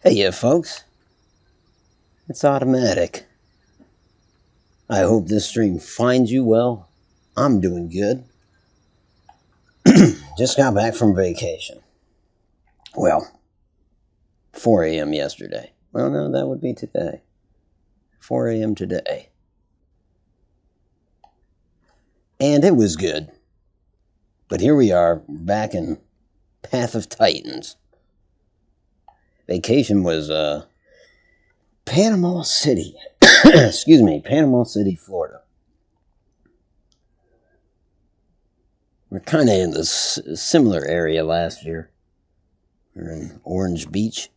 Hey, yeah, folks. It's automatic. I hope this stream finds you well. I'm doing good. Just got back from vacation. Well, 4 a.m. yesterday. Well, no, that would be today. 4 a.m. today. And it was good. But here we are, back in Path of Titans. Vacation was, Panama City. Excuse me, Panama City, Florida. We're kind of in this similar area last year. We're in Orange Beach.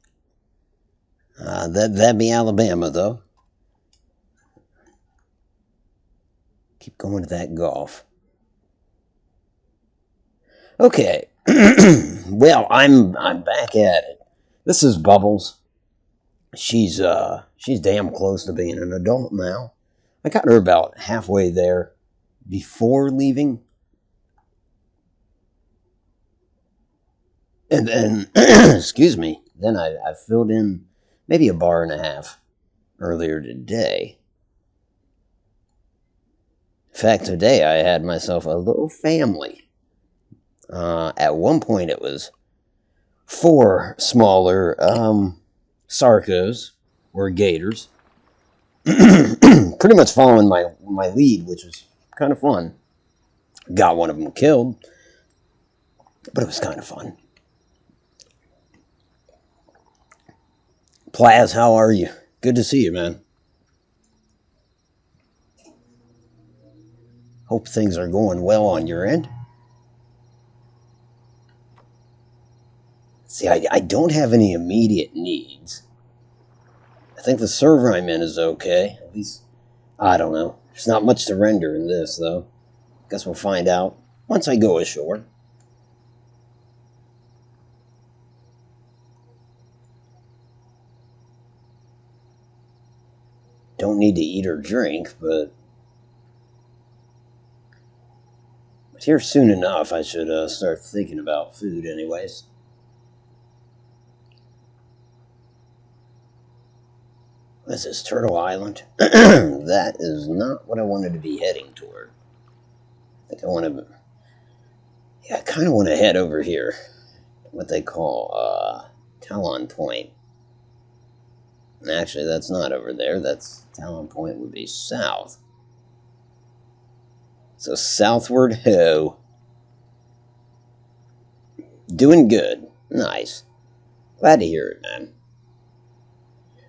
That'd be Alabama, though. Keep going to that golf. Okay. Well, I'm back at it. This is Bubbles. She's damn close to being an adult now. I got her about halfway there before leaving. And then, excuse me, then I filled in maybe a bar and a half earlier today. In fact, today I had myself a little family. At one point it was 4 smaller Sarcos, or gators. Pretty much following my lead, which was kind of fun. Got one of them killed, but it was kind of fun. Plaz, how are you? Good to see you, man. Hope things are going well on your end. See, I don't have any immediate needs. I think the server I'm in is okay. At least, I don't know. There's not much to render in this, though. Guess we'll find out once I go ashore. Don't need to eat or drink, but here soon enough I should start thinking about food anyways. What is this, Turtle Island? That is not what I wanted to be heading toward. I think I want to... Yeah, I kind of want to head over here. What they call, Talon Point. And actually, that's not over there. Talon Point would be south. So southward ho. Doing good. Nice. Glad to hear it, man.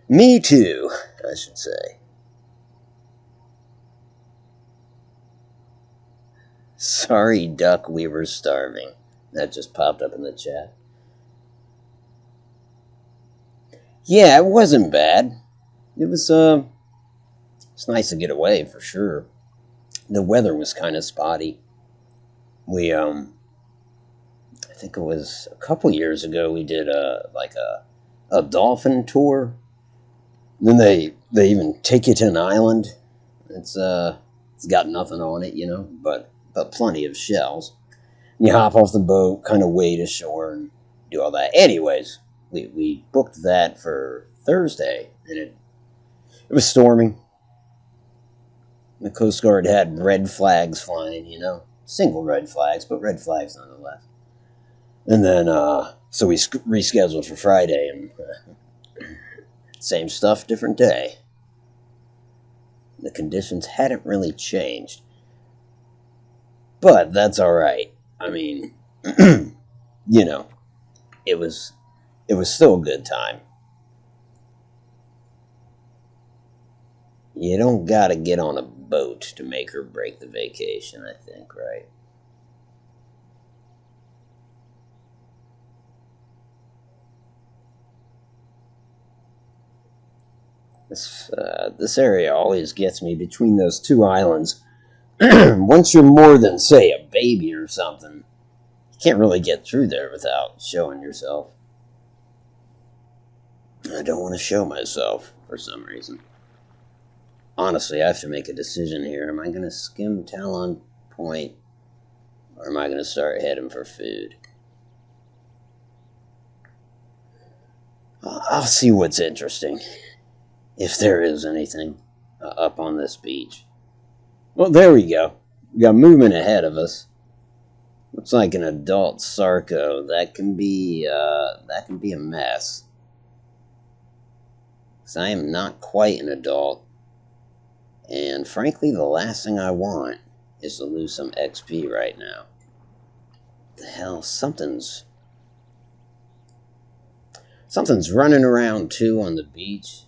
Me too, I should say. Sorry, Duck, we were starving. That just popped up in the chat. Yeah, it wasn't bad. It was, it's nice to get away, for sure. The weather was kind of spotty. We, I think it was a couple years ago, we did, a dolphin tour. Then they even take you to an island. It's got nothing on it, you know, but plenty of shells. And you hop off the boat, kind of wade ashore, and do all that. Anyways, we booked that for Thursday, and it was storming. The Coast Guard had red flags flying, you know, single red flags, but red flags nonetheless. And then, so we rescheduled for Friday, and same stuff, different day. The conditions hadn't really changed. But that's alright. I mean, you know, it was still a good time. You don't gotta get on a boat to make or break the vacation, I think, right? This area always gets me between those 2 islands. Once you're more than, say, a baby or something, you can't really get through there without showing yourself. I don't want to show myself, for some reason. Honestly, I have to make a decision here. Am I going to skim Talon Point, or am I going to start heading for food? I'll see what's interesting, if there is anything, up on this beach. Well, there we go. We got movement ahead of us. Looks like an adult Sarco. That can be a mess. 'Cause I am not quite an adult. And frankly, the last thing I want is to lose some XP right now. The hell, something's running around too on the beach.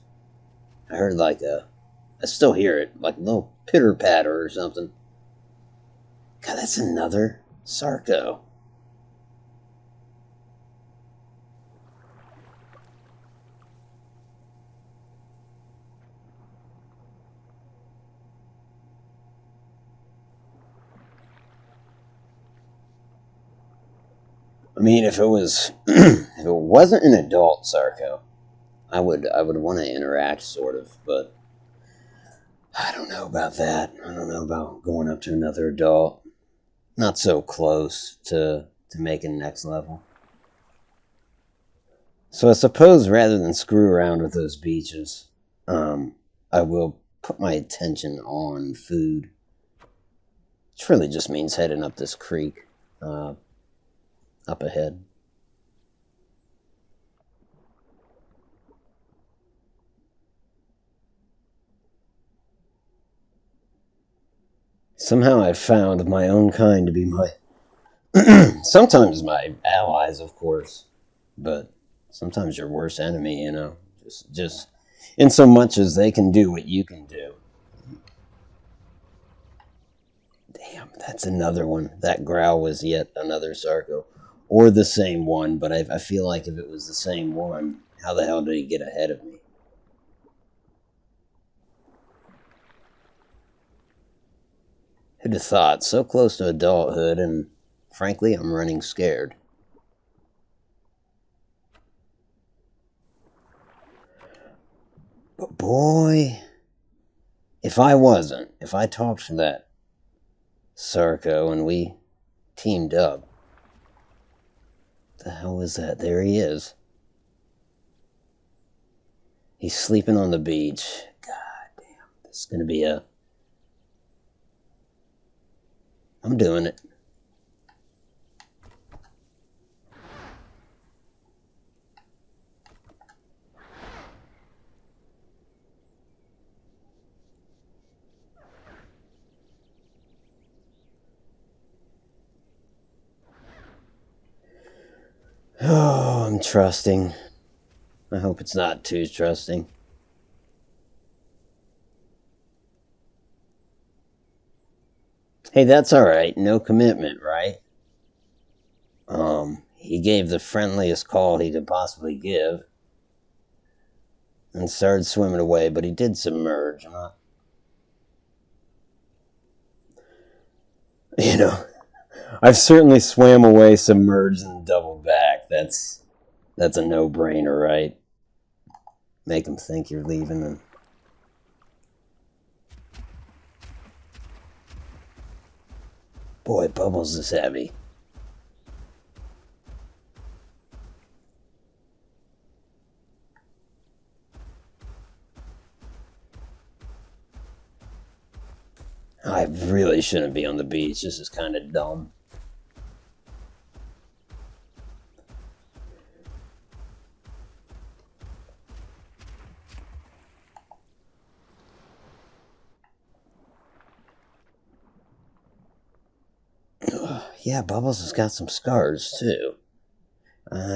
I heard I still hear it, like a little pitter patter or something. God, that's another Sarco. I mean, if it was, if it wasn't an adult Sarco, I would want to interact, sort of, but I don't know about that. I don't know about going up to another adult. Not so close to making next level. So I suppose rather than screw around with those beaches, I will put my attention on food. Which really just means heading up this creek, up ahead. Somehow I've found my own kind to be my sometimes my allies, of course, but sometimes your worst enemy, you know. Just in so much as they can do what you can do. Damn, that's another one. That growl was yet another Sarco. Or the same one, but I feel like if it was the same one, how the hell did he get ahead of me? Who'd have thought? So close to adulthood, and frankly, I'm running scared. But boy, if I talked to that Sarco and we teamed up, what the hell was that? There he is. He's sleeping on the beach. God damn, this is gonna be I'm doing it. Oh, I'm trusting. I hope it's not too trusting. Hey, that's alright. No commitment, right? He gave the friendliest call he could possibly give and started swimming away, but he did submerge. You know, I've certainly swam away, submerged, and doubled back. That's a no-brainer, right? Make him think you're leaving and... Boy, Bubbles is heavy. I really shouldn't be on the beach. This is kind of dumb. Yeah, Bubbles has got some scars, too.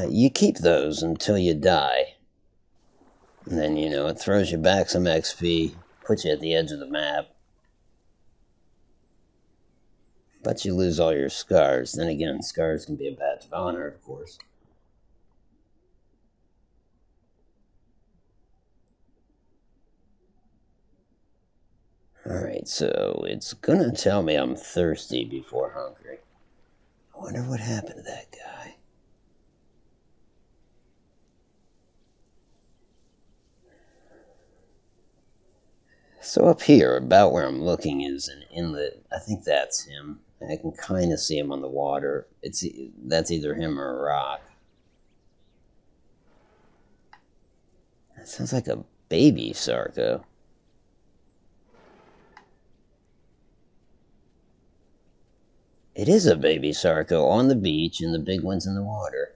You keep those until you die. And then, you know, it throws you back some XP, puts you at the edge of the map. But you lose all your scars. Then again, scars can be a badge of honor, of course. Alright, so it's gonna tell me I'm thirsty before hungry. I wonder what happened to that guy. So up here, about where I'm looking, is an inlet. I think that's him. I can kind of see him on the water. That's either him or a rock. Sounds like a baby Sarco. It is a baby Sarco on the beach and the big one's in the water.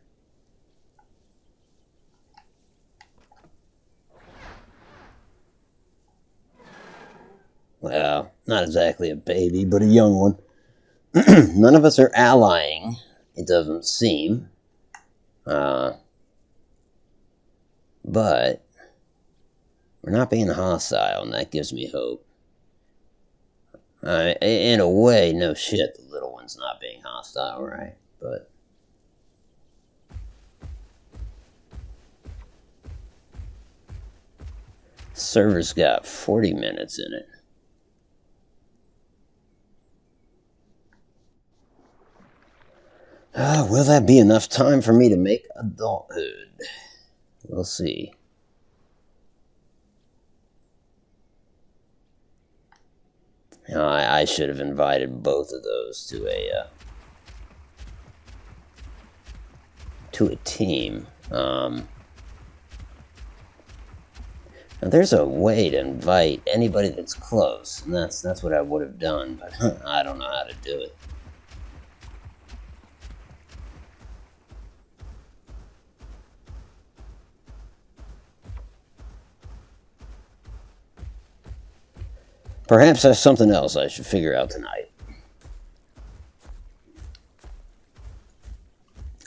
Well, not exactly a baby, but a young one. None of us are allying, it doesn't seem. But we're not being hostile, and that gives me hope. In a way, no shit, the little one's not being hostile, right? But server's got 40 minutes in it. Will that be enough time for me to make adulthood? We'll see. I should have invited both of those to a team. Now there's a way to invite anybody that's close, and that's what I would have done, but I don't know how to do it. Perhaps that's something else I should figure out tonight.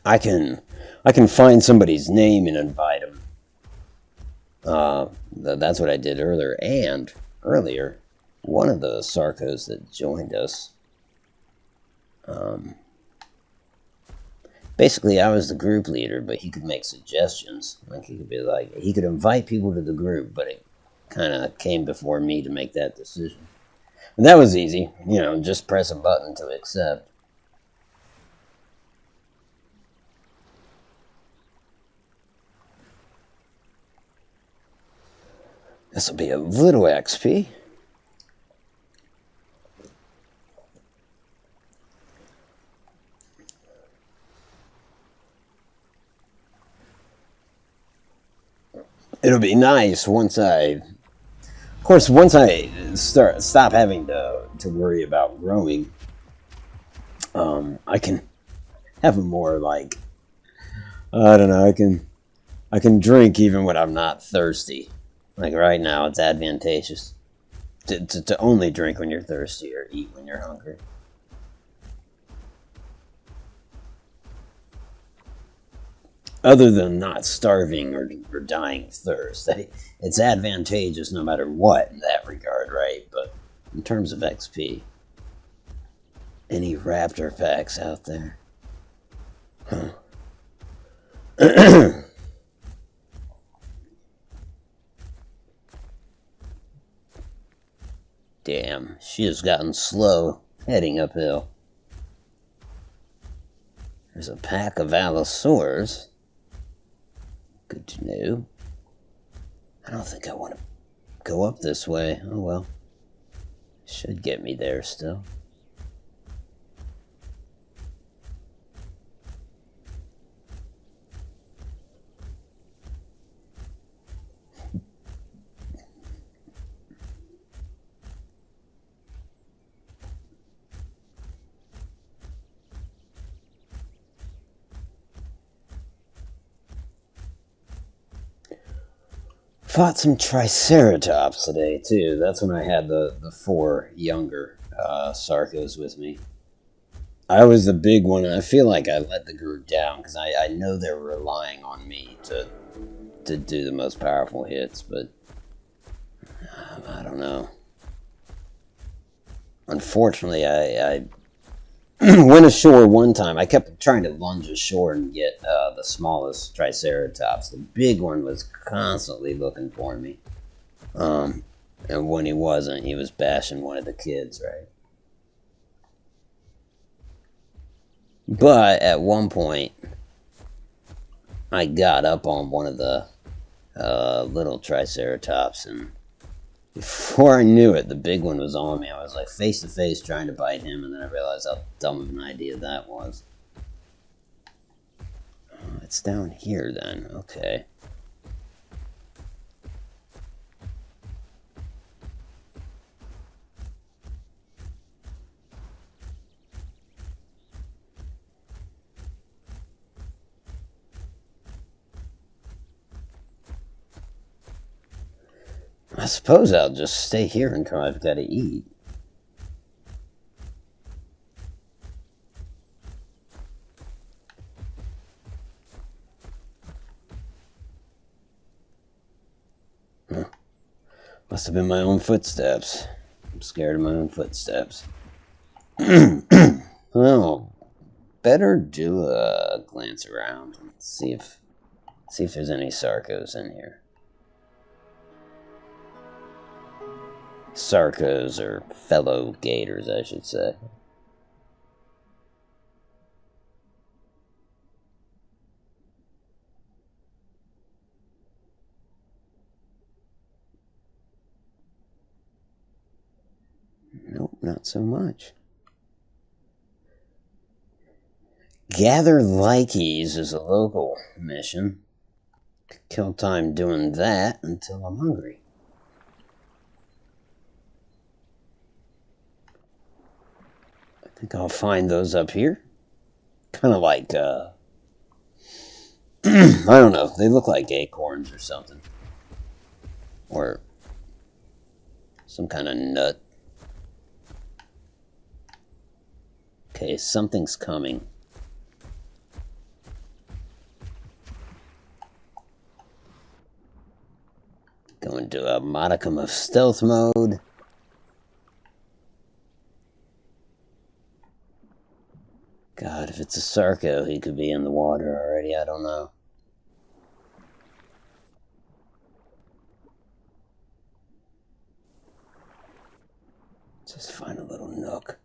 I can find somebody's name and invite them. That's what I did earlier. And earlier, one of the Sarcos that joined us, basically I was the group leader, but he could make suggestions. Like he could be like, he could invite people to the group, but it kind of came before me to make that decision. And that was easy, just press a button to accept. This will be a little XP. It'll be nice once I stop having to worry about growing. I can have a more like, I don't know, I can drink even when I'm not thirsty. Like right now, it's advantageous to only drink when you're thirsty or eat when you're hungry. Other than not starving or dying of thirst. It's advantageous no matter what in that regard, right? But in terms of XP, any raptor facts out there? Huh. Damn, she has gotten slow heading uphill. There's a pack of allosaurs. Good to know. I don't think I want to go up this way. Oh well. Should get me there still. Fought some Triceratops today, too. That's when I had the 4 younger Sarcos with me. I was the big one, and I feel like I let the group down, because I know they're relying on me to do the most powerful hits, but I don't know. Unfortunately, I went ashore one time. I kept trying to lunge ashore and get the smallest Triceratops. The big one was constantly looking for me. And when he wasn't, he was bashing one of the kids, right? But at one point, I got up on one of the little Triceratops, and before I knew it, the big one was on me. I was like face to face trying to bite him, and then I realized how dumb of an idea that was. Oh, it's down here then. Okay. I suppose I'll just stay here until I've got to eat. Huh. Must have been my own footsteps. I'm scared of my own footsteps. Well, better do a glance around and see if there's any Sarcos in here. Sarcos, or fellow gators, I should say. Nope, not so much. Gather Likies is a local mission. Kill time doing that until I'm hungry. I think I'll find those up here. Kind of like, I don't know, they look like acorns or something. Or some kind of nut. Okay, something's coming. Go into a modicum of stealth mode. God, if it's a Sarco, he could be in the water already, I don't know. Just find a little nook.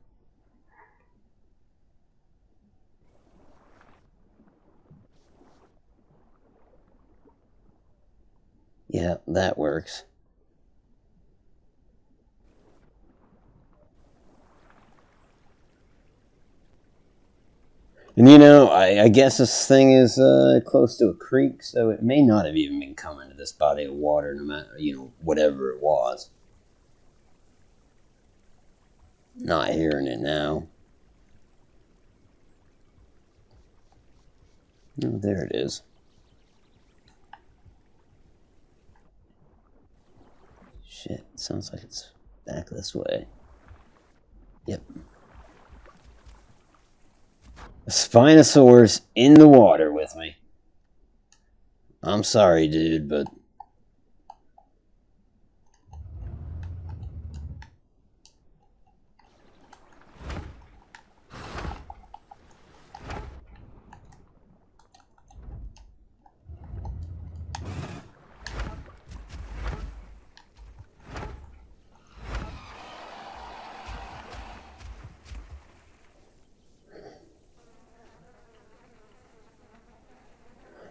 Yeah, that works. And you know, I guess this thing is close to a creek, so it may not have even been coming to this body of water, no matter, whatever it was. Not hearing it now. Oh, there it is. Shit, sounds like it's back this way. Yep. A Spinosaurus in the water with me. I'm sorry, dude, but...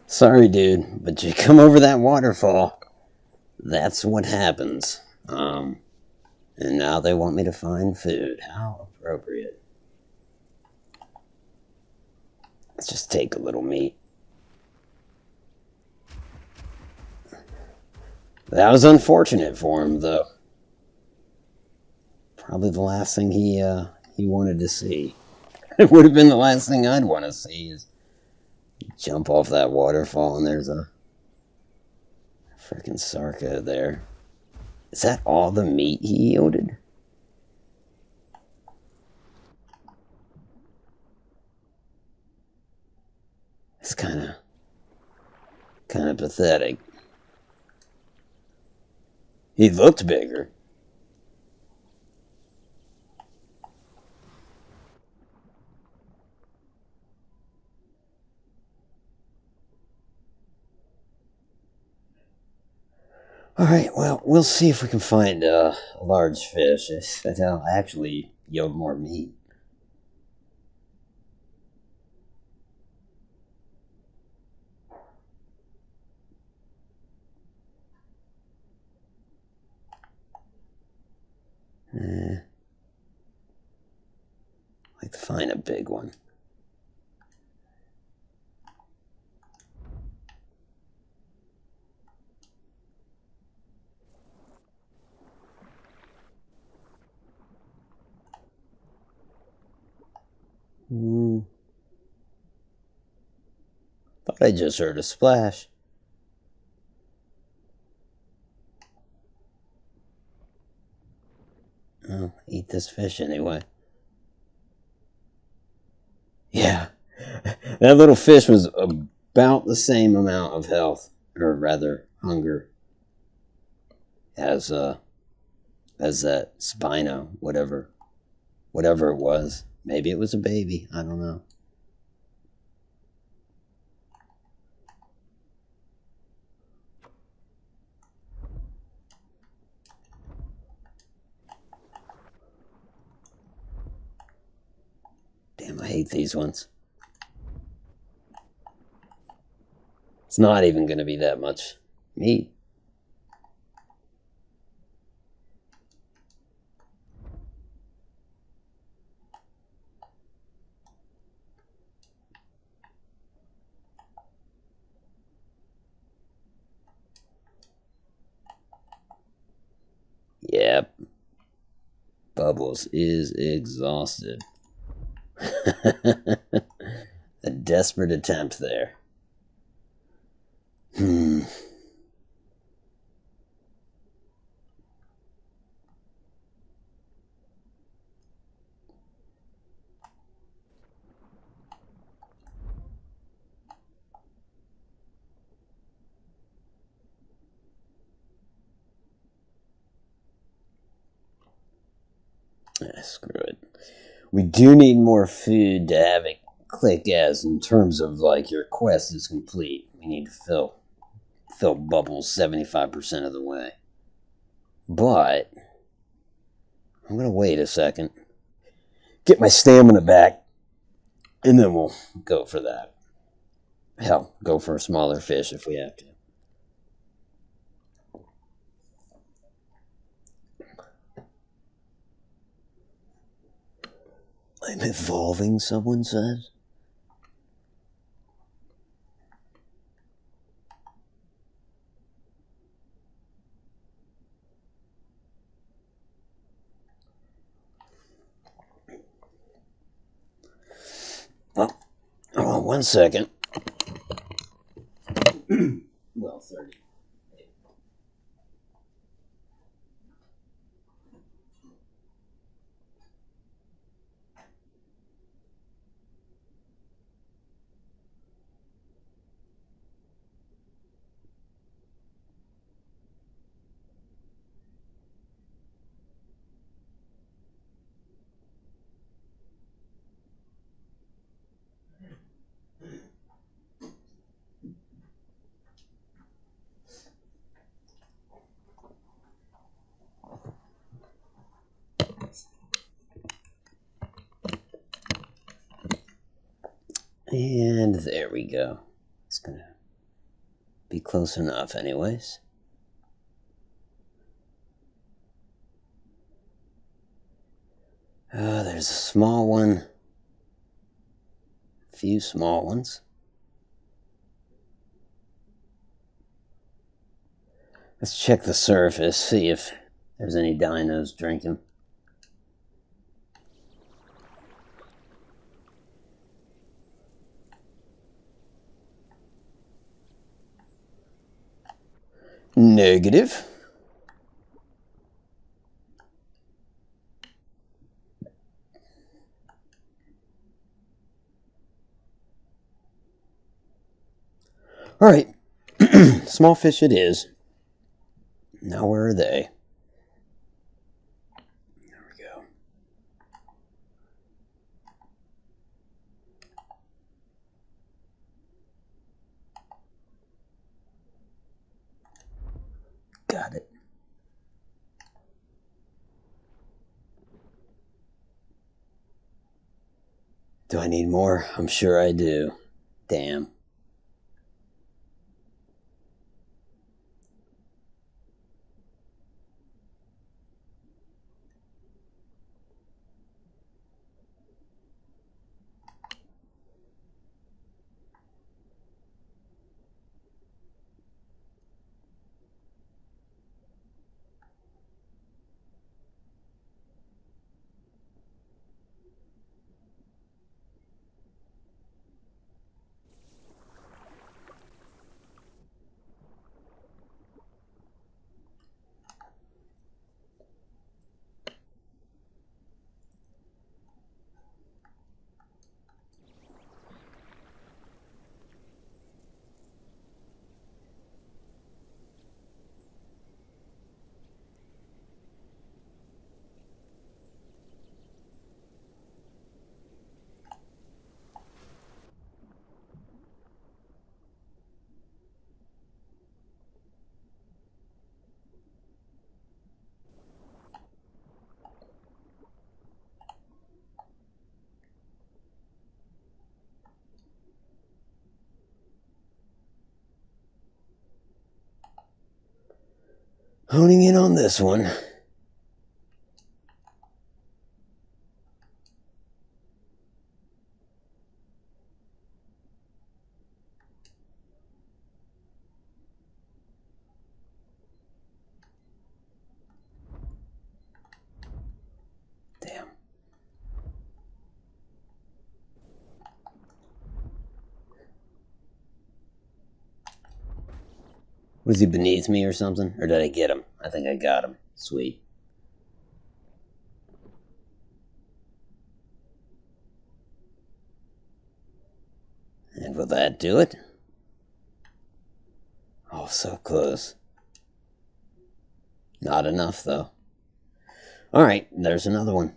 Sorry, dude, but you come over that waterfall. That's what happens. And now they want me to find food. How appropriate. Let's just take a little meat. That was unfortunate for him, though. Probably the last thing he wanted to see. It would have been the last thing I'd want to see, is jump off that waterfall and there's a freaking Sarco there. Is that all the meat he yielded? It's kind of pathetic. He looked bigger. Alright, well, we'll see if we can find a large fish. That'll actually yield more meat. I'd like to find a big one. Thought I just heard a splash. I'll eat this fish anyway. Yeah. That little fish was about the same amount of health, or rather hunger, as that Spino, whatever it was. Maybe it was a baby. I don't know. Damn, I hate these ones. It's not even going to be that much meat. Yep. Bubbles is exhausted. A desperate attempt there. Screw it. We do need more food to have it click as in terms of like your quest is complete. We need to fill Bubbles 75% of the way. But I'm gonna wait a second, get my stamina back, and then we'll go for that. Hell, go for a smaller fish if we have to. I'm evolving, someone says. Oh, hold on 1 second. Well, 30. And there we go. It's gonna be close enough anyways. There's a small one. A few small ones. Let's check the surface, see if there's any dinos drinking. Negative. Alright. Small fish it is. Now where are they? There we go. Got it. Do I need more? I'm sure I do. Damn. Honing in on this one. Damn. Was he beneath me or something? Or did I get him? I think I got him. Sweet. And will that do it? Oh, so close. Not enough, though. Alright, there's another one.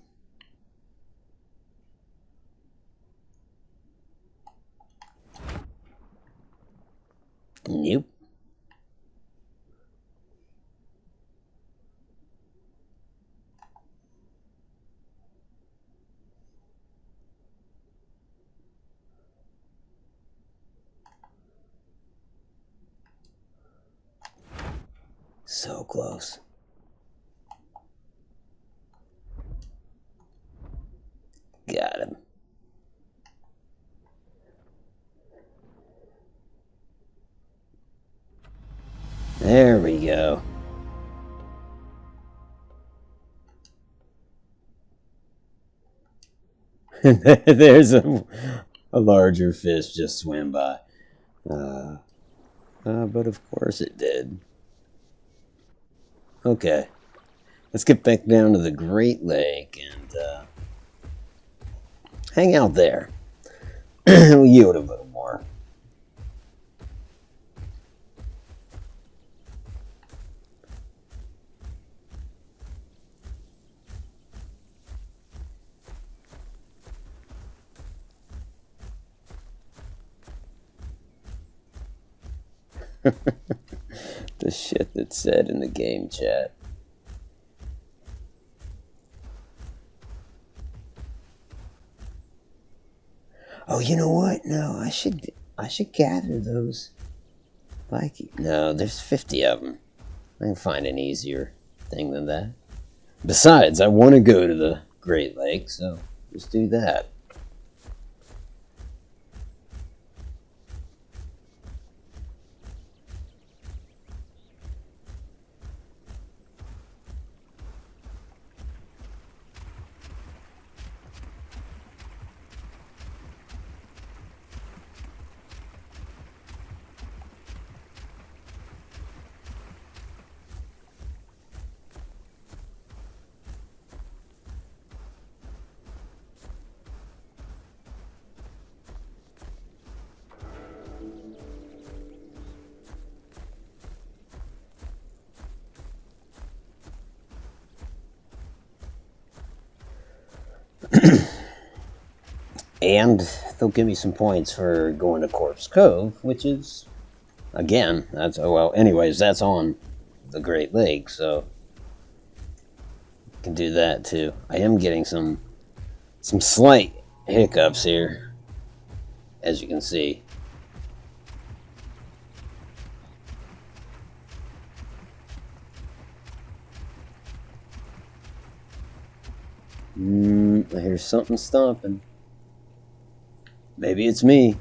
Nope. So close. Got him. There we go. There's a larger fish just swam by. But of course it did. Okay. Let's get back down to the Great Lake and hang out there. We'll yield a little more. The shit that's said in the game chat. Oh, you know what? No, I should gather those. Like, no, there's 50 of them. I can find an easier thing than that. Besides, I want to go to the Great Lake, so let's do that. And they'll give me some points for going to Corpse Cove, which is, again, that's, oh well, anyways, that's on the Great Lake, so can do that too. I am getting some slight hiccups here, as you can see. I hear something stomping. Maybe it's me.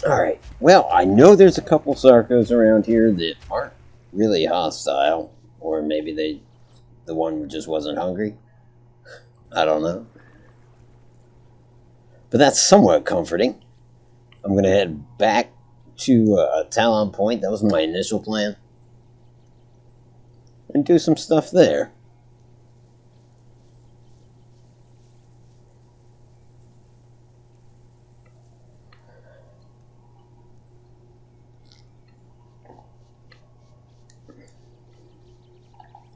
Alright, well, I know there's a couple Sarcos around here that aren't really hostile. Or maybe the one just wasn't hungry. I don't know. But that's somewhat comforting. I'm going to head back to Talon Point. That was my initial plan. And do some stuff there.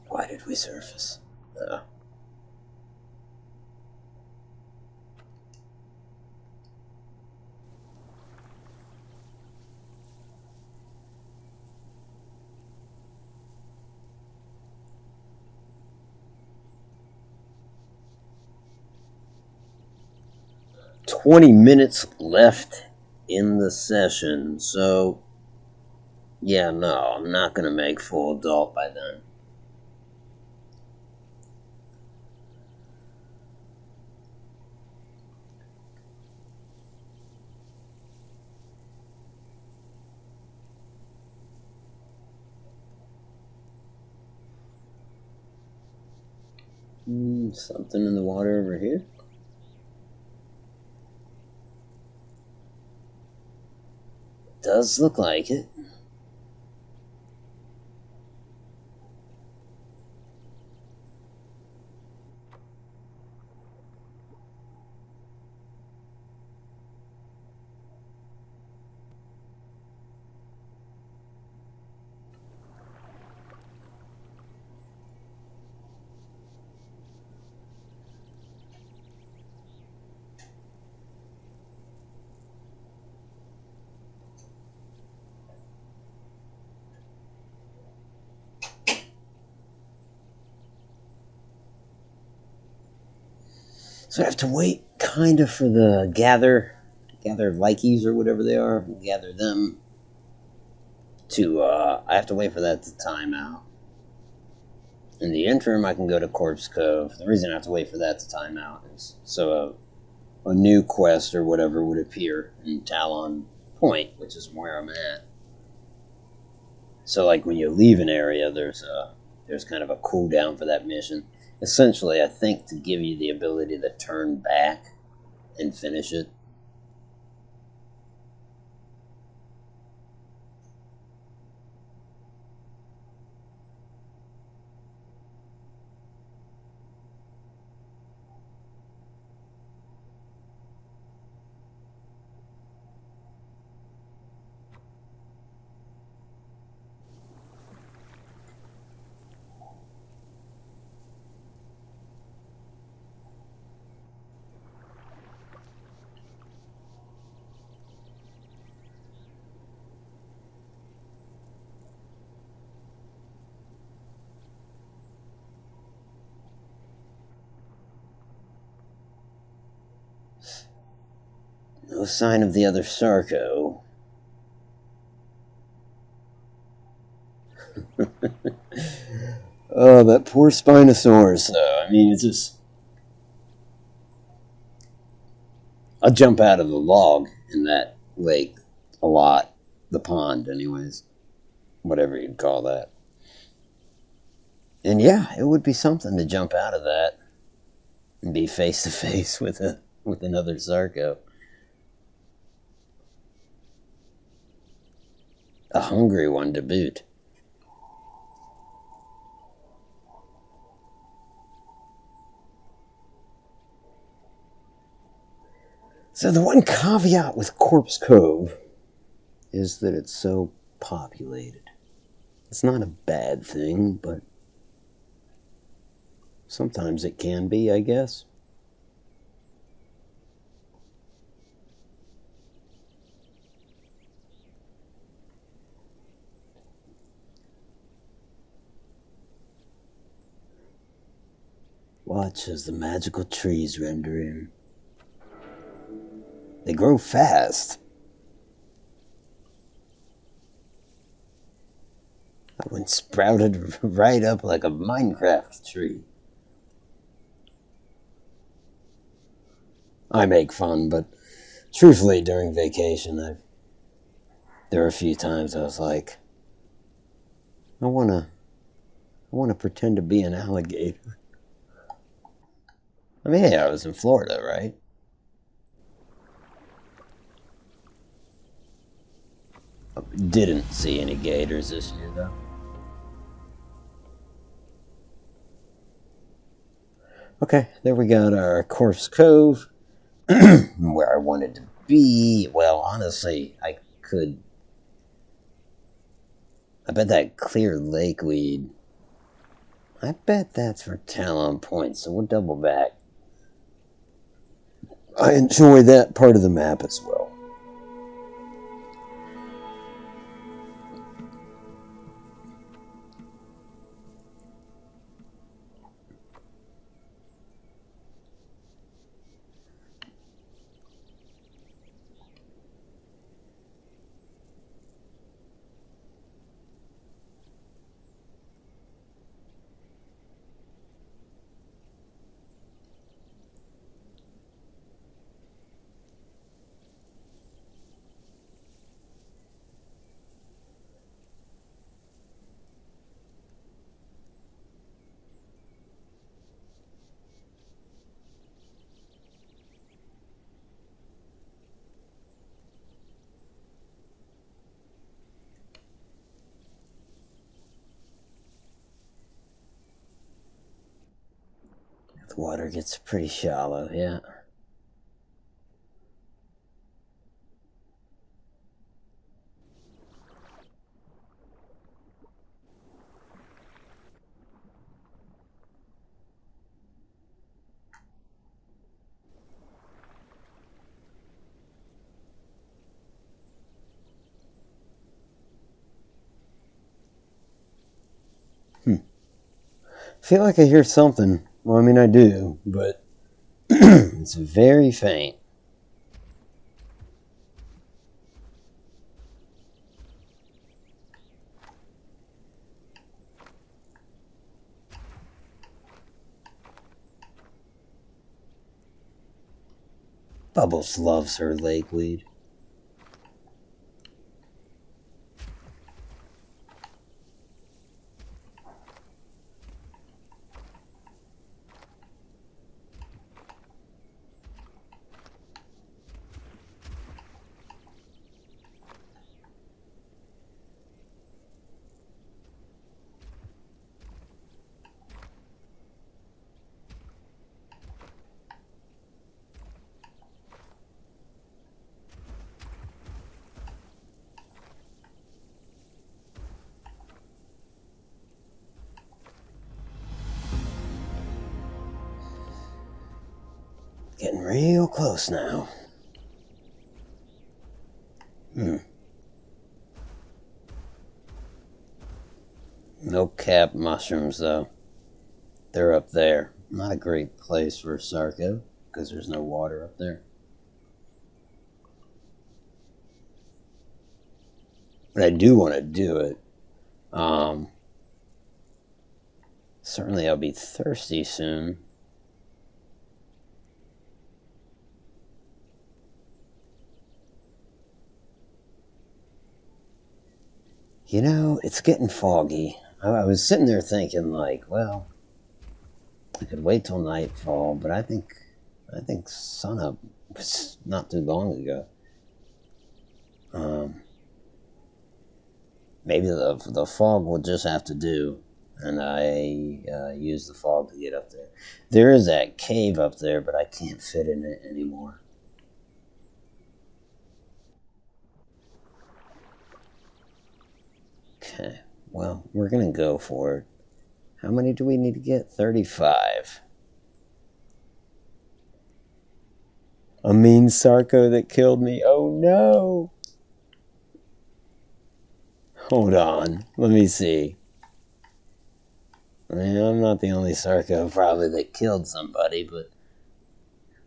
Why did we surface? 20 minutes left in the session, so yeah, no, I'm not gonna make full adult by then. Something in the water over here. Does look like it. So I have to wait kind of for the gather likies or whatever they are, gather them to, I have to wait for that to time out. In the interim, I can go to Corpse Cove. The reason I have to wait for that to time out is so a new quest or whatever would appear in Talon Point, which is where I'm at. So, like, when you leave an area, there's kind of a cooldown for that mission. Essentially, I think to give you the ability to turn back and finish it. No sign of the other Sarco. Oh, that poor Spinosaurus, though. I mean, it's just... I'll jump out of the log in that lake a lot. The pond, anyways. Whatever you'd call that. And yeah, it would be something to jump out of that and be face to face with another Sarco. A hungry one to boot. So the one caveat with Corpse Cove is that it's so populated. It's not a bad thing, but sometimes it can be, I guess. Watch as the magical trees render in. They grow fast. That one sprouted right up like a Minecraft tree. I make fun, but truthfully, during vacation, there were a few times I was like, I wanna pretend to be an alligator. I mean, hey, I was in Florida, right? Didn't see any gators this year, though. Okay, there we got our Corpse Cove, where I wanted to be. Well, honestly, I bet that clear lake weed, I bet that's for Talon Point, so we'll double back. I enjoy that part of the map as well. The water gets pretty shallow, yeah. I feel like I hear something. Well, I mean, I do, but it's very faint. Bubbles loves her lakeweed. Getting real close now. No cap mushrooms, though. They're up there. Not a great place for Sarco, because there's no water up there. But I do want to do it. Certainly I'll be thirsty soon. You know, it's getting foggy. I was sitting there thinking, like, well, I could wait till nightfall, but I think sunup was not too long ago. Maybe the fog will just have to do, and I use the fog to get up there. There is that cave up there, but I can't fit in it anymore. Okay, well, we're gonna go for it. How many do we need to get? 35. A mean Sarco that killed me. Oh no! Hold on. Let me see. I'm not the only Sarco probably that killed somebody, but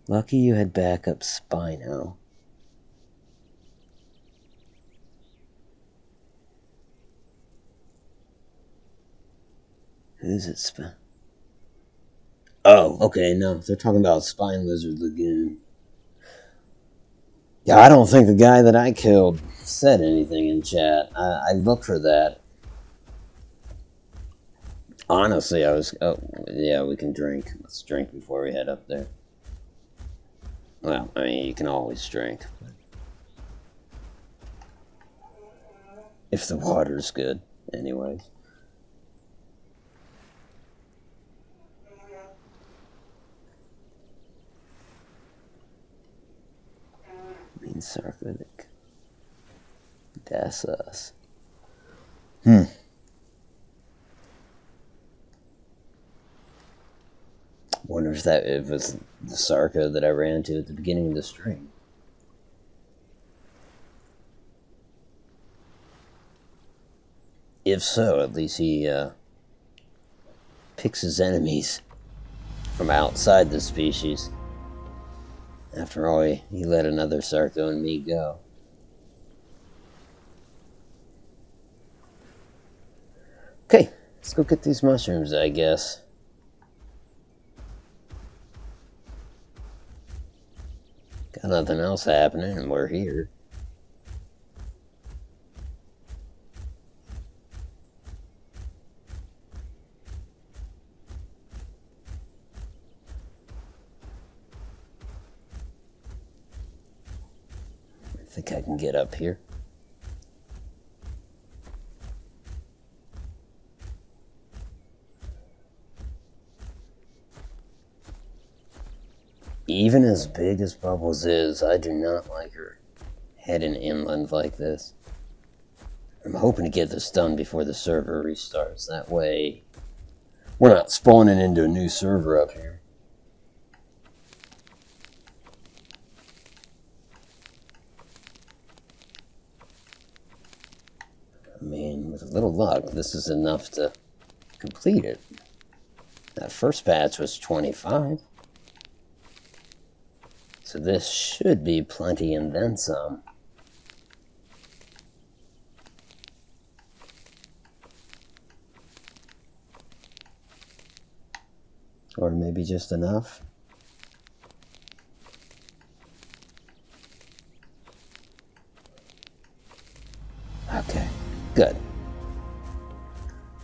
lucky you had backup Spino. Who's it? Oh, okay, no. They're talking about Spine Lizard Lagoon. Yeah, I don't think the guy that I killed said anything in chat. I looked for that. Honestly, I was... Oh, yeah, we can drink. Let's drink before we head up there. Well, I mean, you can always drink. If the water's good, anyways. Mean Sarcosuchus. That's us. Wonder if it was the Sarco that I ran into at the beginning of the stream. If so, at least he picks his enemies from outside the species. After all, he let another Sarco and me go. Okay, let's go get these mushrooms, I guess. Got nothing else happening, and we're here. I think I can get up here. even as big as Bubbles is, I do not like her heading inland like this. I'm hoping to get this done before the server restarts. That way, we're not spawning into a new server up here. I mean, with a little luck, this is enough to complete it. That first batch was 25. So this should be plenty and then some. Or maybe just enough. Okay, good.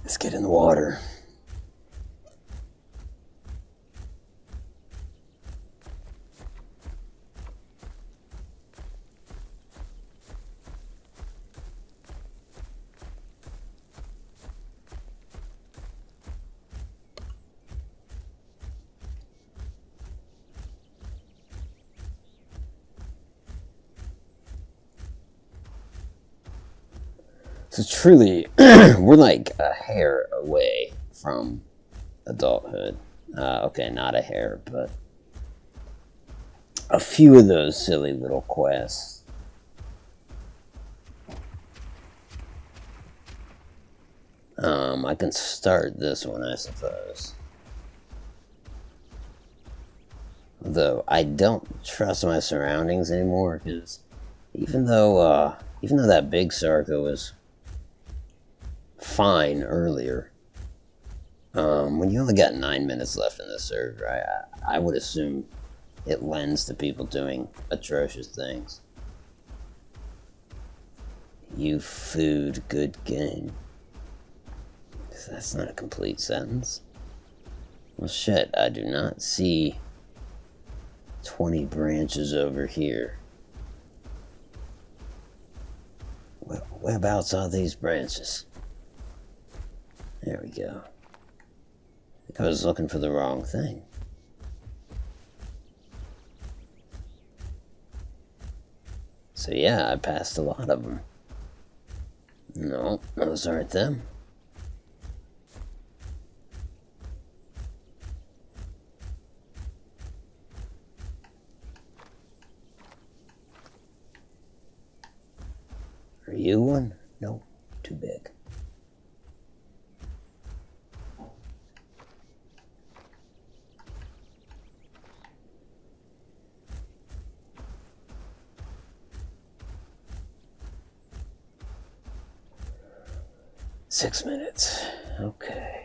Let's get in the water. So truly, we're like a hair away from adulthood. Okay, not a hair, but a few of those silly little quests. I can start this one, I suppose. Though I don't trust my surroundings anymore, because even though that big Sarco was fine earlier, when you only got 9 minutes left in the server, I would assume it lends to people doing atrocious things. You food, good game. That's not a complete sentence. Well, shit, I do not see 20 branches over here. Whereabouts are these branches? There we go. I think I was looking for the wrong thing. So yeah, I passed a lot of them. No, those aren't them. Are you one? No, too big. Six minutes. Okay.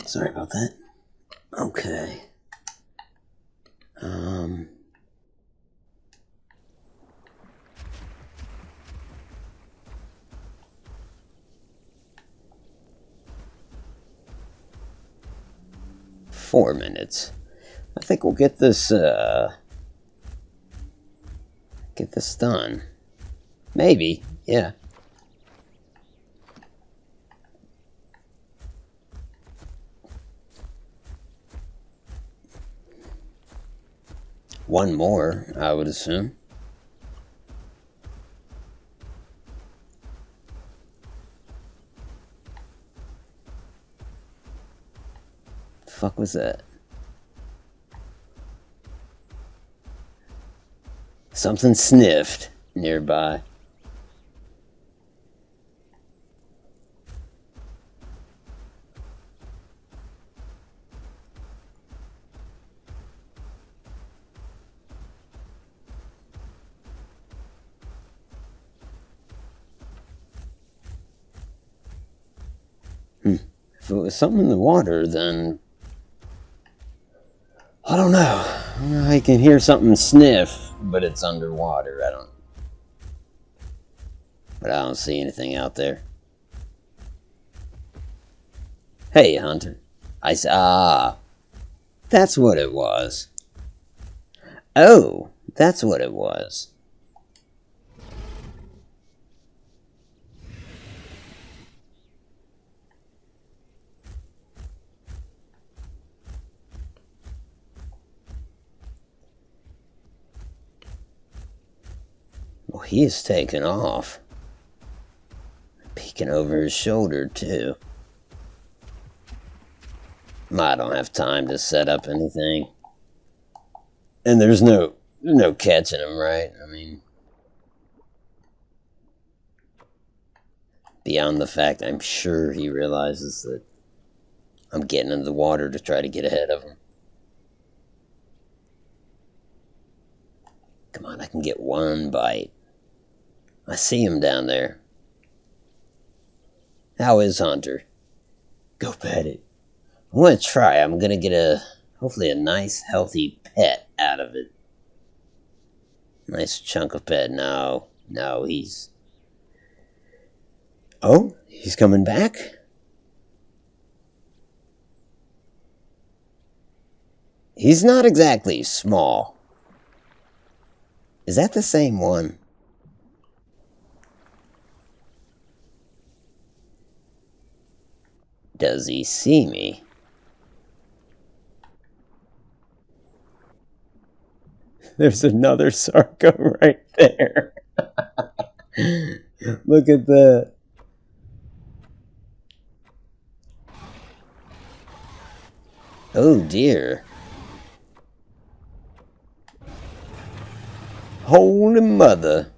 Sorry about that. Okay. 4 minutes. I think we'll get this done. Maybe, yeah. One more, I would assume. The fuck was that? Something sniffed nearby. If it was something in the water, then I don't know. I don't know how you can hear something sniff, but it's underwater. But I don't see anything out there. Hey, Hunter. That's what it was. Oh, that's what it was. Well, he is taking off. Peeking over his shoulder, too. I don't have time to set up anything. And there's no catching him, right? I mean, beyond the fact I'm sure he realizes that I'm getting in the water to try to get ahead of him. Come on, I can get one bite. I see him down there. How is Hunter? Go pet it. I'm going to try. I'm going to get hopefully a nice, healthy pet out of it. Nice chunk of pet. No, he's... Oh, he's coming back? He's not exactly small. Is that the same one? Does he see me? There's another Sarco right there. Look at that. Oh dear. Holy mother.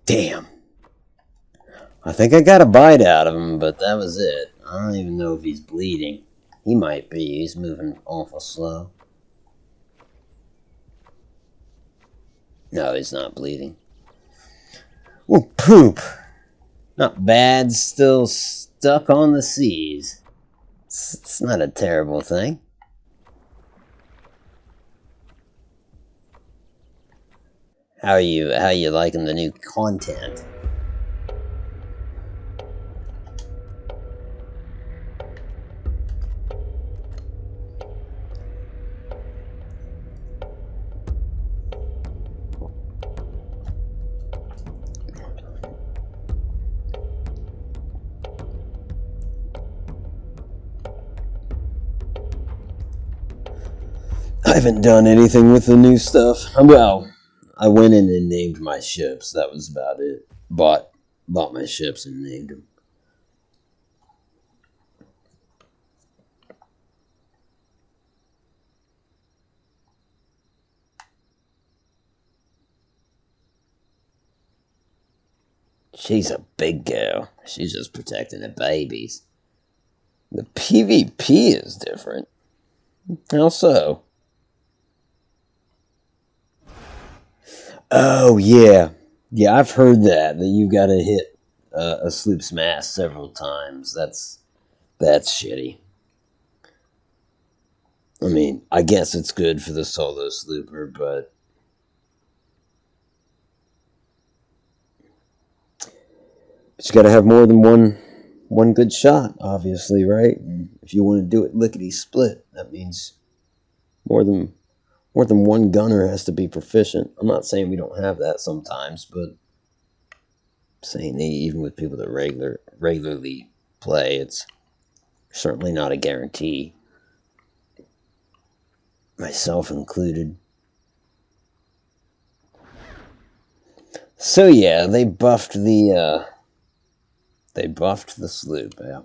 Damn. I think I got a bite out of him, but that was it. I don't even know if he's bleeding. He might be. He's moving awful slow. No, he's not bleeding. Well, poop. Not bad. Still stuck on the seas. It's not a terrible thing. How are you liking the new content? I haven't done anything with the new stuff. Well, I went in and named my ships. That was about it. Bought my ships and named them. She's a big girl. She's just protecting the babies. The PvP is different. How so? Oh, yeah. Yeah, I've heard that you gotta hit a sloop's mast several times. That's shitty. I mean, I guess it's good for the solo slooper, but you got to have more than one good shot, obviously, right? And if you want to do it lickety split, that means more than one gunner has to be proficient. I'm not saying we don't have that sometimes, but I'm saying even with people that regularly play, it's certainly not a guarantee. Myself included. So yeah, they buffed the sloop. Yeah.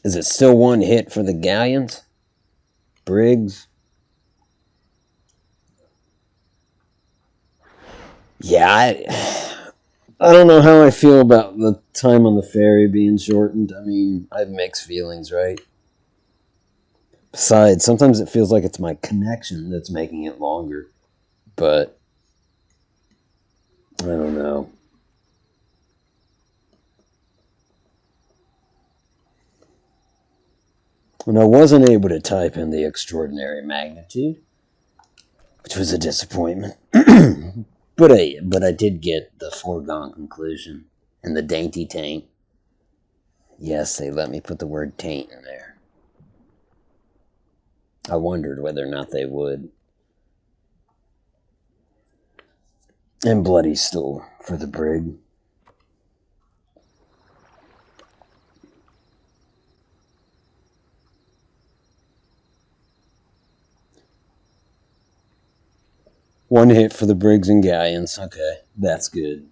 Is it still one hit for the galleons? Brigs? Yeah, I don't know how I feel about the time on the ferry being shortened. I mean, I have mixed feelings, right? Besides, sometimes it feels like it's my connection that's making it longer. But I don't know. And I wasn't able to type in the extraordinary magnitude, which was a disappointment. but I did get the foregone conclusion and the dainty taint. Yes, they let me put the word taint in there. I wondered whether or not they would. And bloody stool for the brig. One hit for the brigs and galleons. Okay, that's good.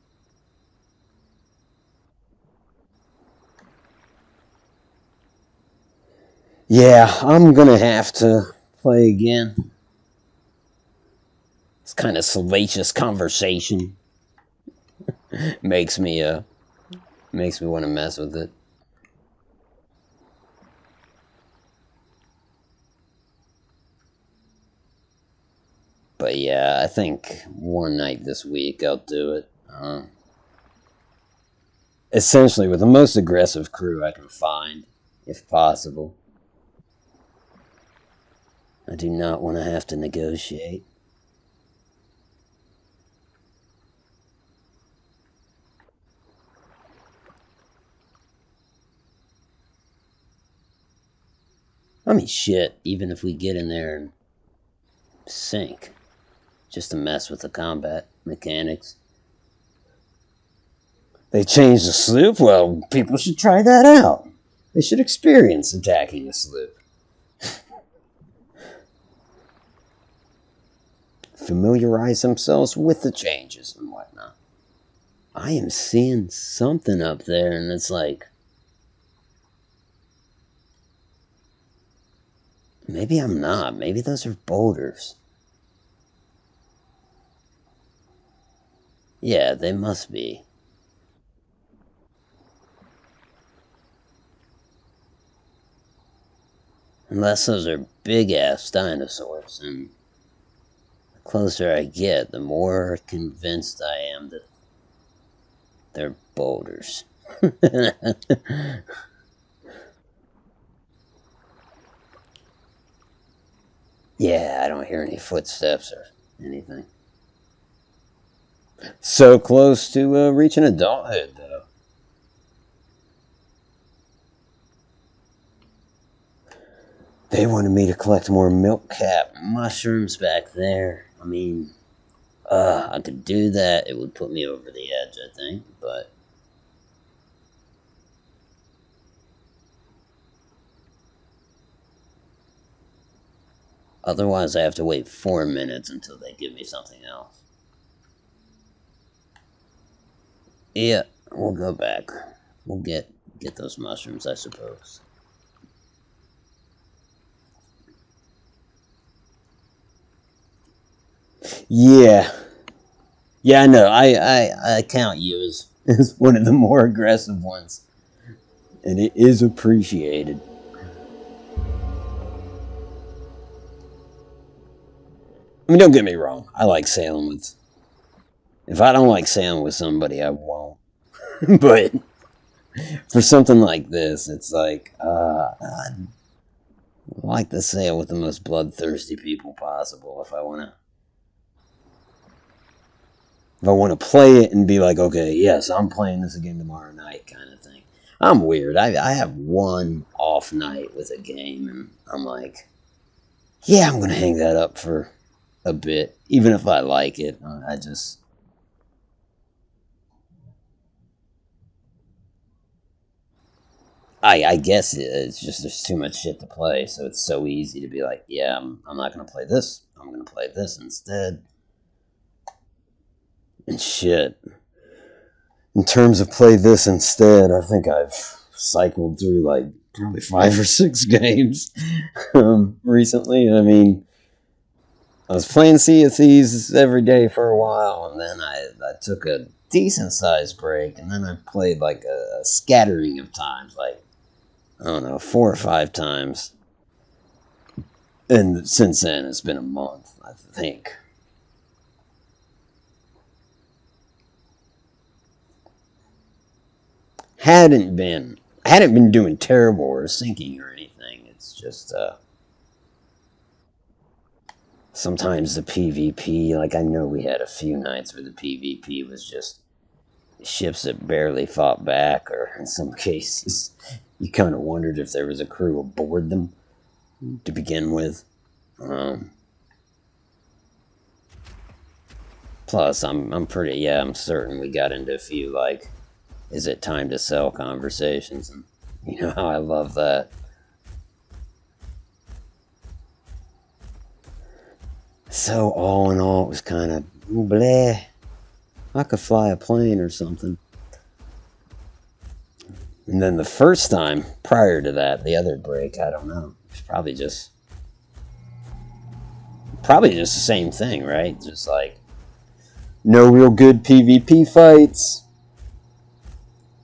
Yeah, I'm gonna have to play again. This kind of salacious conversation makes me want to mess with it. But yeah, I think one night this week I'll do it. Essentially with the most aggressive crew I can find, if possible. I do not want to have to negotiate. I mean, shit, even if we get in there and sink, just to mess with the combat mechanics. They changed the sloop? Well, people should try that out. They should experience attacking a sloop. Familiarize themselves with the changes and whatnot. I am seeing something up there, and it's like, maybe I'm not. Maybe those are boulders. Yeah, they must be. Unless those are big-ass dinosaurs, and the closer I get, the more convinced I am that they're boulders. Yeah, I don't hear any footsteps or anything. So close to reaching adulthood, though. They wanted me to collect more milk cap mushrooms back there. I mean, I could do that. It would put me over the edge, I think, but otherwise I have to wait 4 minutes until they give me something else. Yeah, we'll go back. We'll get those mushrooms, I suppose. Yeah. Yeah, I know. I count you as one of the more aggressive ones. And it is appreciated. I mean, don't get me wrong. I like sailing with If I don't like saying with somebody, I won't. But for something like this, it's like, I'd like to sail with the most bloodthirsty people possible if I want to play it and be like, okay, yes, I'm playing this again tomorrow night, kind of thing. I'm weird. I have one off night with a game, and I'm like, yeah, I'm going to hang that up for a bit, even if I like it. I guess it's just there's too much shit to play, so it's so easy to be like, yeah, I'm not going to play this. I'm going to play this instead. And shit. In terms of play this instead, I think I've cycled through like probably 5 or 6 games recently. I mean, I was playing Sea of Thieves every day for a while, and then I took a decent sized break, and then I played like a scattering of times, like, I don't know, 4 or 5 times. And since then, it's been a month, I think. I hadn't been doing terrible or sinking or anything. It's just sometimes the PvP, like I know we had a few nights where the PvP was just ships that barely fought back, or in some cases, you kind of wondered if there was a crew aboard them to begin with. Plus, I'm certain we got into a few, like, is it time to sell conversations, and you know how I love that. So, all in all, it was kind of bleh. I could fly a plane or something. And then the first time, prior to that, the other break, I don't know. It's probably just the same thing, right? Just like no real good PvP fights.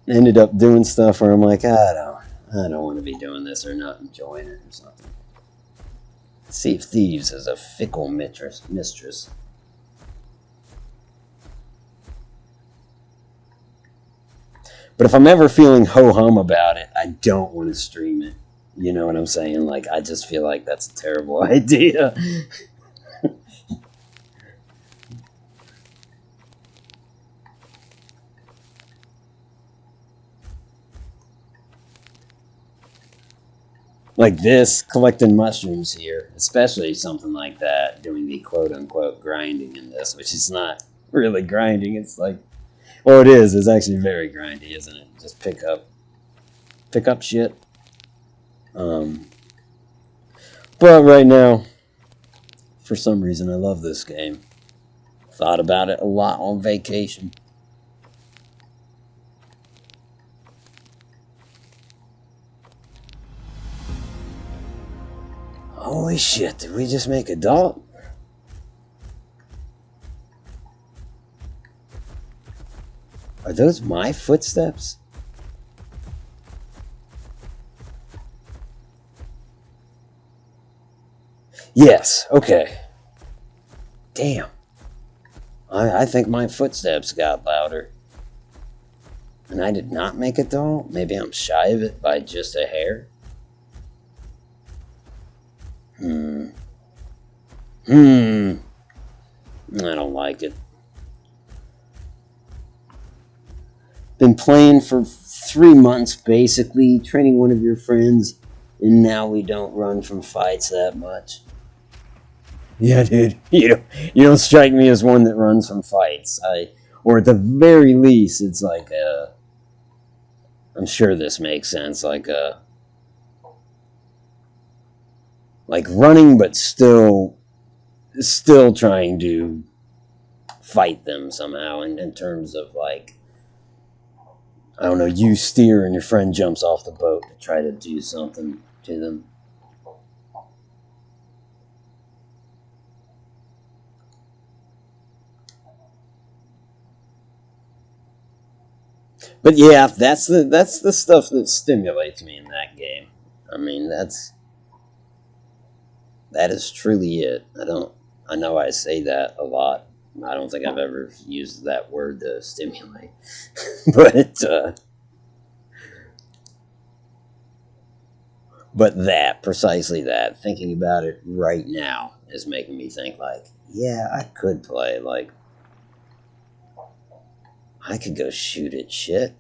Ended up doing stuff where I'm like, I don't want to be doing this or not enjoying it or something. Sea of Thieves is a fickle mistress. But if I'm ever feeling ho-hum about it, I don't want to stream it. You know what I'm saying? Like, I just feel like that's a terrible idea. Like this, collecting mushrooms here, especially something like that, doing the quote-unquote grinding in this, which is not really grinding. It's like, well, it is. It's actually very grindy, isn't it? Just pick up shit. But right now, for some reason, I love this game. Thought about it a lot on vacation. Holy shit, did we just make adult? Are those my footsteps? Yes, okay. Damn. I think my footsteps got louder. And I did not make adult? Maybe I'm shy of it by just a hair? I don't like it. Been playing for 3 months, basically, training one of your friends, and now we don't run from fights that much. Yeah, dude, you don't strike me as one that runs from fights. Or at the very least, it's like I'm sure this makes sense, like running, but still trying to fight them somehow. In terms of like, I don't know, you steer and your friend jumps off the boat to try to do something to them. But yeah, that's the stuff that stimulates me in that game. I mean, that is truly it. I know I say that a lot, I don't think I've ever used that word to stimulate, but that, precisely that, thinking about it right now is making me think like, yeah, I could play, like, I could go shoot at shit.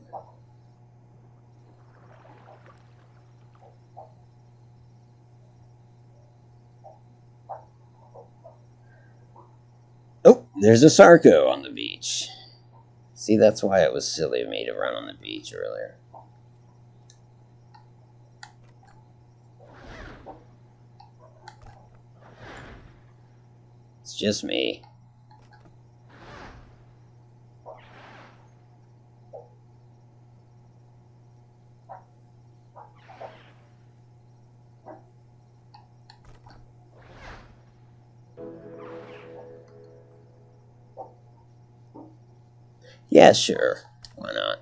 Oh, there's a Sarco on the beach. See, that's why it was silly of me to run on the beach earlier. It's just me. Yeah, sure. Why not?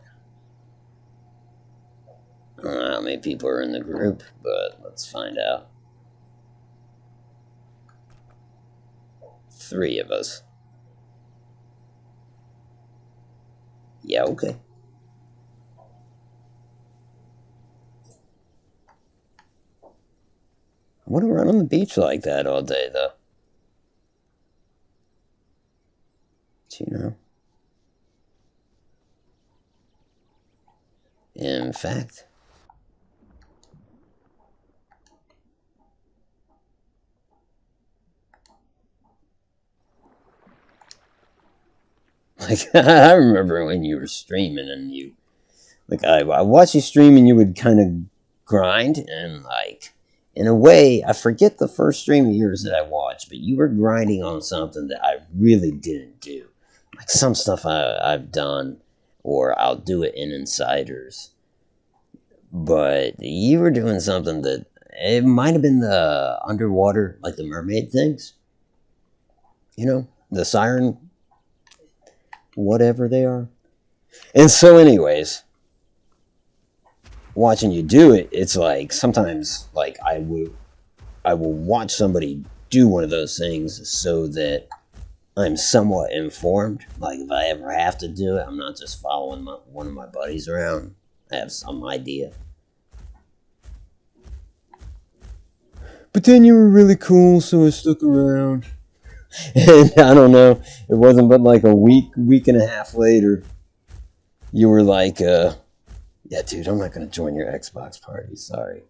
I don't know how many people are in the group, but let's find out. 3 of us. Yeah, okay. I want to run on the beach like that all day, though. But, you know. In fact, like, I remember when you were streaming and you, like, I watched you stream and you would kind of grind and, like, in a way, I forget the first stream of yours that I watched, but you were grinding on something that I really didn't do. Like some stuff I've done, or I'll do it in Insiders. But you were doing something that it might have been the underwater, like the mermaid things. You know, the siren, whatever they are. And so, anyways, watching you do it, it's like sometimes, like I will watch somebody do one of those things so that I'm somewhat informed. Like if I ever have to do it, I'm not just following one of my buddies around. I have some idea. But then you were really cool, so I stuck around. And I don't know, it wasn't but like a week and a half later, you were like, yeah, dude, I'm not going to join your Xbox party. Sorry.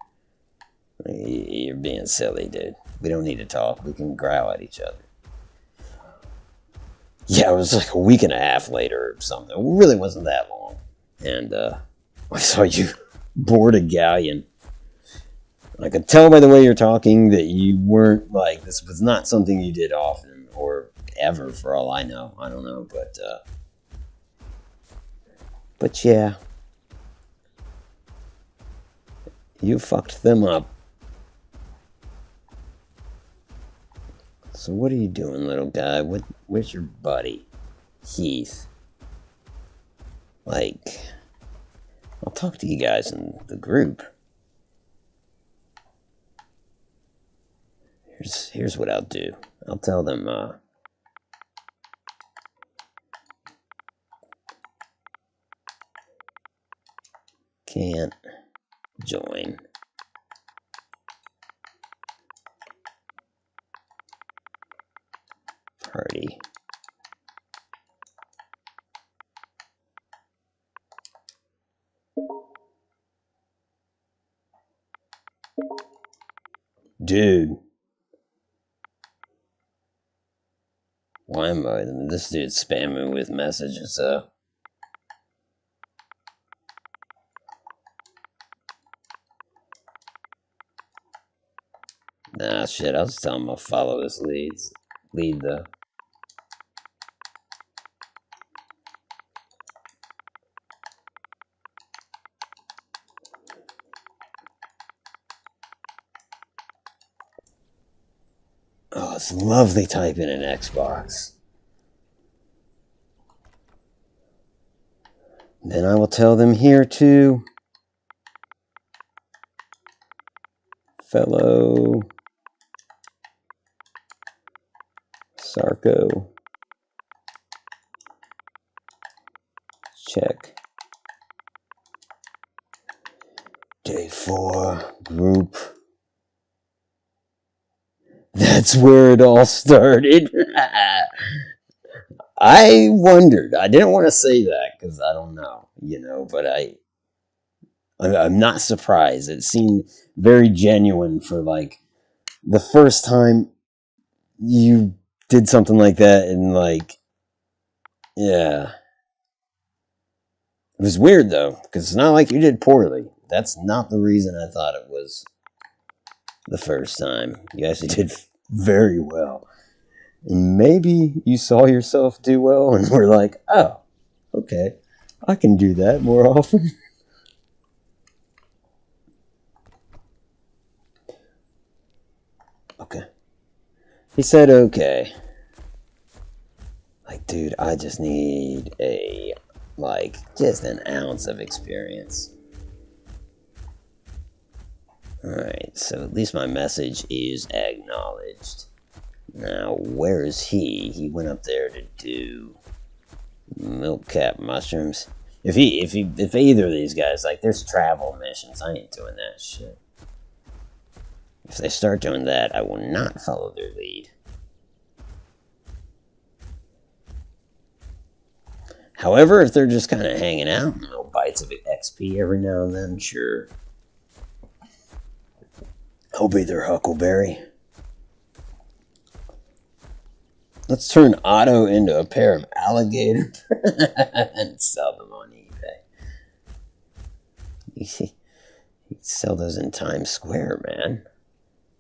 You're being silly, dude. We don't need to talk. We can growl at each other. Yeah, it was like a week and a half later or something. It really wasn't that long. And I saw you board a galleon. I could tell by the way you're talking that you weren't, like, this was not something you did often or ever, for all I know. I don't know, but yeah, you fucked them up. So what are you doing, little guy? Where's your buddy, Heath? Like, I'll talk to you guys in the group. Here's what I'll do. I'll tell them, can't join. Party. Dude. Why am I? This dude's spamming with messages, so. Nah, shit, I'll just tell him I'll follow his lead, though. Oh, it's lovely typing in Xbox. Then I will tell them here too. Fellow Sarco that's where it all started. I wondered. I didn't want to say that because I don't know, but I'm not surprised. It seemed very genuine for like the first time you did something like that, and like, yeah. It was weird though, because it's not like you did poorly. That's not the reason I thought it was the first time. You actually did very well. And maybe you saw yourself do well and were like, oh, okay, I can do that more often. Okay. He said, okay. Like, dude, I just need just an ounce of experience. Alright, so at least my message is acknowledged. Now, where is he? He went up there to do milk cap mushrooms. If either of these guys, like, there's travel missions, I ain't doing that shit. If they start doing that, I will not follow their lead. However, if they're just kind of hanging out, little bites of XP every now and then, sure. I'll be their Huckleberry. Let's turn Otto into a pair of alligators and sell them on eBay. You sell those in Times Square, man.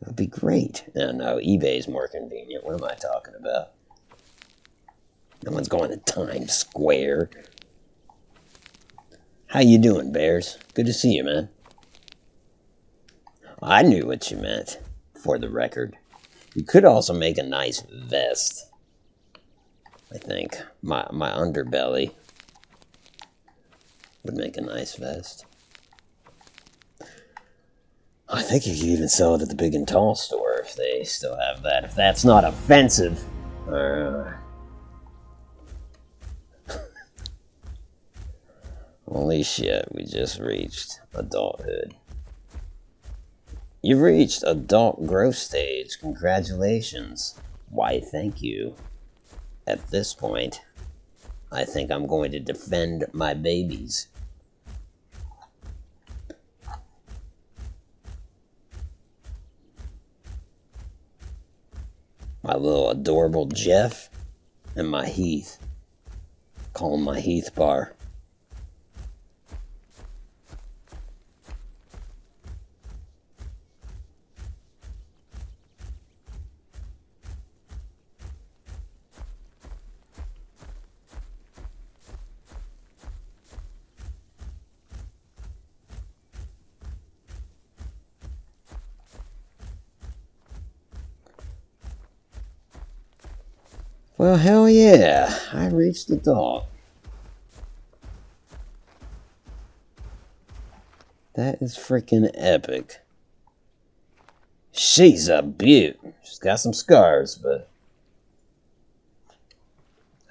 It would be great. No, eBay's more convenient. What am I talking about? No one's going to Times Square. How you doing, Bears? Good to see you, man. I knew what you meant, for the record. You could also make a nice vest. I think. My underbelly would make a nice vest. I think you could even sell it at the Big and Tall store if they still have that. If that's not offensive. Holy shit, we just reached adulthood. You've reached adult growth stage. Congratulations. Why, thank you. At this point, I think I'm going to defend my babies. My little adorable Jeff and my Heath. Call him my Heath bar. Well, hell yeah, I reached adult. That is freaking epic. She's a beaut. She's got some scars, but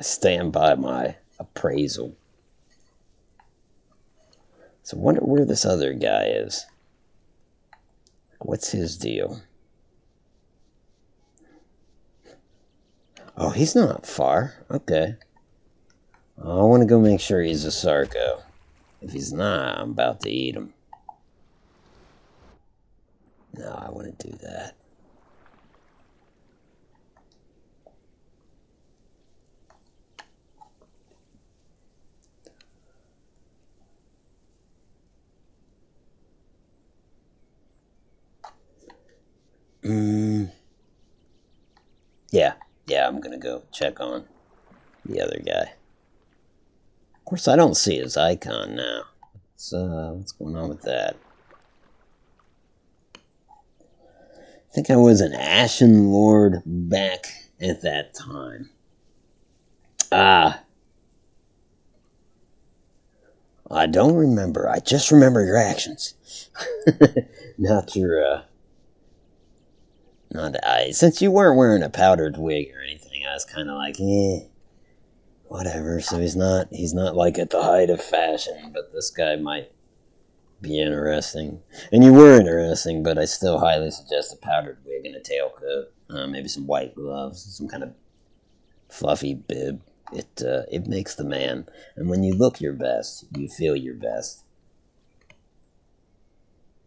I stand by my appraisal. So I wonder where this other guy is. What's his deal? Oh, he's not far. Okay. I want to go make sure he's a Sarco. If he's not, I'm about to eat him. No, I want to do that. Yeah, I'm gonna go check on the other guy. Of course, I don't see his icon now. What's going on with that? I think I was an Ashen Lord back at that time. I don't remember. I just remember your actions. Not your, since you weren't wearing a powdered wig or anything, I was kind of like, whatever. So he's not like at the height of fashion, but this guy might be interesting. And you were interesting, but I still highly suggest a powdered wig and a tailcoat. maybe some white gloves, some kind of fluffy bib. It makes the man. And when you look your best, you feel your best.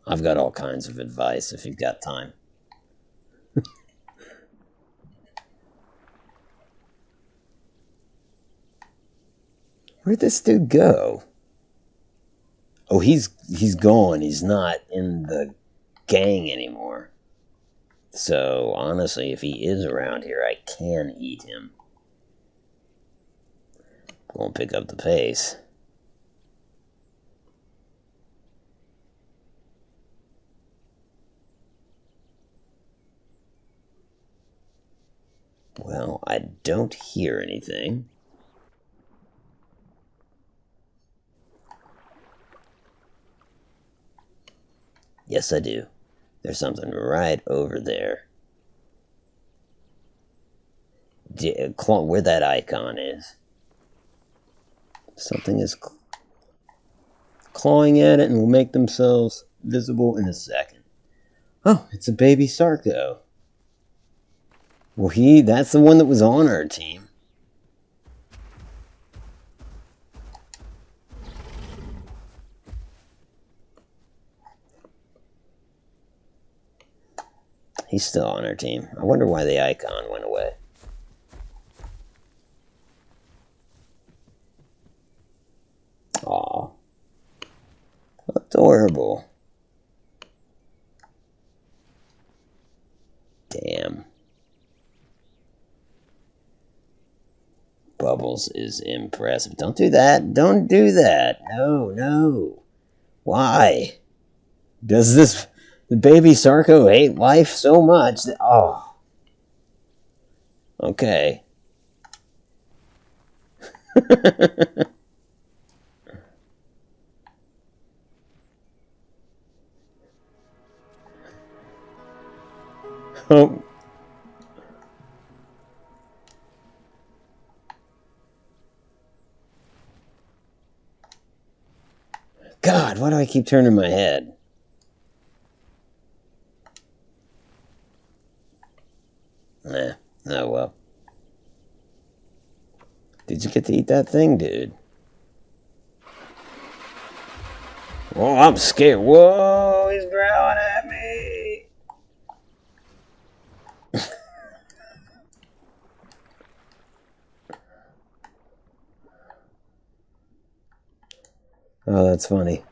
I've got all kinds of advice if you've got time. Where'd this dude go? Oh, he's gone. He's not in the gang anymore. So, honestly, if he is around here, I can eat him. Won't pick up the pace. Well, I don't hear anything. Yes, I do. There's something right over there. Where that icon is. Something is clawing at it and will make themselves visible in a second. Oh, it's a baby Sarco. Well, that's the one that was on our team. He's still on our team. I wonder why the icon went away. Aw. Adorable. Damn. Bubbles is impressive. Don't do that. Don't do that. No, no. Why? Does the baby Sarco hate life so much that... Oh. Okay. Oh. God, why do I keep turning my head? Nah, oh well. Did you get to eat that thing, dude? Oh, I'm scared. Whoa, he's growling at me. Oh, that's funny.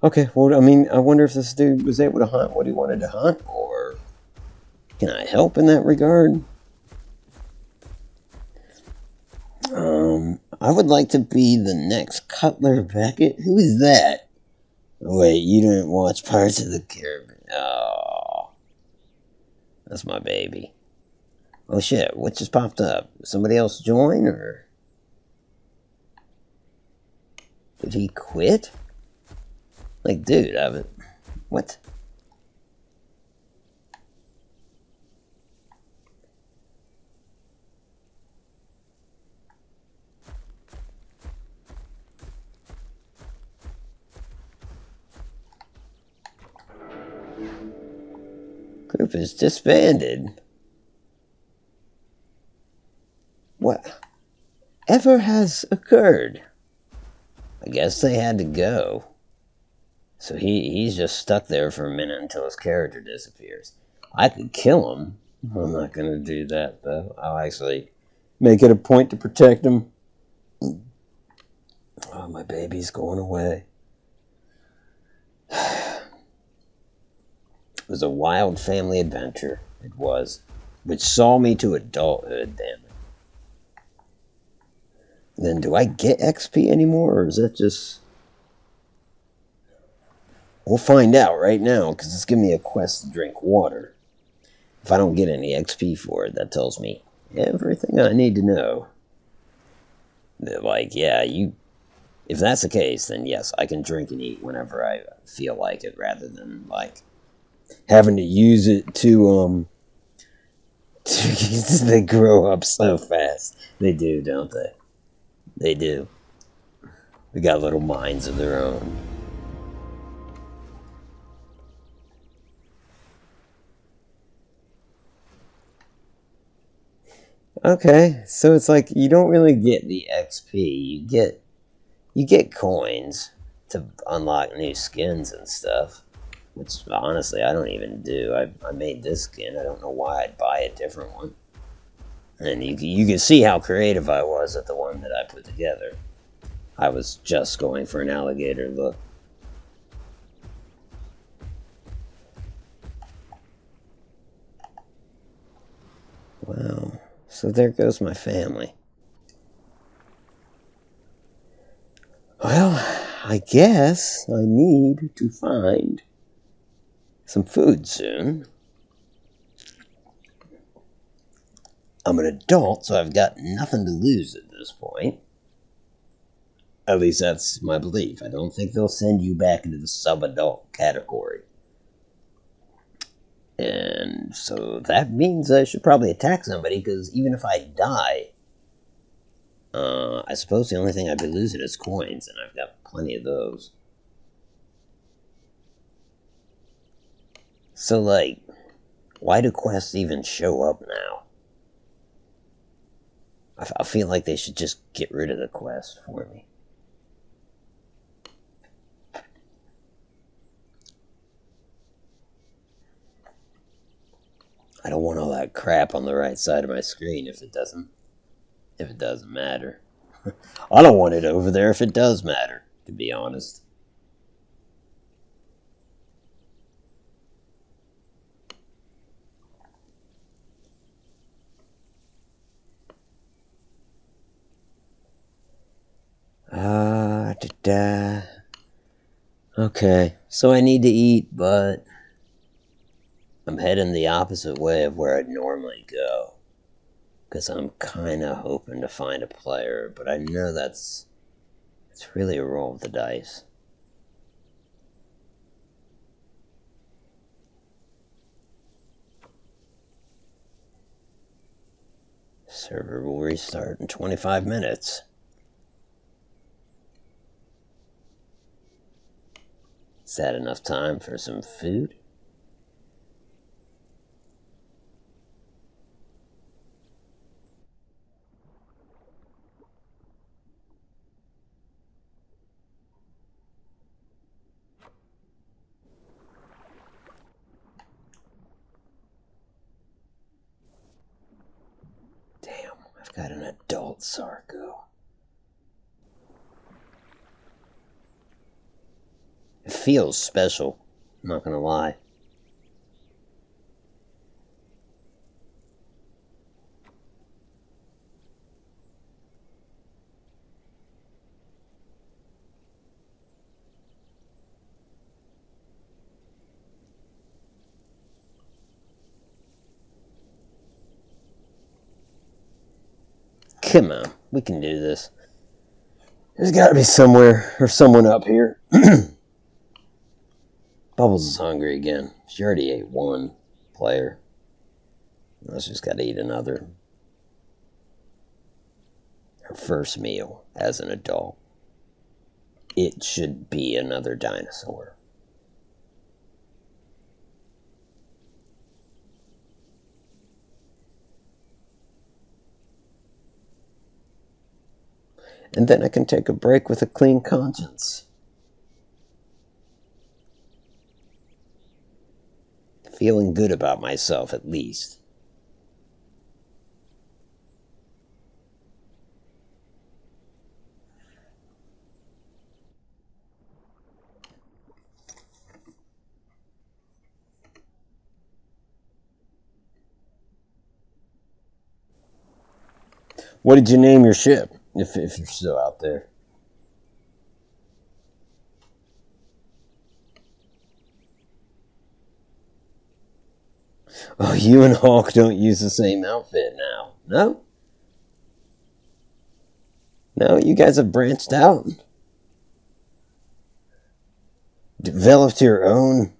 Okay, well, I mean, I wonder if this dude was able to hunt what he wanted to hunt, or can I help in that regard? I would like to be the next Cutler Beckett. Who is that? Oh, wait, you didn't watch Pirates of the Caribbean. Oh, that's my baby. Oh shit, what just popped up? Somebody else join, or did he quit? Like, dude, what? Group is disbanded. What ever has occurred? I guess they had to go. So he's just stuck there for a minute until his character disappears. I could kill him. I'm not going to do that, though. I'll actually make it a point to protect him. Oh, my baby's going away. It was a wild family adventure. It was. Which saw me to adulthood, damn it. Then do I get XP anymore, or is that just... We'll find out right now, because it's giving me a quest to drink water. If I don't get any XP for it, that tells me everything I need to know. That, like, yeah, if that's the case, then yes, I can drink and eat whenever I feel like it, rather than, like, having to use it to they grow up so fast. They do, don't they? They do. They got little minds of their own. Okay, so it's like you don't really get the XP. You get coins to unlock new skins and stuff. Which honestly I don't even do. I made this skin. I don't know why I'd buy a different one. And you can see how creative I was at the one that I put together. I was just going for an alligator look. Wow. So there goes my family. Well, I guess I need to find some food soon. I'm an adult, so I've got nothing to lose at this point. At least that's my belief. I don't think they'll send you back into the sub-adult category. And so that means I should probably attack somebody, because even if I die, I suppose the only thing I'd be losing is coins, and I've got plenty of those. So, like, why do quests even show up now? I feel like they should just get rid of the quest for me. I don't want all that crap on the right side of my screen if it doesn't matter. I don't want it over there if it does matter, to be honest. Okay, so I need to eat, but I'm heading the opposite way of where I'd normally go. Because I'm kind of hoping to find a player, but I know it's really a roll of the dice. Server will restart in 25 minutes. Is that enough time for some food? Damn, I've got an adult Sarco. It feels special, I'm not gonna lie. Come on, we can do this. There's gotta be somewhere or someone up here. Bubbles is hungry again. She already ate one player. Now she's gotta eat another. Her first meal as an adult. It should be another dinosaur. And then I can take a break with a clean conscience. Feeling good about myself, at least. What did you name your ship, if you're still out there? Oh, you and Hawk don't use the same outfit now. No? No, you guys have branched out. Developed your own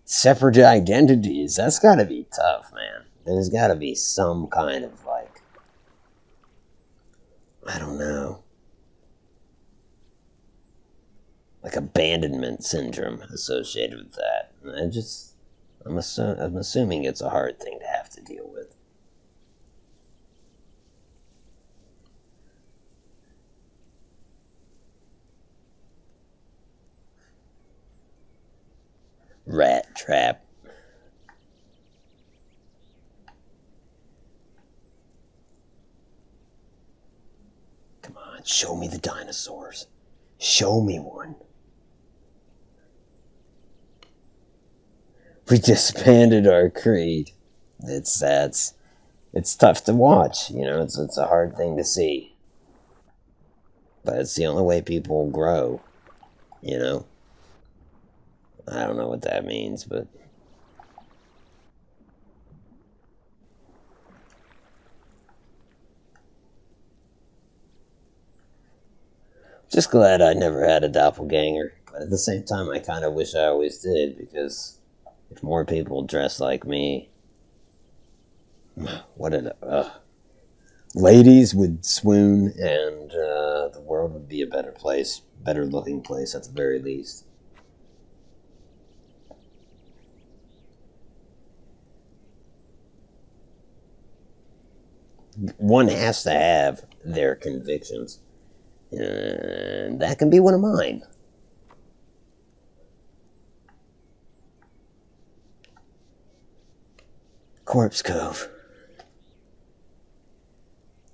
separate identities. That's gotta be tough, man. There's gotta be some kind of, like, I don't know, like abandonment syndrome associated with that. I'm assuming it's a hard thing to have to deal with. trap. Come on, show me the dinosaurs. Show me one. We disbanded our creed. It's tough to watch, you know, it's a hard thing to see. But it's the only way people grow, you know? I don't know what that means, but... Just glad I never had a doppelganger. But at the same time, I kind of wish I always did, because if more people dress like me... What an... ladies would swoon, and the world would be a better place. Better looking place, at the very least. One has to have their convictions. And that can be one of mine. Corpse Cove.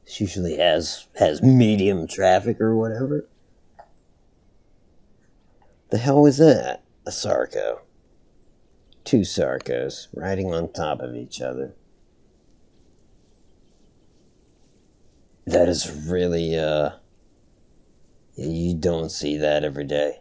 This usually has medium traffic or whatever. The hell was that? A Sarco. Two Sarcos riding on top of each other. That is really, you don't see that every day.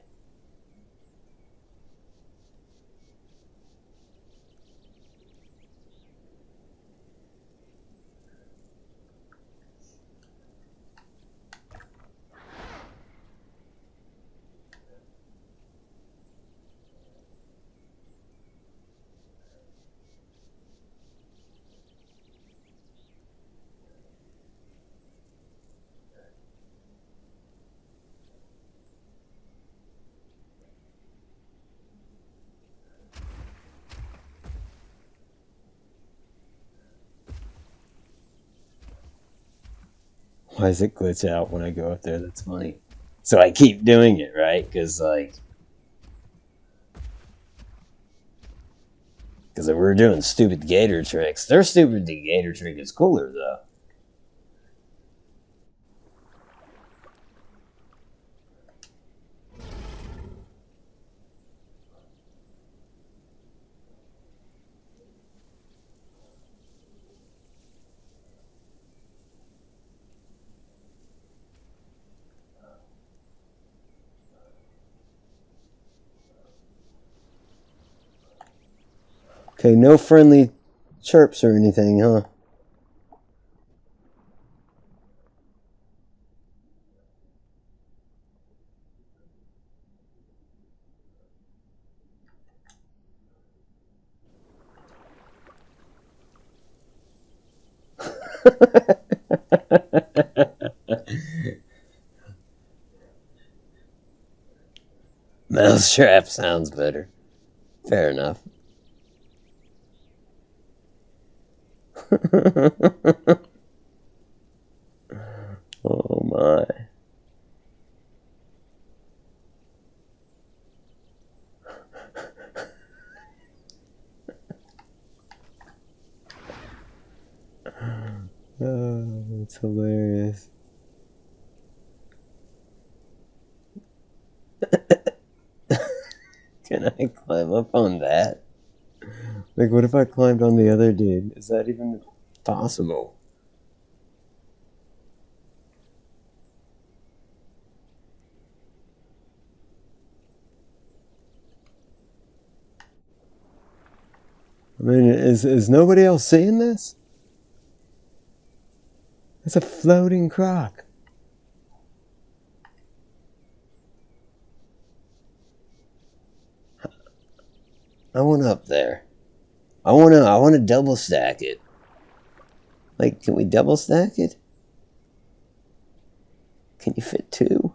Why does it glitch out when I go up there? That's funny. So I keep doing it, right? Because we're doing stupid gator tricks. Their stupid gator trick is cooler, though. Okay, no friendly chirps or anything, huh? Mousetrap sounds better. Fair enough. Oh my. Oh, that's hilarious. Can I climb up on that? Like, what if I climbed on the other dude? Is that even possible? I mean, is nobody else seeing this? It's a floating croc. I want up there. I want to double stack it. Like, can we double stack it? Can you fit two?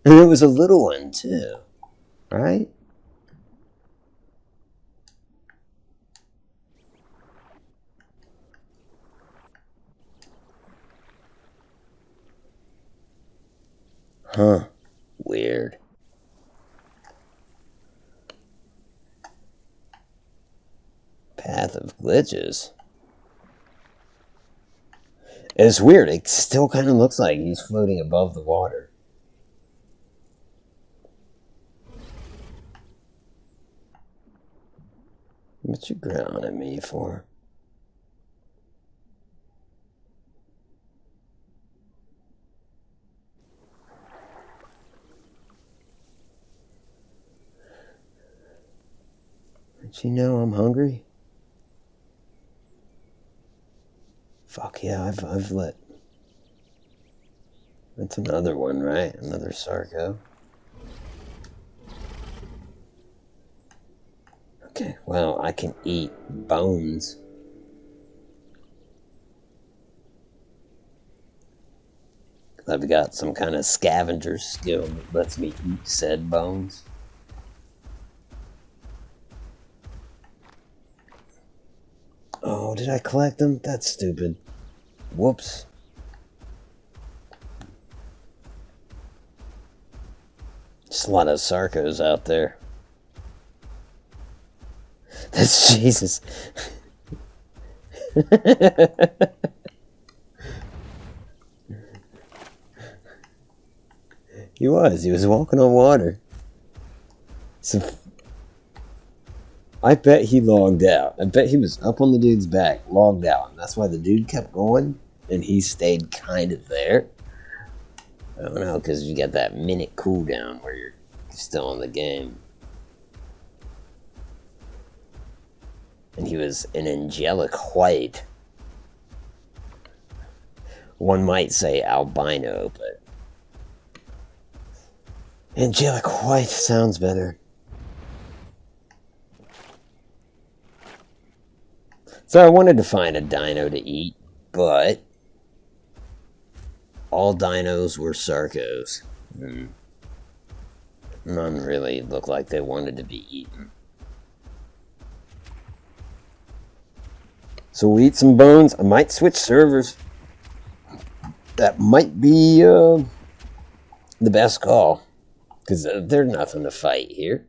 And it was a little one too, right? Huh. Weird. Path of glitches. It's weird. It still kind of looks like he's floating above the water. What you growling at me for? Don't you know I'm hungry? Fuck yeah, I've let. That's another one, right? Another Sarco. Okay, well, I can eat bones. I've got some kind of scavenger skill that lets me eat said bones. Oh, did I collect them? That's stupid. Whoops. Just a lot of Sarcos out there. That's Jesus. He was walking on water. So, I bet he logged out. I bet he was up on the dude's back, logged out. And that's why the dude kept going, and he stayed kind of there. I don't know, because you get that minute cooldown where you're still in the game. And he was an angelic white. One might say albino, but angelic white sounds better. So I wanted to find a dino to eat, but all dinos were Sarcos. None really looked like they wanted to be eaten. So we'll eat some bones. I might switch servers. That might be the best call. Because there's nothing to fight here.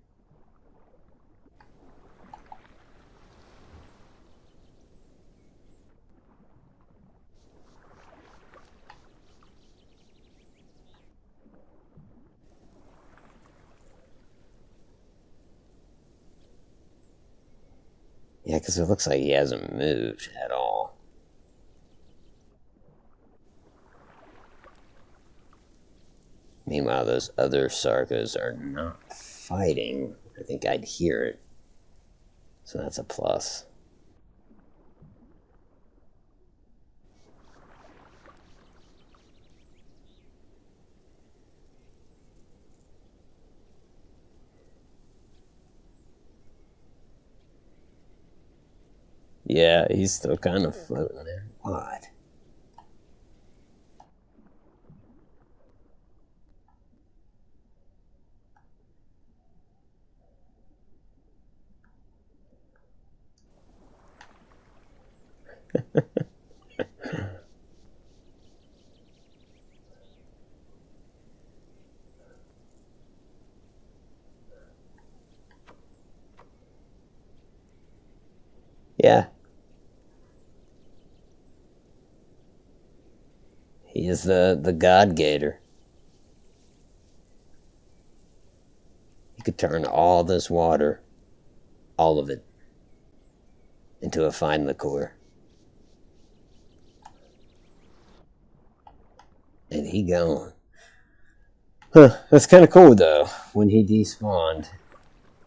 Yeah, because it looks like he hasn't moved at all. Meanwhile, those other Sarcos are not fighting. I think I'd hear it. So that's a plus. Yeah, he's still kind of floating there. Odd. Yeah. He is the God Gator. He could turn all this water, all of it, into a fine liqueur. And he gone. Huh, that's kind of cool though. When he despawned,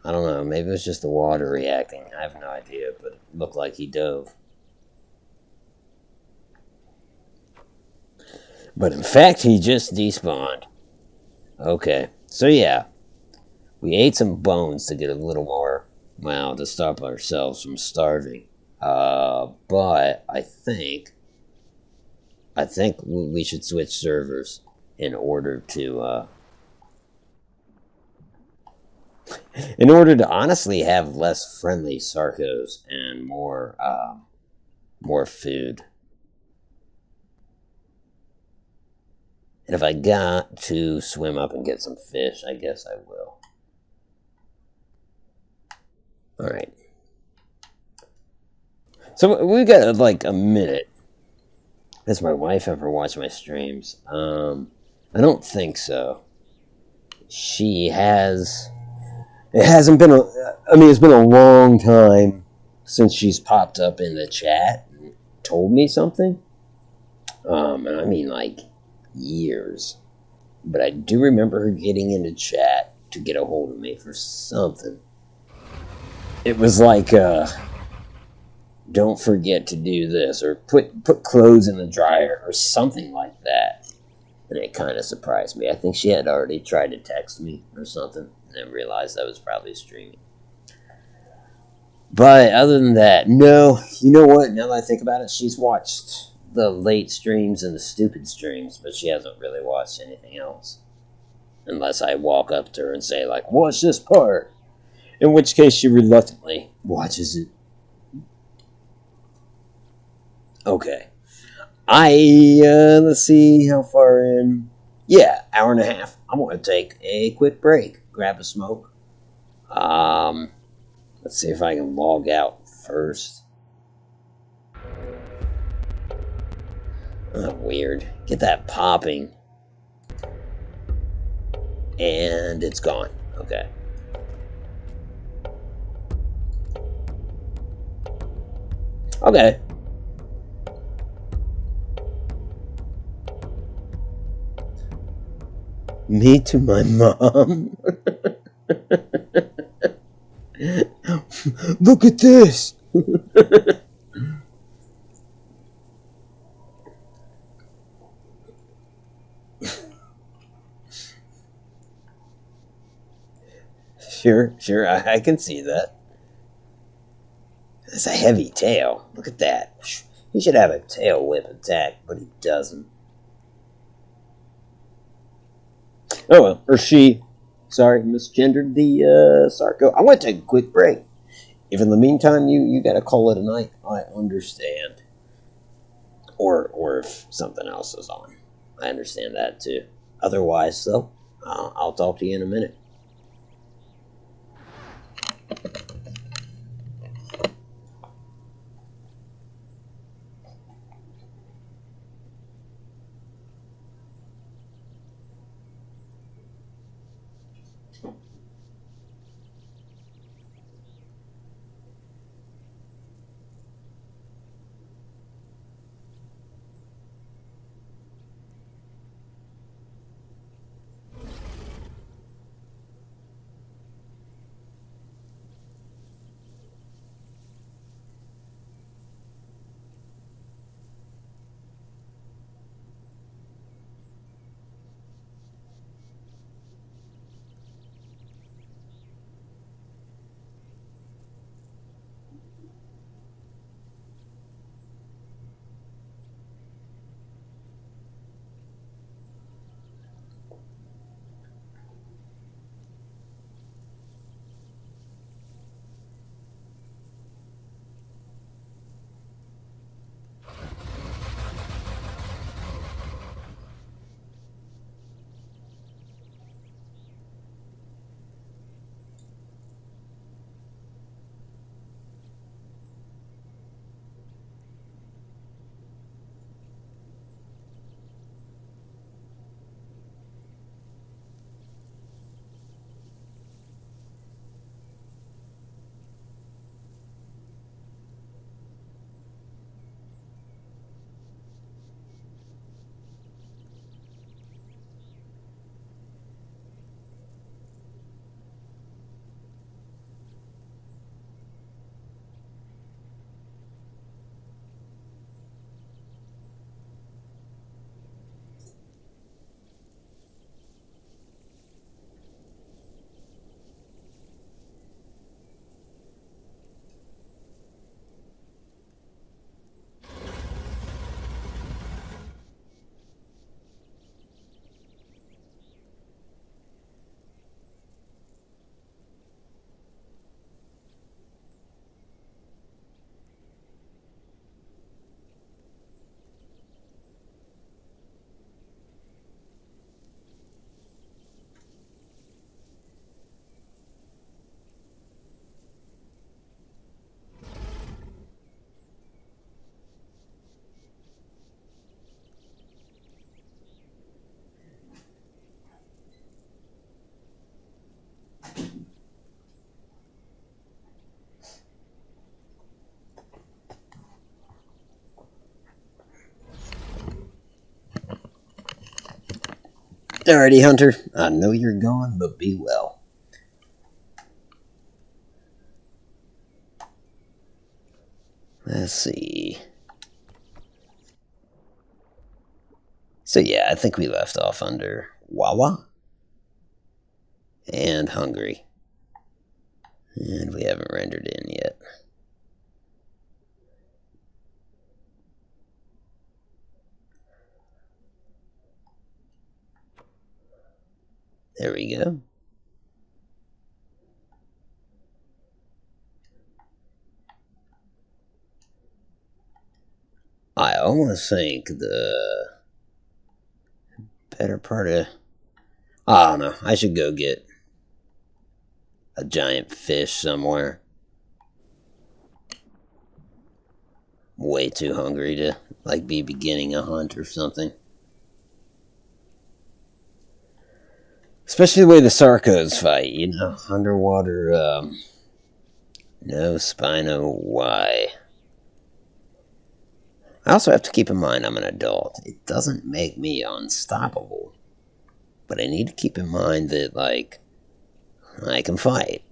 I don't know, maybe it was just the water reacting. I have no idea, but it looked like he dove. But in fact, he just despawned. Okay, so yeah, we ate some bones to get a little more, well, to stop ourselves from starving. But I think we should switch servers in order to honestly have less friendly Sarcos and more food. And if I got to swim up and get some fish, I guess I will. Alright. So we've got like a minute. Does my wife ever watch my streams? I don't think so. She has. It hasn't been it's been a long time since she's popped up in the chat and told me something. And I mean like years. But I do remember her getting into chat to get a hold of me for something. It was like, don't forget to do this, or put clothes in the dryer, or something like that. And it kind of surprised me. I think she had already tried to text me or something, and then realized I was probably streaming. But other than that, no. You know what? Now that I think about it, she's watched the late streams and the stupid streams, but she hasn't really watched anything else. Unless I walk up to her and say, like, watch this part. In which case she reluctantly watches it. Okay. Let's see how far in. Yeah, hour and a half. I'm going to take a quick break. Grab a smoke. Let's see if I can log out first. Oh, weird. Get that popping. And it's gone. Okay. Okay. Me to my mom. Look at this. Sure, I can see that. That's a heavy tail. Look at that. He should have a tail whip attack, but he doesn't. Oh well, or she. Sorry, misgendered the Sarco. I want to take a quick break. If in the meantime you gotta call it a night, I understand. Or if something else is on, I understand that too. Otherwise, though, I'll talk to you in a minute. Alrighty, Hunter. I know you're gone, but be well. Let's see. So yeah, I think we left off under Wawa and Hungry. And we haven't rendered in yet. There we go. I almost think the better part of... I don't know. I should go get a giant fish somewhere. Way too hungry to be beginning a hunt or something. Especially the way the Sarcos fight, underwater, no Spino Y. I also have to keep in mind I'm an adult. It doesn't make me unstoppable. But I need to keep in mind that, I can fight.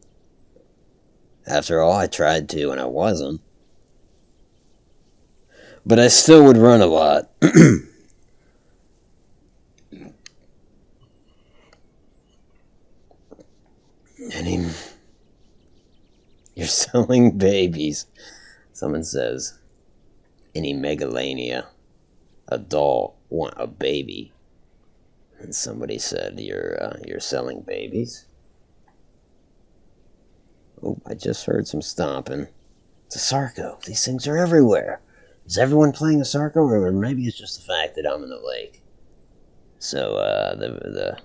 After all, I tried to and I wasn't. But I still would run a lot. You're selling babies. Someone says, any megalania, adult want a baby. And somebody said, you're selling babies? Oh, I just heard some stomping. It's a Sarco. These things are everywhere. Is everyone playing a Sarco, or maybe it's just the fact that I'm in the lake? So, the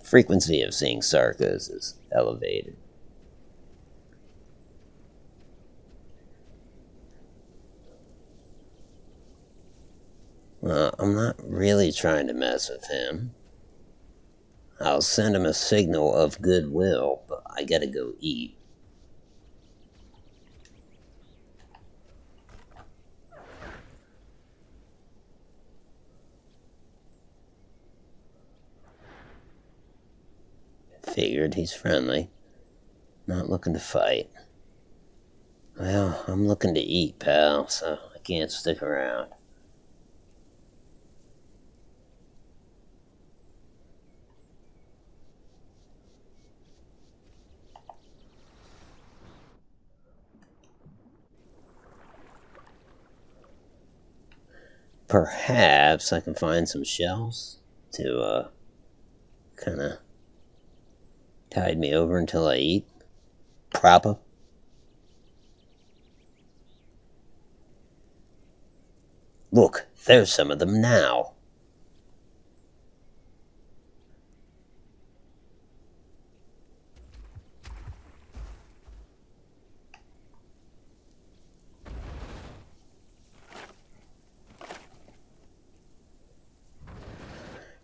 frequency of seeing Sarcos is elevated. Well, I'm not really trying to mess with him. I'll send him a signal of goodwill, but I gotta go eat. Figured he's friendly. Not looking to fight. Well, I'm looking to eat, pal, so I can't stick around. Perhaps I can find some shells to, kind of tide me over until I eat. Proper. Look, there's some of them now.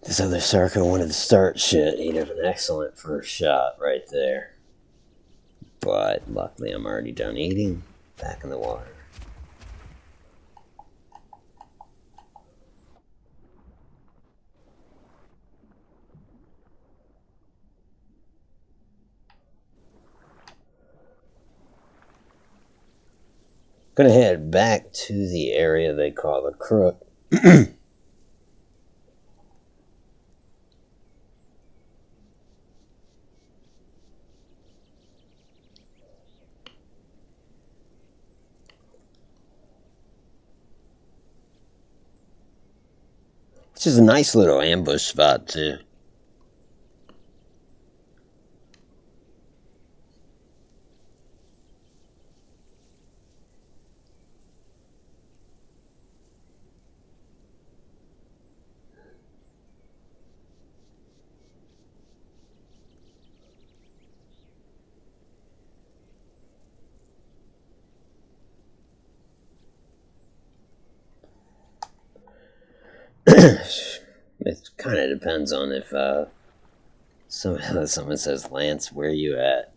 This other Sarco wanted to start shit. He'd have an excellent first shot right there. But luckily I'm already done eating. Back in the water. Gonna head back to the area they call the Crook. Which is a nice little ambush spot, too. It kind of depends on if someone says, Lance, where you at?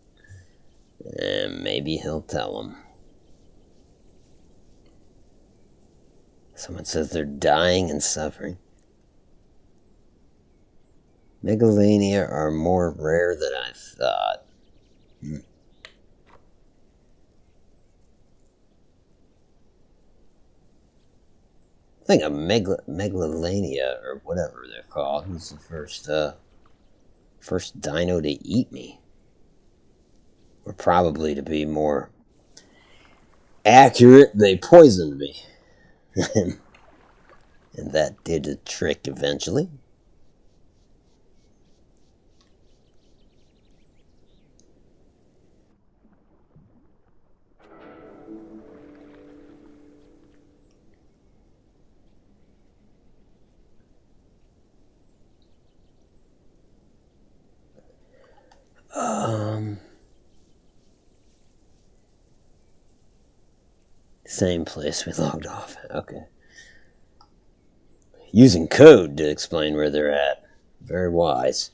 And maybe he'll tell them. Someone says they're dying and suffering. Megalania are more rare than I thought. I think a megalania, or whatever they're called, was the first dino to eat me. Or probably, to be more accurate, they poisoned me. And that did the trick eventually. Same place we logged off. Okay. Using code to explain where they're at. Very wise.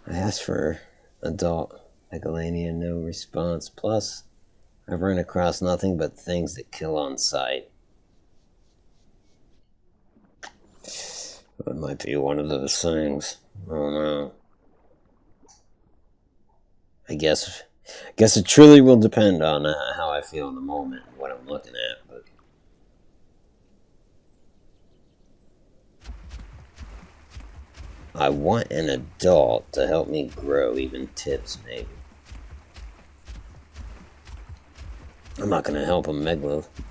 I asked for adult megalania, no response. Plus, I've run across nothing but things that kill on sight. It might be one of those things. I don't know. I guess it truly will depend on how I feel in the moment and what I'm looking at. But I want an adult to help me grow, even tips maybe. I'm not going to help a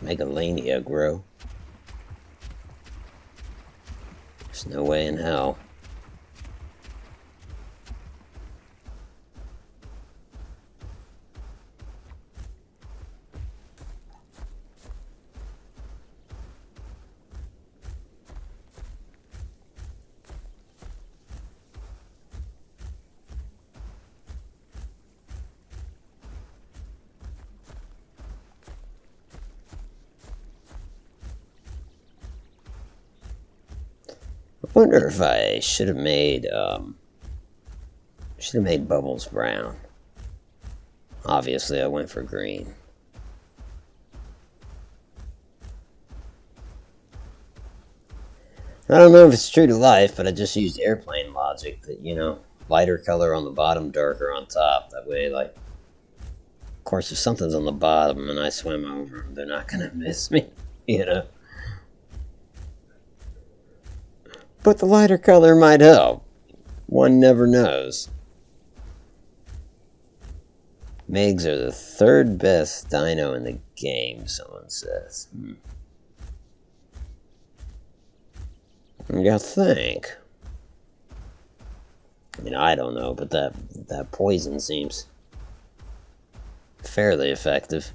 megalania grow. There's no way in hell. I wonder if I should have made bubbles brown. Obviously, I went for green. I don't know if it's true to life, but I just used airplane logic that, lighter color on the bottom, darker on top. That way, of course, if something's on the bottom and I swim over them, they're not going to miss me, But the lighter color might help. One never knows. Megs are the third best dino in the game, someone says. You think. I mean, I don't know, but that poison seems fairly effective.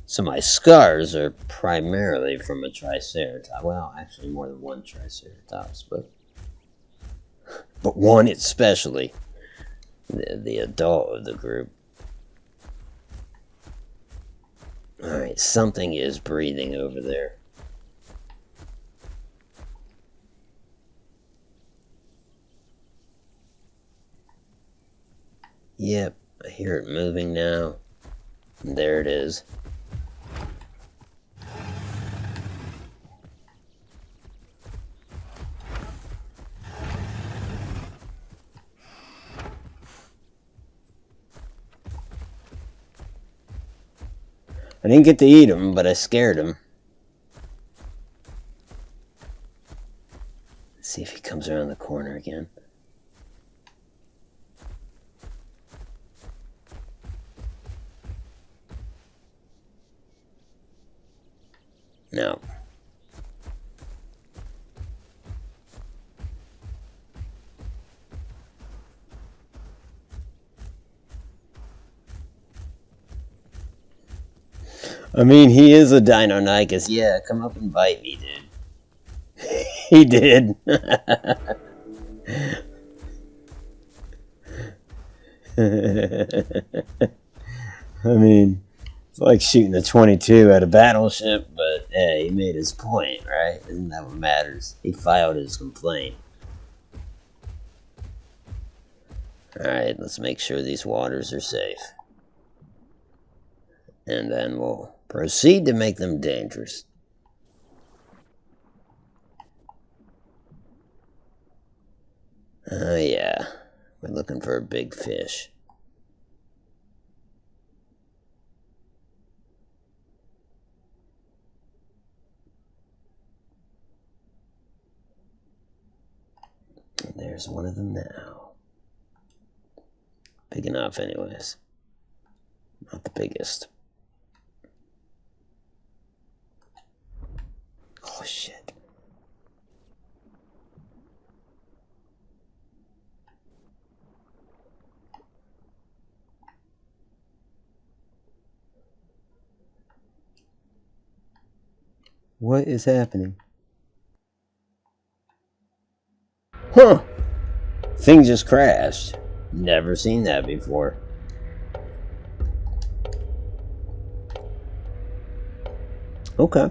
So my scars are primarily from a triceratops. Well, actually more than one triceratops, but one especially. The adult of the group. Alright, something is breathing over there. Yep, I hear it moving now. And there it is. I didn't get to eat him, but I scared him. Let's see if he comes around the corner again. No. I mean, he is a Deinonychus. Yeah, come up and bite me, dude. He did. I mean, it's like shooting a 22 at a battleship, but hey, he made his point, right? Isn't that what matters? He filed his complaint. Alright, let's make sure these waters are safe. And then we'll proceed to make them dangerous. Oh yeah, we're looking for a big fish. And there's one of them now. Big enough anyways. Not the biggest. Oh shit. What is happening? Huh! Thing just crashed. Never seen that before. Okay.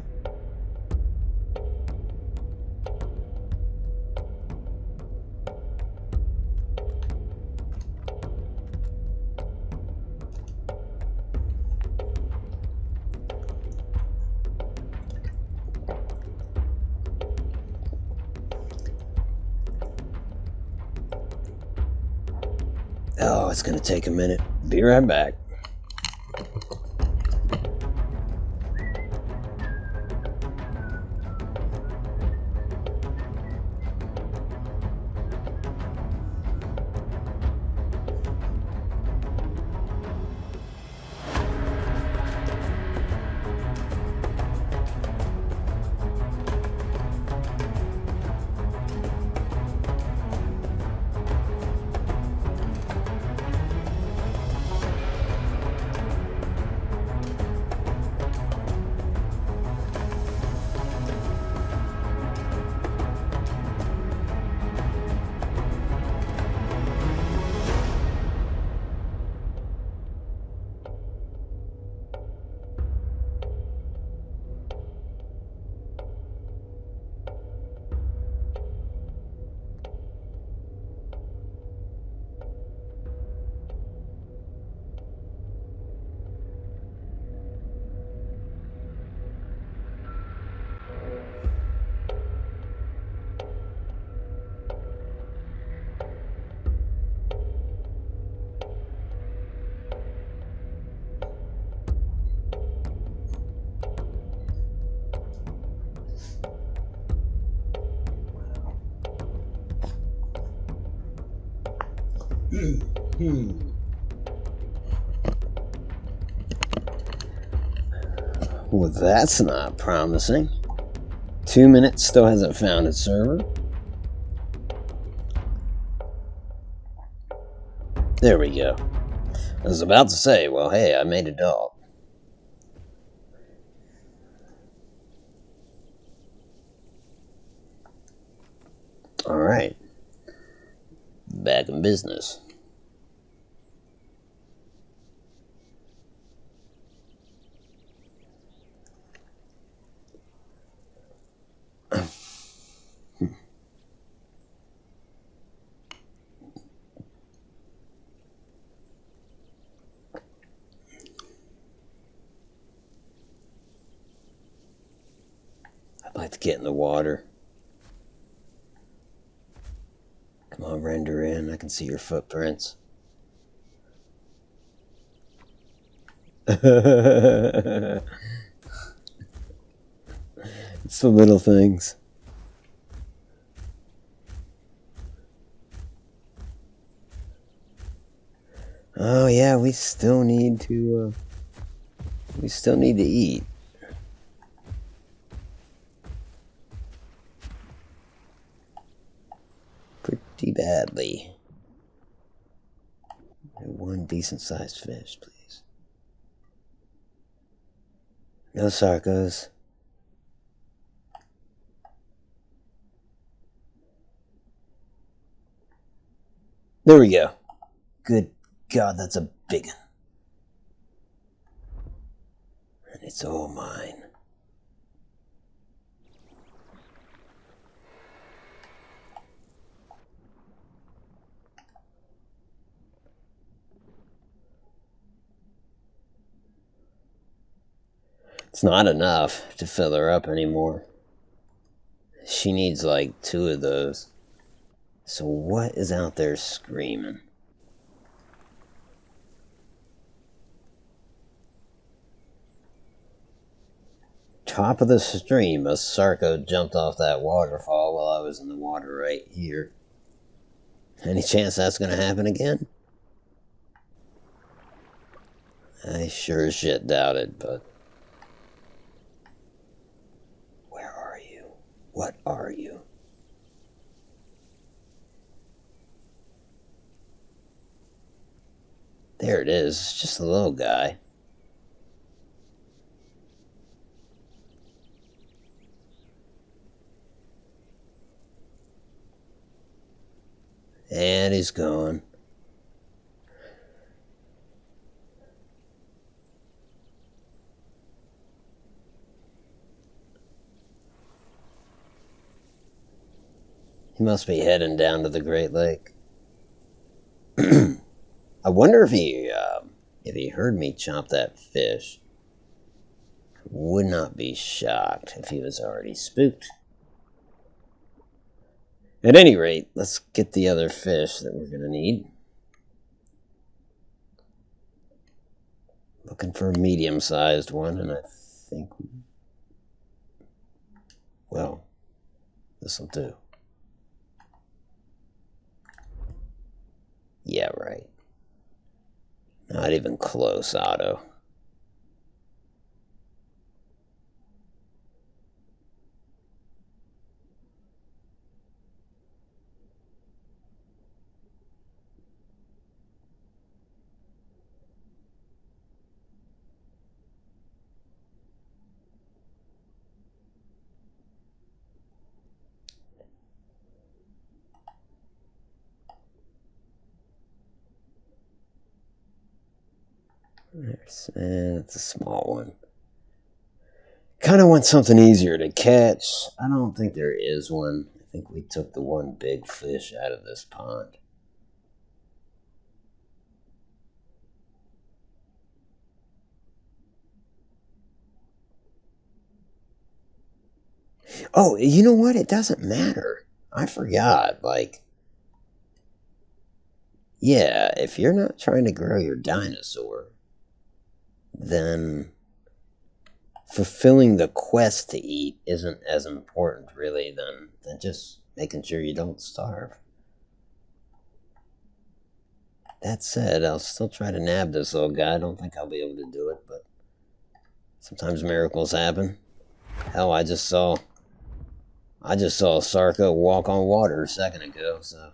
Oh, it's gonna take a minute. Be right back. Well, that's not promising. 2 minutes, still hasn't found its server. There we go. I was about to say, well, hey, I made a dog. Alright. Back in business. I'd like to get in the water. Come on, render in. I can see your footprints. It's the little things. Oh yeah, we still need to eat. Pretty badly. One decent sized fish, please. No Sarcos. There we go. Good God, that's a big one. And it's all mine. It's not enough to fill her up anymore. She needs like 2 of those. So what is out there screaming? Top of the stream, a Sarco jumped off that waterfall while I was in the water right here. Any chance that's gonna happen again? I sure as shit doubt it, but... Where are you? What are you? There it is. It's just a little guy. And he's gone. He must be heading down to the Great Lake. I wonder if he heard me chop that fish. Would not be shocked if he was already spooked. At any rate, let's get the other fish that we're going to need. Looking for a medium-sized one, and I think... Well, this'll do. Yeah, right. Not even close, Otto. That's a small one. Kind of want something easier to catch. I don't think there is one. I think we took the one big fish out of this pond. Oh, you know what? It doesn't matter. I forgot. Like, yeah, if you're not trying to grow your dinosaur, then fulfilling the quest to eat isn't as important, really, than just making sure you don't starve. That said, I'll still try to nab this little guy. I don't think I'll be able to do it, but sometimes miracles happen. Hell, I just saw a Sarco walk on water a second ago, so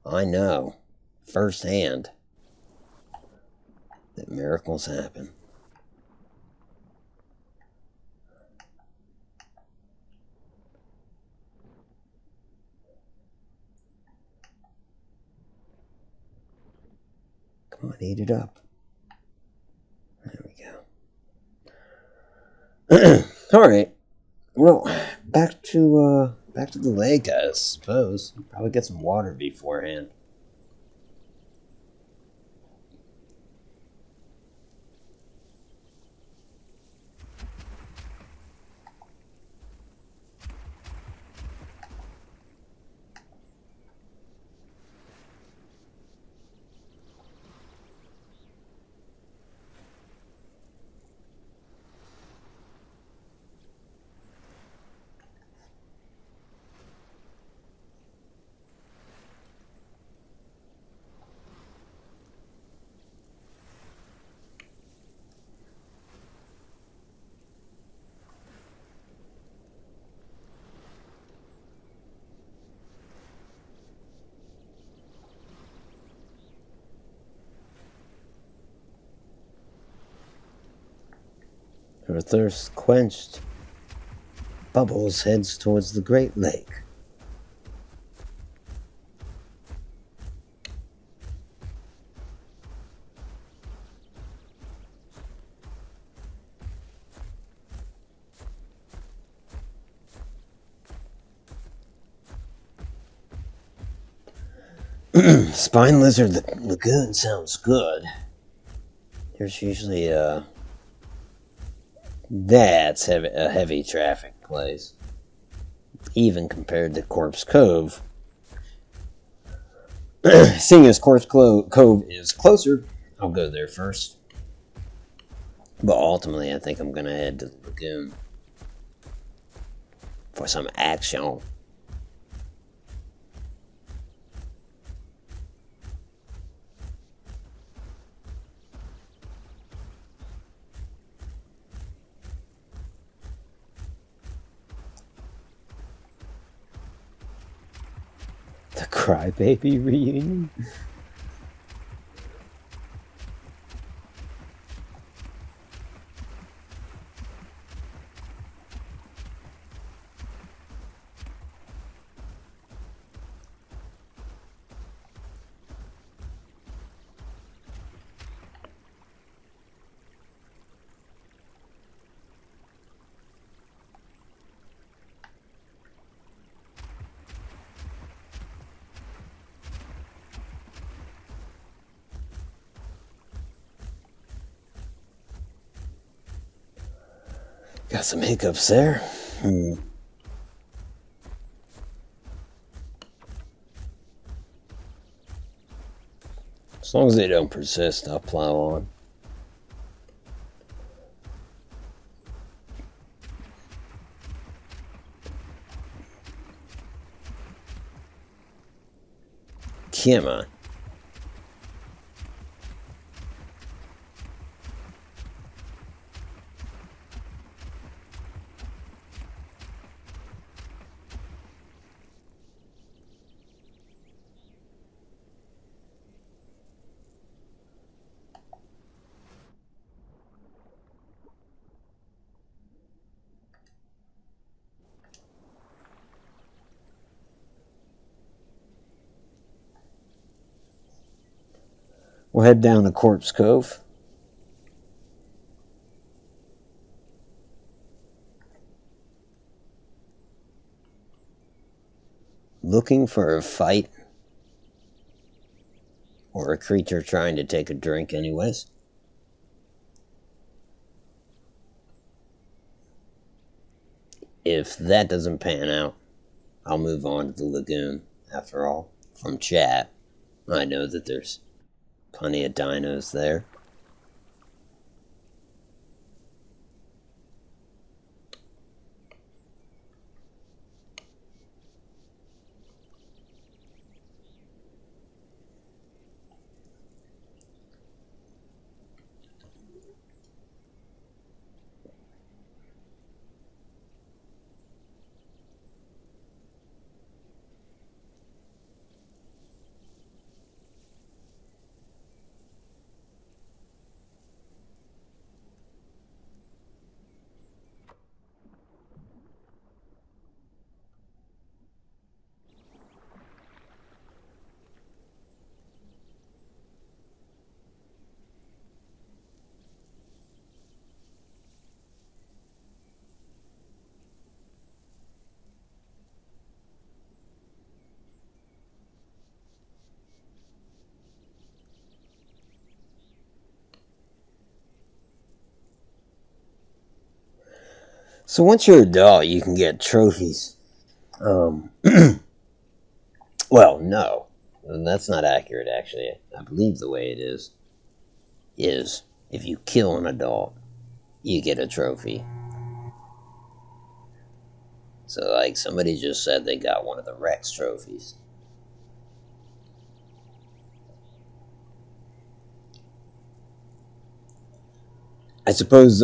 I know firsthand that miracles happen. Come on, eat it up. There we go. All right. Well, back to the lake, I suppose. Probably get some water beforehand. Her thirst quenched, Bubbles heads towards the Great Lake. Spine Lizard Lagoon sounds good. There's usually that's a heavy traffic place, even compared to Corpse Cove. Seeing as Corpse Cove is closer, I'll go there first. But ultimately, I think I'm gonna head to the lagoon for some action. The Crybaby reunion? Got some hiccups there. As long as they don't persist, I'll plow on. Come on. We'll head down to Corpse Cove. Looking for a fight? Or a creature trying to take a drink anyways? If that doesn't pan out, I'll move on to the lagoon. After all, from chat, I know that there's plenty of dinos there. So once you're an adult, you can get trophies. Well, no. That's not accurate, actually. I believe the way it is if you kill an adult, you get a trophy. So, like, somebody just said they got one of the Rex trophies. I suppose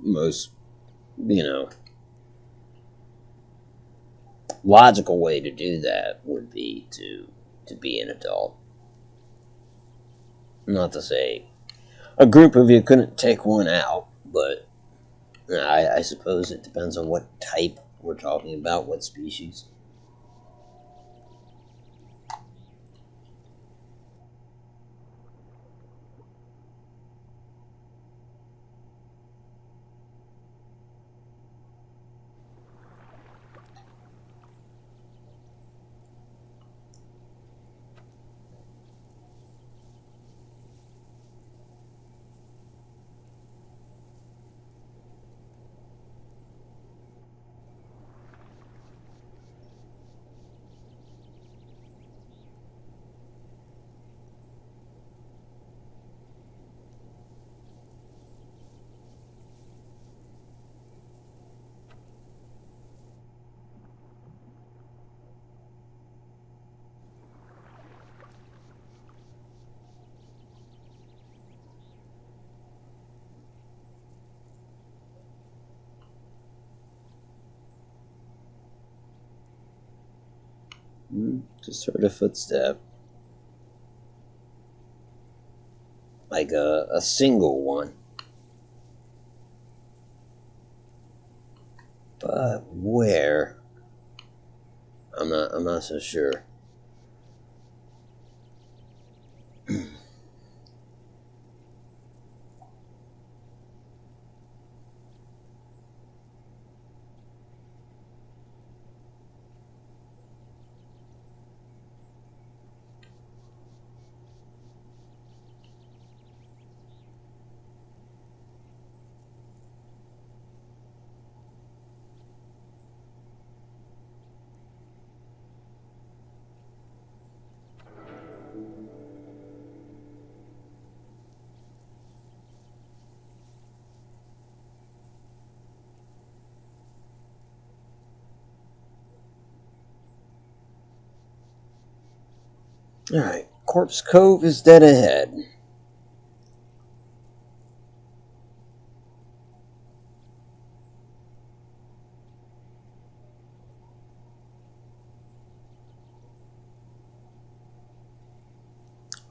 most, logical way to do that would be to be an adult. Not to say a group of you couldn't take one out, but I suppose it depends on what type we're talking about, what species. Just heard a footstep. Like a single one. But where? I'm not so sure. Alright, Corpse Cove is dead ahead.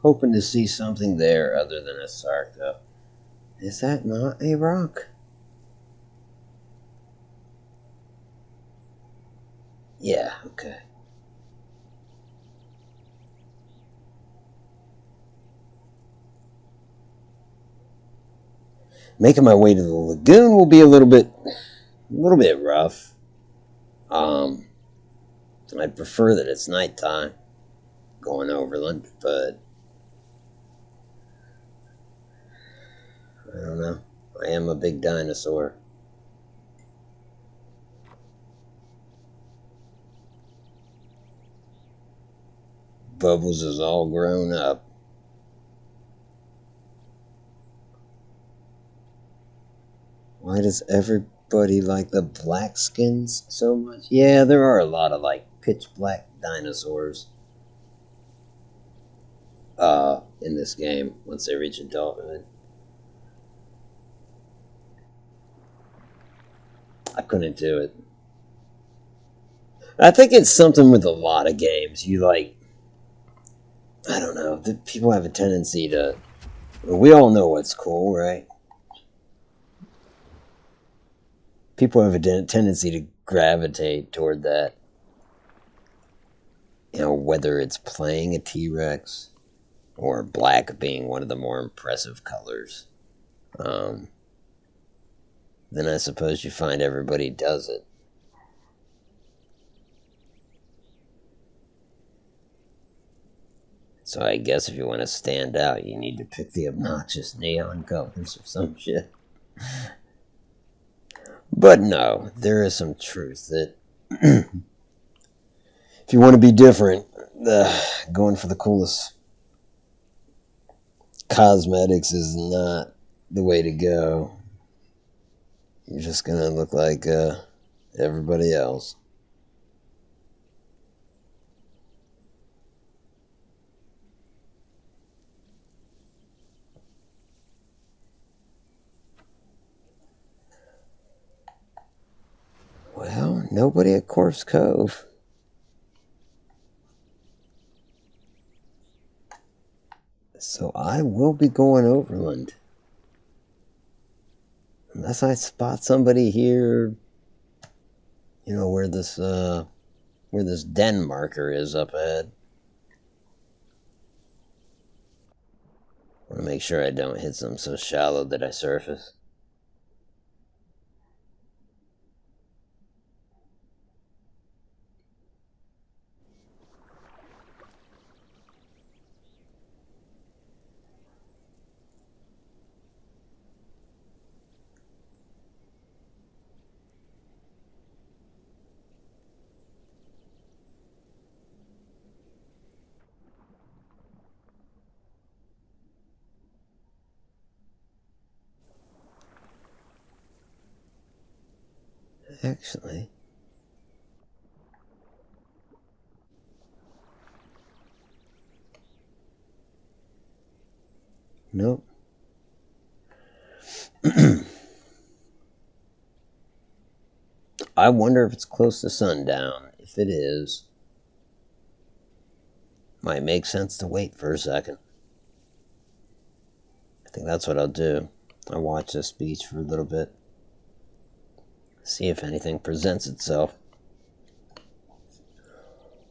Hoping to see something there other than a Sarco. Is that not a rock? Yeah, okay. Making my way to the lagoon will be a little bit rough. I'd prefer that it's nighttime going overland, but I don't know. I am a big dinosaur. Bubbles is all grown up. Why does everybody like the black skins so much? Yeah, there are a lot of like pitch black dinosaurs in this game once they reach adulthood. I couldn't do it. I think it's something with a lot of games. You like, I don't know. People have a tendency to. Well, we all know what's cool, right? People have a tendency to gravitate toward that. You know, whether it's playing a T-Rex or black being one of the more impressive colors. Then I suppose you find everybody does it. So I guess if you want to stand out, you need to pick the obnoxious neon colors or some shit. But no, there is some truth that if you want to be different, going for the coolest cosmetics is not the way to go. You're just gonna look like everybody else. Well, nobody at Corpse Cove. So I will be going overland. Unless I spot somebody here, where this den marker is up ahead. I want to make sure I don't hit them so shallow that I surface. Actually, nope. I wonder if it's close to sundown. If it is, might make sense to wait for a second. I think that's what I'll do. I'll watch this beach for a little bit. See if anything presents itself.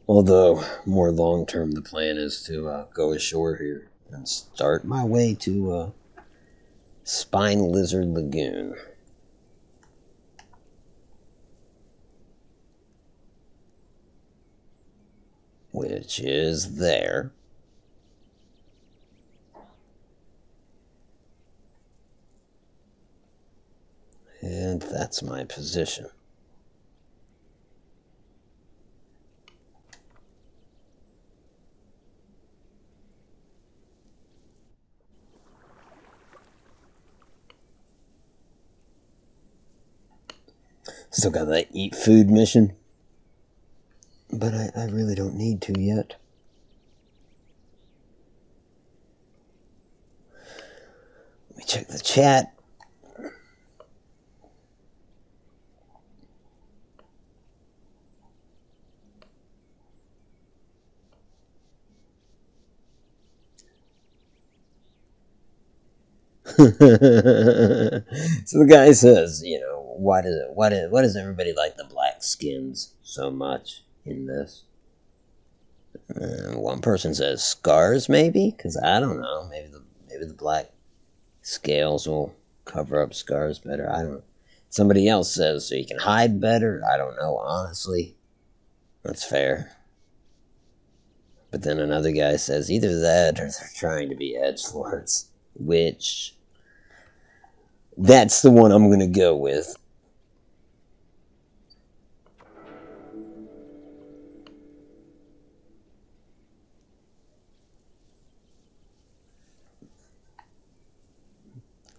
Although, more long term, the plan is to go ashore here and start my way to Spine Lizard Lagoon. Which is there. And that's my position. Still got that eat food mission. But I really don't need to yet. Let me check the chat. So the guy says, why does everybody like the black skins so much in this? One person says scars, maybe, because I don't know. Maybe the black scales will cover up scars better. I don't know. Somebody else says so you can hide better. I don't know, honestly. That's fair. But then another guy says either that or they're trying to be edgelords, which that's the one I'm going to go with.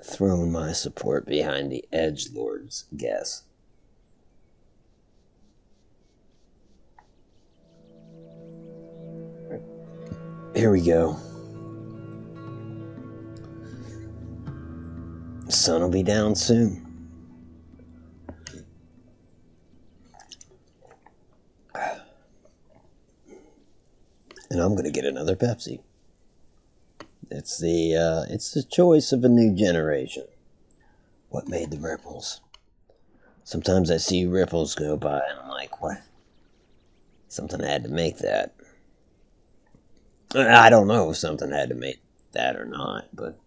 Throwing my support behind the edgelord's guess. Here we go. Sun will be down soon. And I'm gonna get another Pepsi. It's the choice of a new generation. What made the ripples? Sometimes I see ripples go by and I'm like, what? Something had to make that. I don't know if something had to make that or not, but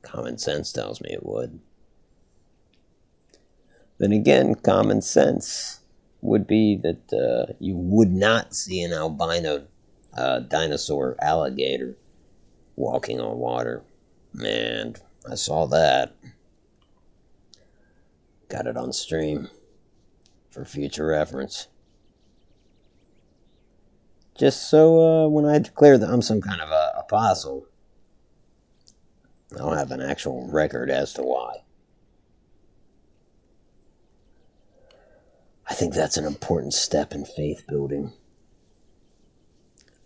common sense tells me it would. Then again, common sense would be that you would not see an albino dinosaur alligator walking on water. And I saw that. Got it on stream for future reference. Just so when I declare that I'm some kind of a apostle, I'll have an actual record as to why. I think that's an important step in faith building.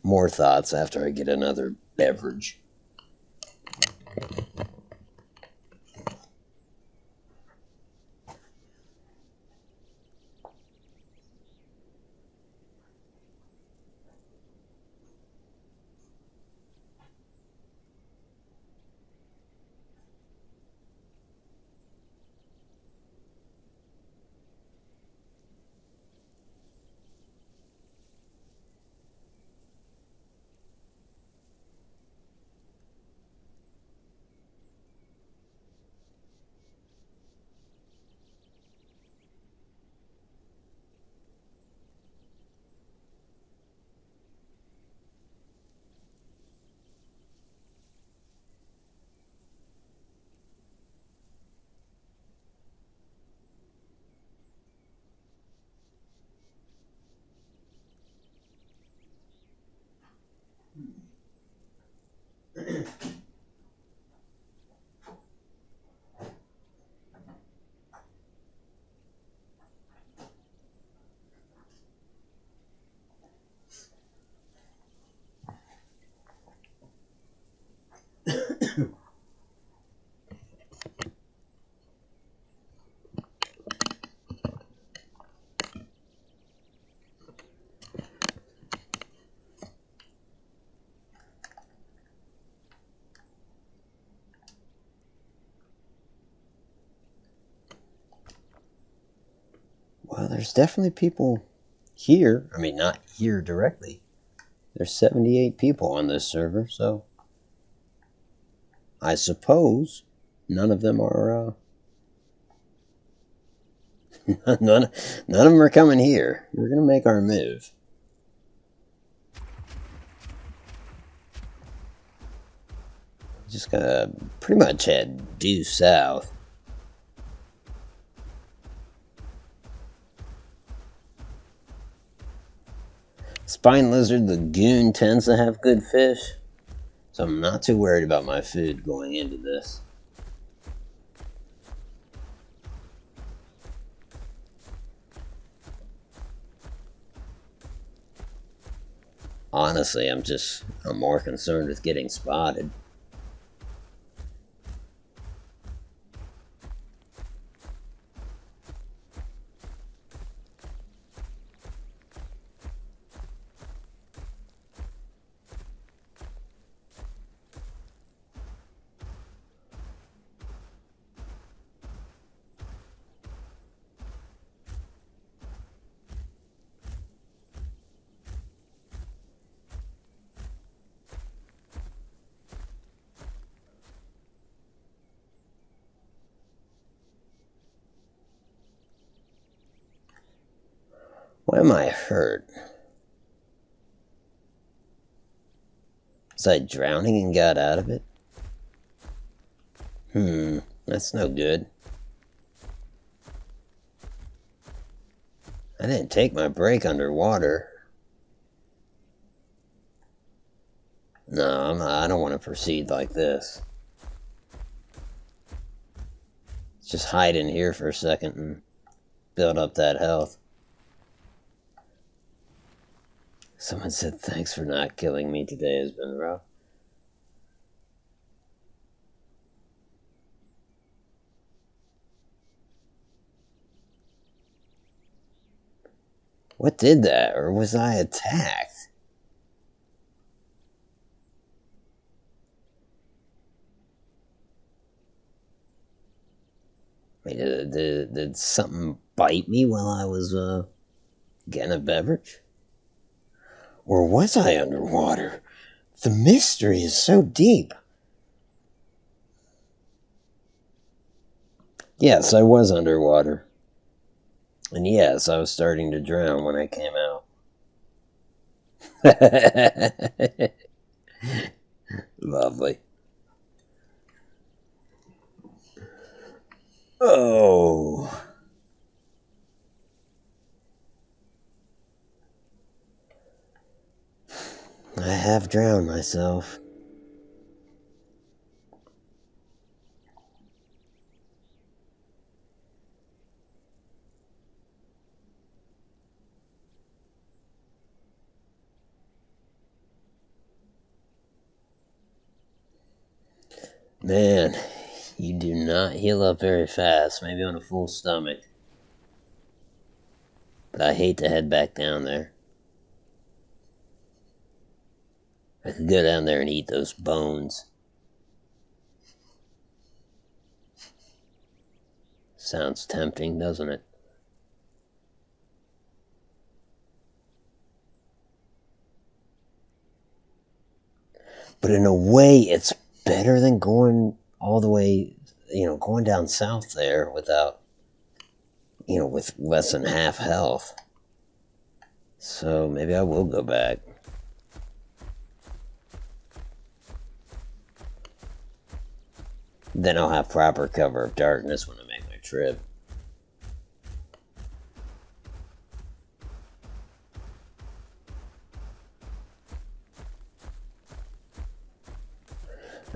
More thoughts after I get another beverage. Well, there's definitely people here. I mean, not here directly. There's 78 people on this server, so I suppose none of them are, none of them are coming here. We're gonna make our move. Just gotta pretty much head due south. Spine Lizard Lagoon tends to have good fish, so I'm not too worried about my food going into this. Honestly, I'm more concerned with getting spotted. Why am I hurt? Was I drowning and got out of it? That's no good. I didn't take my break underwater. No, I don't want to proceed like this. Let's just hide in here for a second and build up that health. Someone said, thanks for not killing me. Today has been rough. What did that? Or was I attacked? Wait, did something bite me while I was getting a beverage? Or was I underwater? The mystery is so deep. Yes, I was underwater. And yes, I was starting to drown when I came out. Lovely. Oh. I have drowned myself. Man, you do not heal up very fast, maybe on a full stomach. But I hate to head back down there. I could go down there and eat those bones. Sounds tempting, doesn't it? But in a way, it's better than going all the way, going down south there without, with less than half health. So maybe I will go back. Then I'll have proper cover of darkness when I make my trip.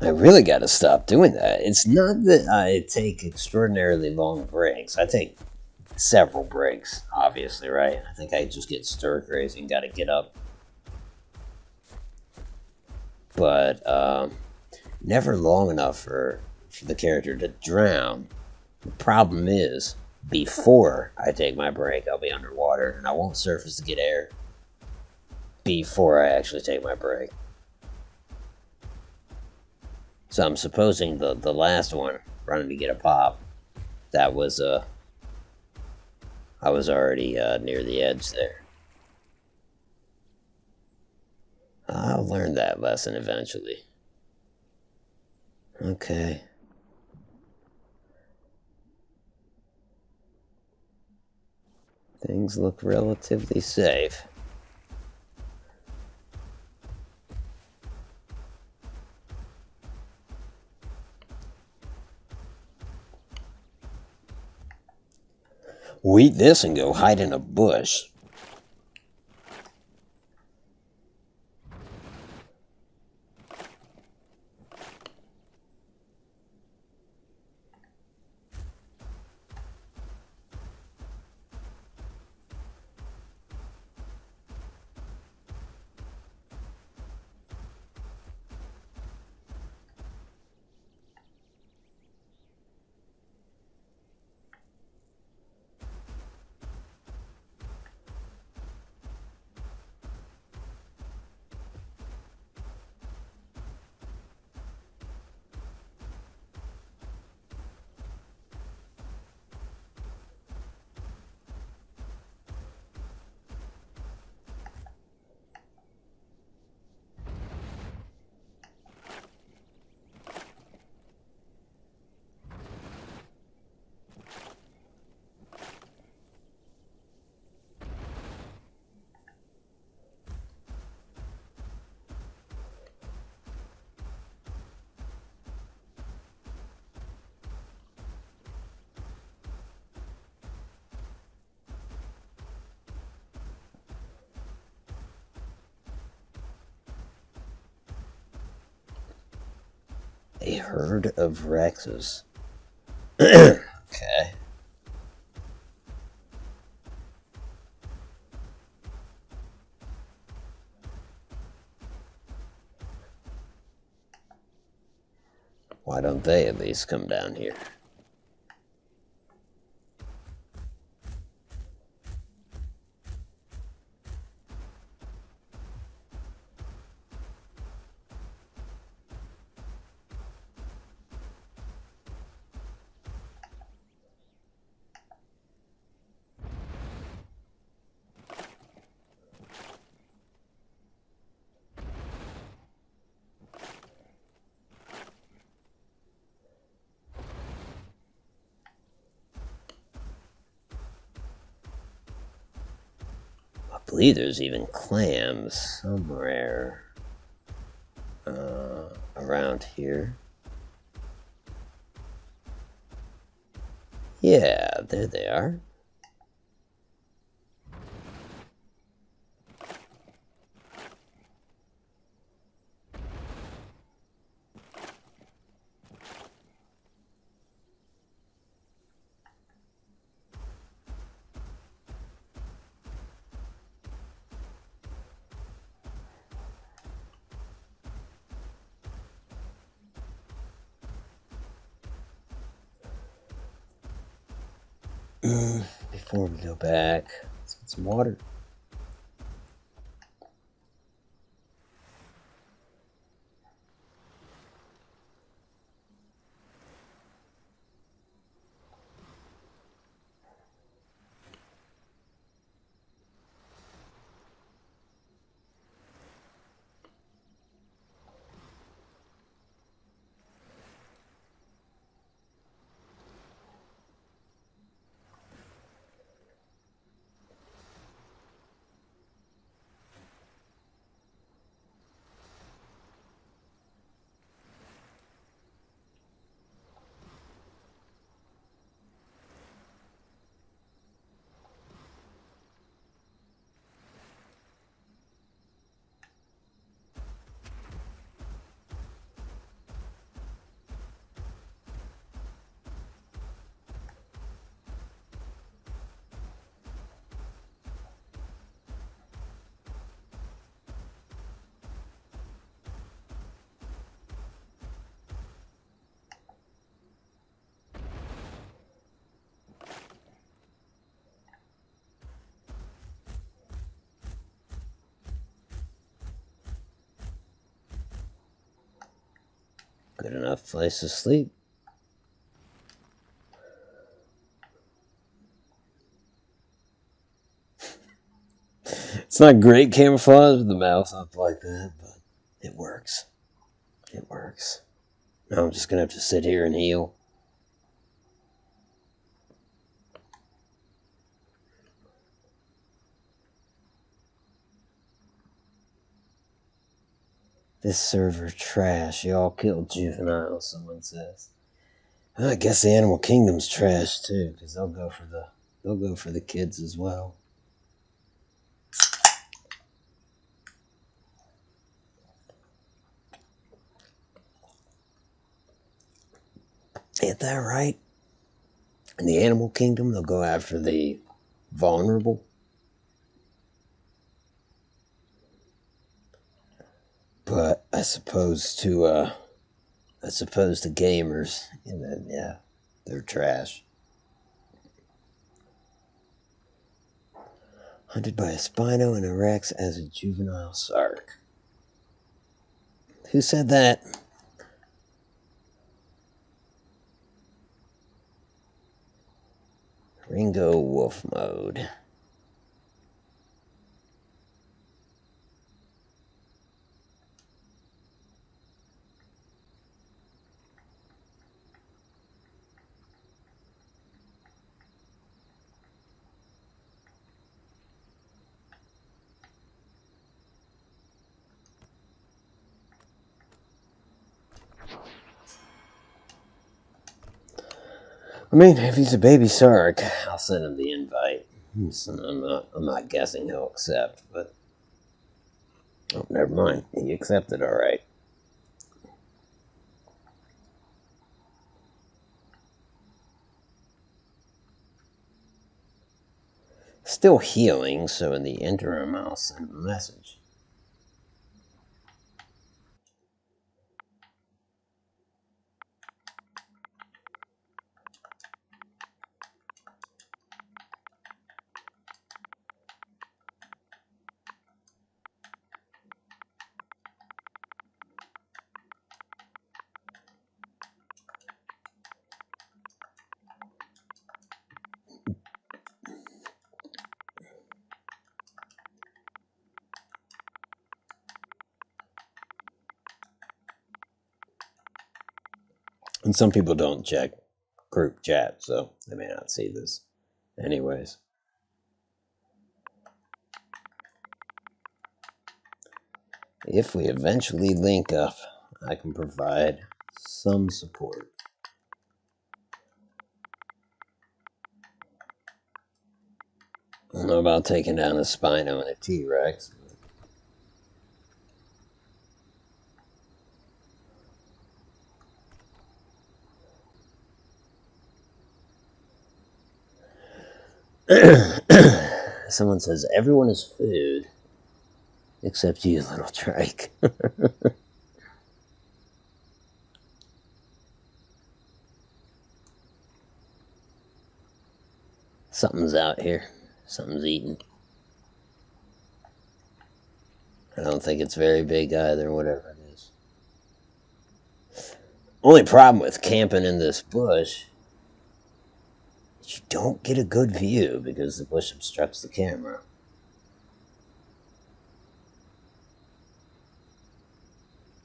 I really got to stop doing that. It's not that I take extraordinarily long breaks. I take several breaks, obviously, right? I think I just get stir crazy and got to get up. But never long enough for the character to drown. The problem is, before I take my break, I'll be underwater, and I won't surface to get air before I actually take my break. So I'm supposing the last one, running to get a pop, that was I was already near the edge there. I'll learn that lesson eventually. Okay. Things look relatively safe. We'll eat this and go hide in a bush. A herd of Rexes. Okay. Why don't they at least come down here? I believe there's even clams somewhere around here. Yeah, there they are. Before we go back, let's get some water. Good enough place to sleep. It's not great camouflage with the mouth up like that, but it works. It works. Now I'm just gonna have to sit here and heal. This server trash. Y'all killed juveniles, someone says. I guess the animal kingdom's trash too, because they'll go for the kids as well. Ain't that right? In the animal kingdom, they'll go after the vulnerable. But I suppose to gamers, and then yeah, they're trash. Hunted by a Spino and a Rex as a juvenile Sark. Who said that? Ringo Wolf Mode. I mean, if he's a baby Sark, I'll send him the invite. I'm not guessing he'll accept, but oh, never mind. He accepted, all right. Still healing, so in the interim, I'll send him a message. And some people don't check group chat, so they may not see this. Anyways. If we eventually link up, I can provide some support. I don't know about taking down a Spino and a T-Rex. Someone says, everyone is food, except you, little Drake. Something's out here. Something's eating. I don't think it's very big either, whatever it is. Only problem with camping in this bush is you don't get a good view because the bush obstructs the camera.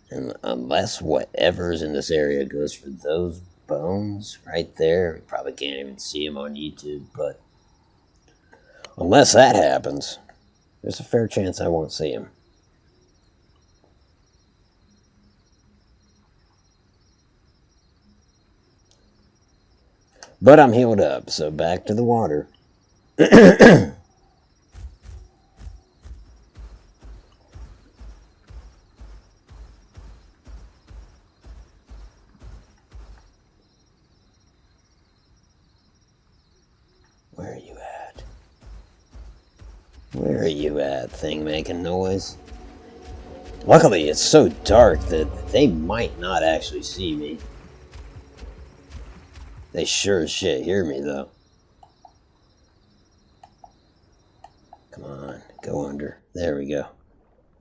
And unless whatever's in this area goes for those bones right there, you probably can't even see them on YouTube, but unless that happens, there's a fair chance I won't see them. But I'm healed up, so back to the water. Where are you at? Where are you at, thing making noise? Luckily, it's so dark that they might not actually see me. They sure as shit hear me, though. Come on, go under. There we go.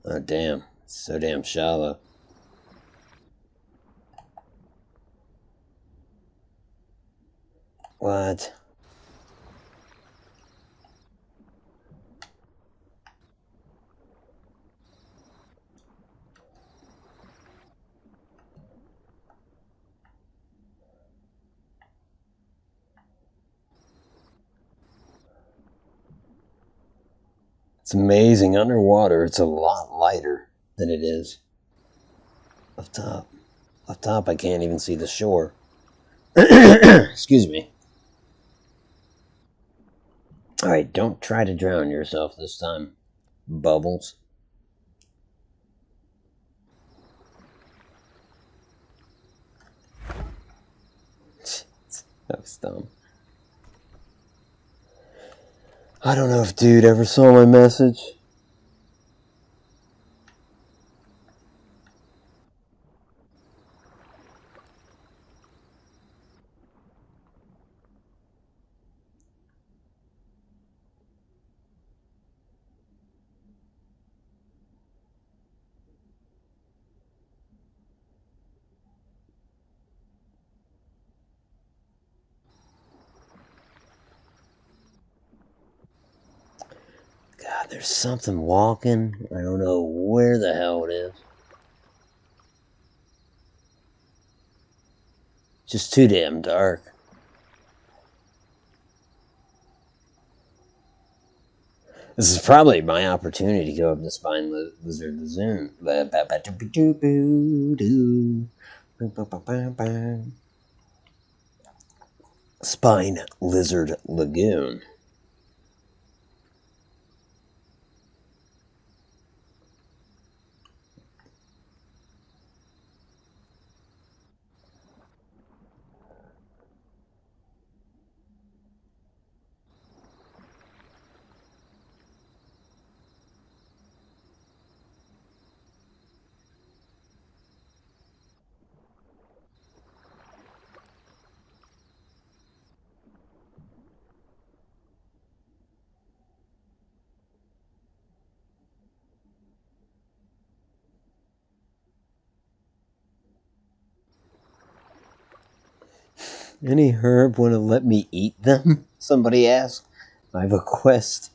Oh, damn. It's so damn shallow. What? It's amazing. Underwater, it's a lot lighter than it is up top. Up top, I can't even see the shore. Excuse me. Alright, don't try to drown yourself this time, Bubbles. That was dumb. I don't know if dude ever saw my message. God, there's something walking. I don't know where the hell it is. Just too damn dark. This is probably my opportunity to go up to Spine Lizard Lagoon. Spine Lizard Lagoon. Any herb want to let me eat them? Somebody asked. I have a quest.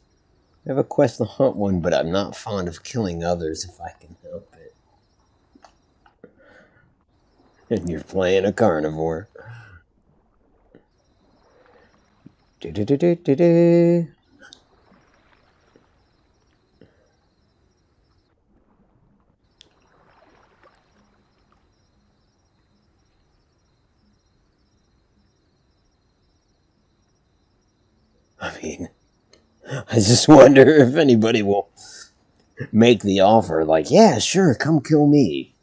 I have a quest to hunt one, but I'm not fond of killing others if I can help it. And you're playing a carnivore. Do-do-do-do-do-do. I mean, I just wonder if anybody will make the offer. Like, yeah, sure, come kill me.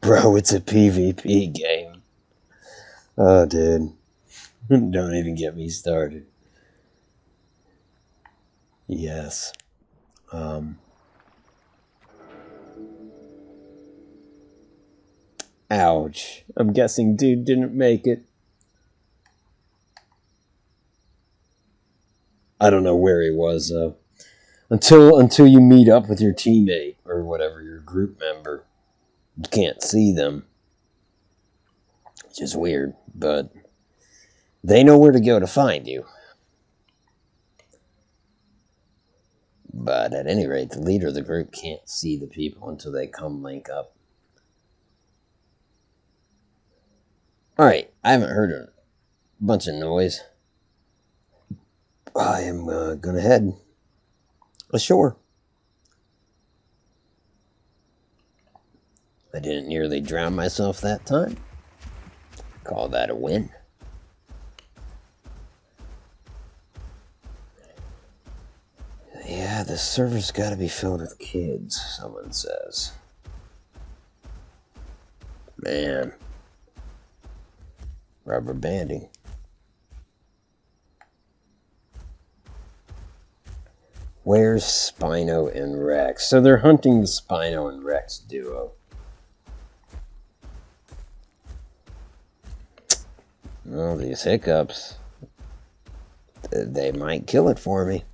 Bro, it's a PvP game. Oh, dude. Don't even get me started. Yes. Ouch. I'm guessing dude didn't make it. I don't know where he was, though. Until you meet up with your teammate or whatever, your group member. You can't see them. Which is weird, but they know where to go to find you. But at any rate, the leader of the group can't see the people until they come link up. Alright, I haven't heard a bunch of noise. I am gonna head ashore. I didn't nearly drown myself that time. Call that a win. Yeah, the server's gotta be filled with kids, someone says. Man. Rubber banding. Where's Spino and Rex? So they're hunting the Spino and Rex duo. Well, these hiccups, they might kill it for me.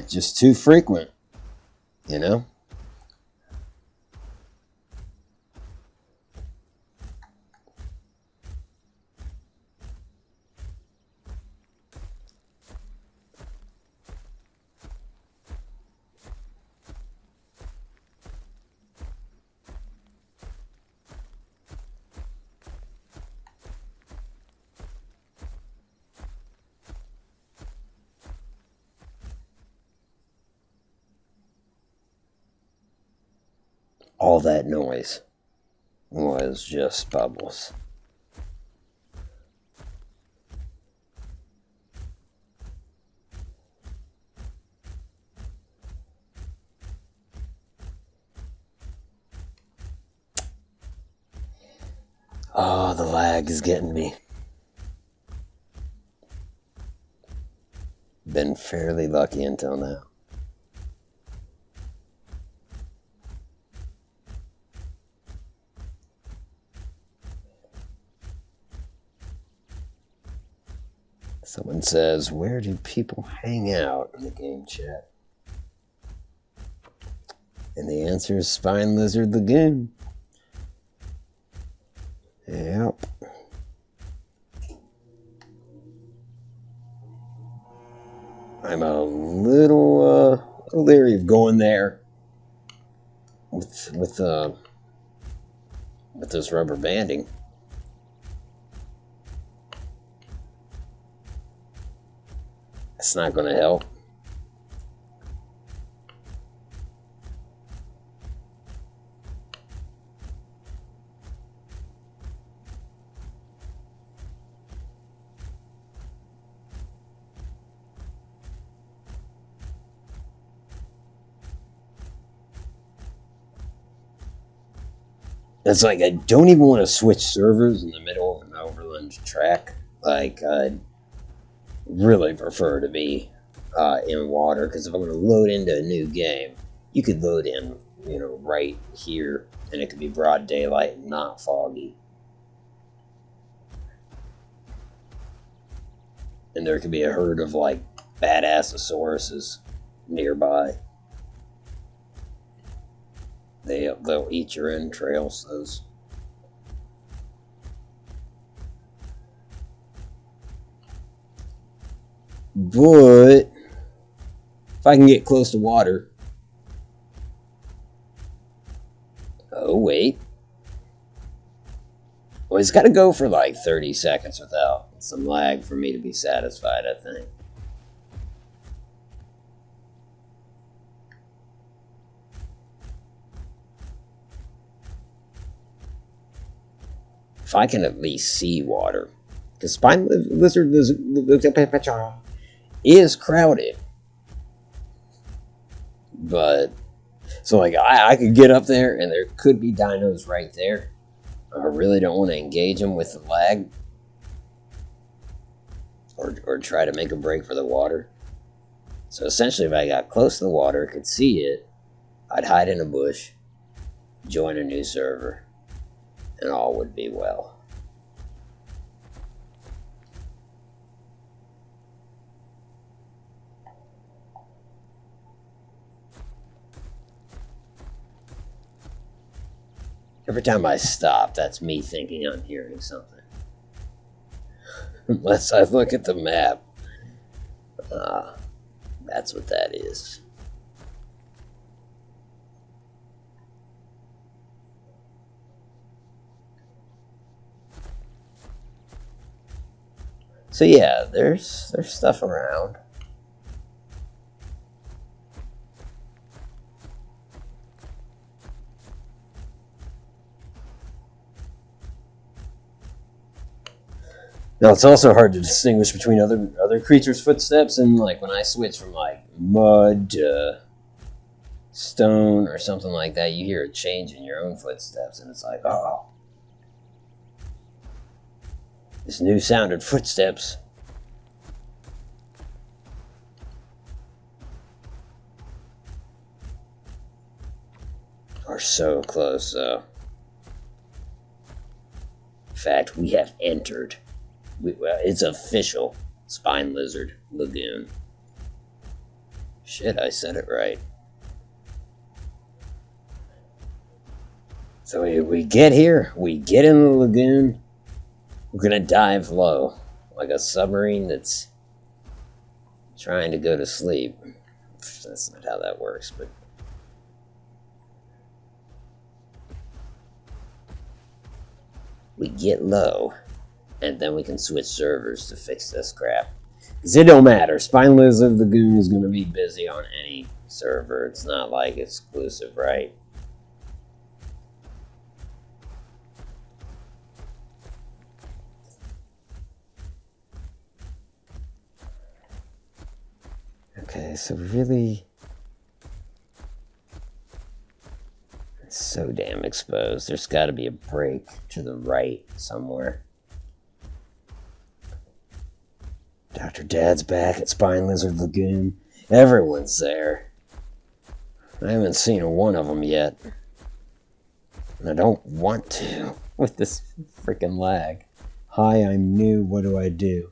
Just too frequent, you know? All that noise was just bubbles. Oh, the lag is getting me. Been fairly lucky until now. Someone says, where do people hang out in the game chat? And the answer is Spine Lizard Lagoon. Yep. I'm a little leery of going there with this rubber banding. It's not going to help. It's like I don't even want to switch servers in the middle of an overland track. Like, I'd really prefer to be in water, because if I'm going to load into a new game, you could load in, right here, and it could be broad daylight and not foggy. And there could be a herd of, like, badassosaurus nearby. They'll eat your entrails, those. But if I can get close to water. Oh, wait. Well, it's got to go for like 30 seconds without some lag for me to be satisfied, I think. If I can at least see water. Because Spine Lizard is crowded. But, so like, I could get up there and there could be dinos right there. I really don't want to engage them with the lag. Or try to make a break for the water. So essentially, if I got close to the water, could see it, I'd hide in a bush, join a new server, and all would be well. Every time I stop, that's me thinking I'm hearing something. Unless I look at the map. That's what that is. So yeah, there's stuff around. Now it's also hard to distinguish between other creatures' footsteps, and like when I switch from like mud to stone or something like that, you hear a change in your own footsteps, and it's like, oh, this new sounded footsteps. Are so close, though. In fact, we have entered. It's official. Spine Lizard Lagoon. Shit, I said it right. So we get here, we get in the lagoon, we're gonna dive low, like a submarine that's trying to go to sleep. That's not how that works, but... we get low, and then we can switch servers to fix this crap. Because it don't matter. Spine Lizard Lagoon is going to be busy on any server. It's not like exclusive, right? Okay, so really, it's so damn exposed. There's got to be a break to the right somewhere. Dr. Dad's back at Spine Lizard Lagoon. Everyone's there. I haven't seen one of them yet. And I don't want to with this freaking lag. Hi, I'm new. What do I do?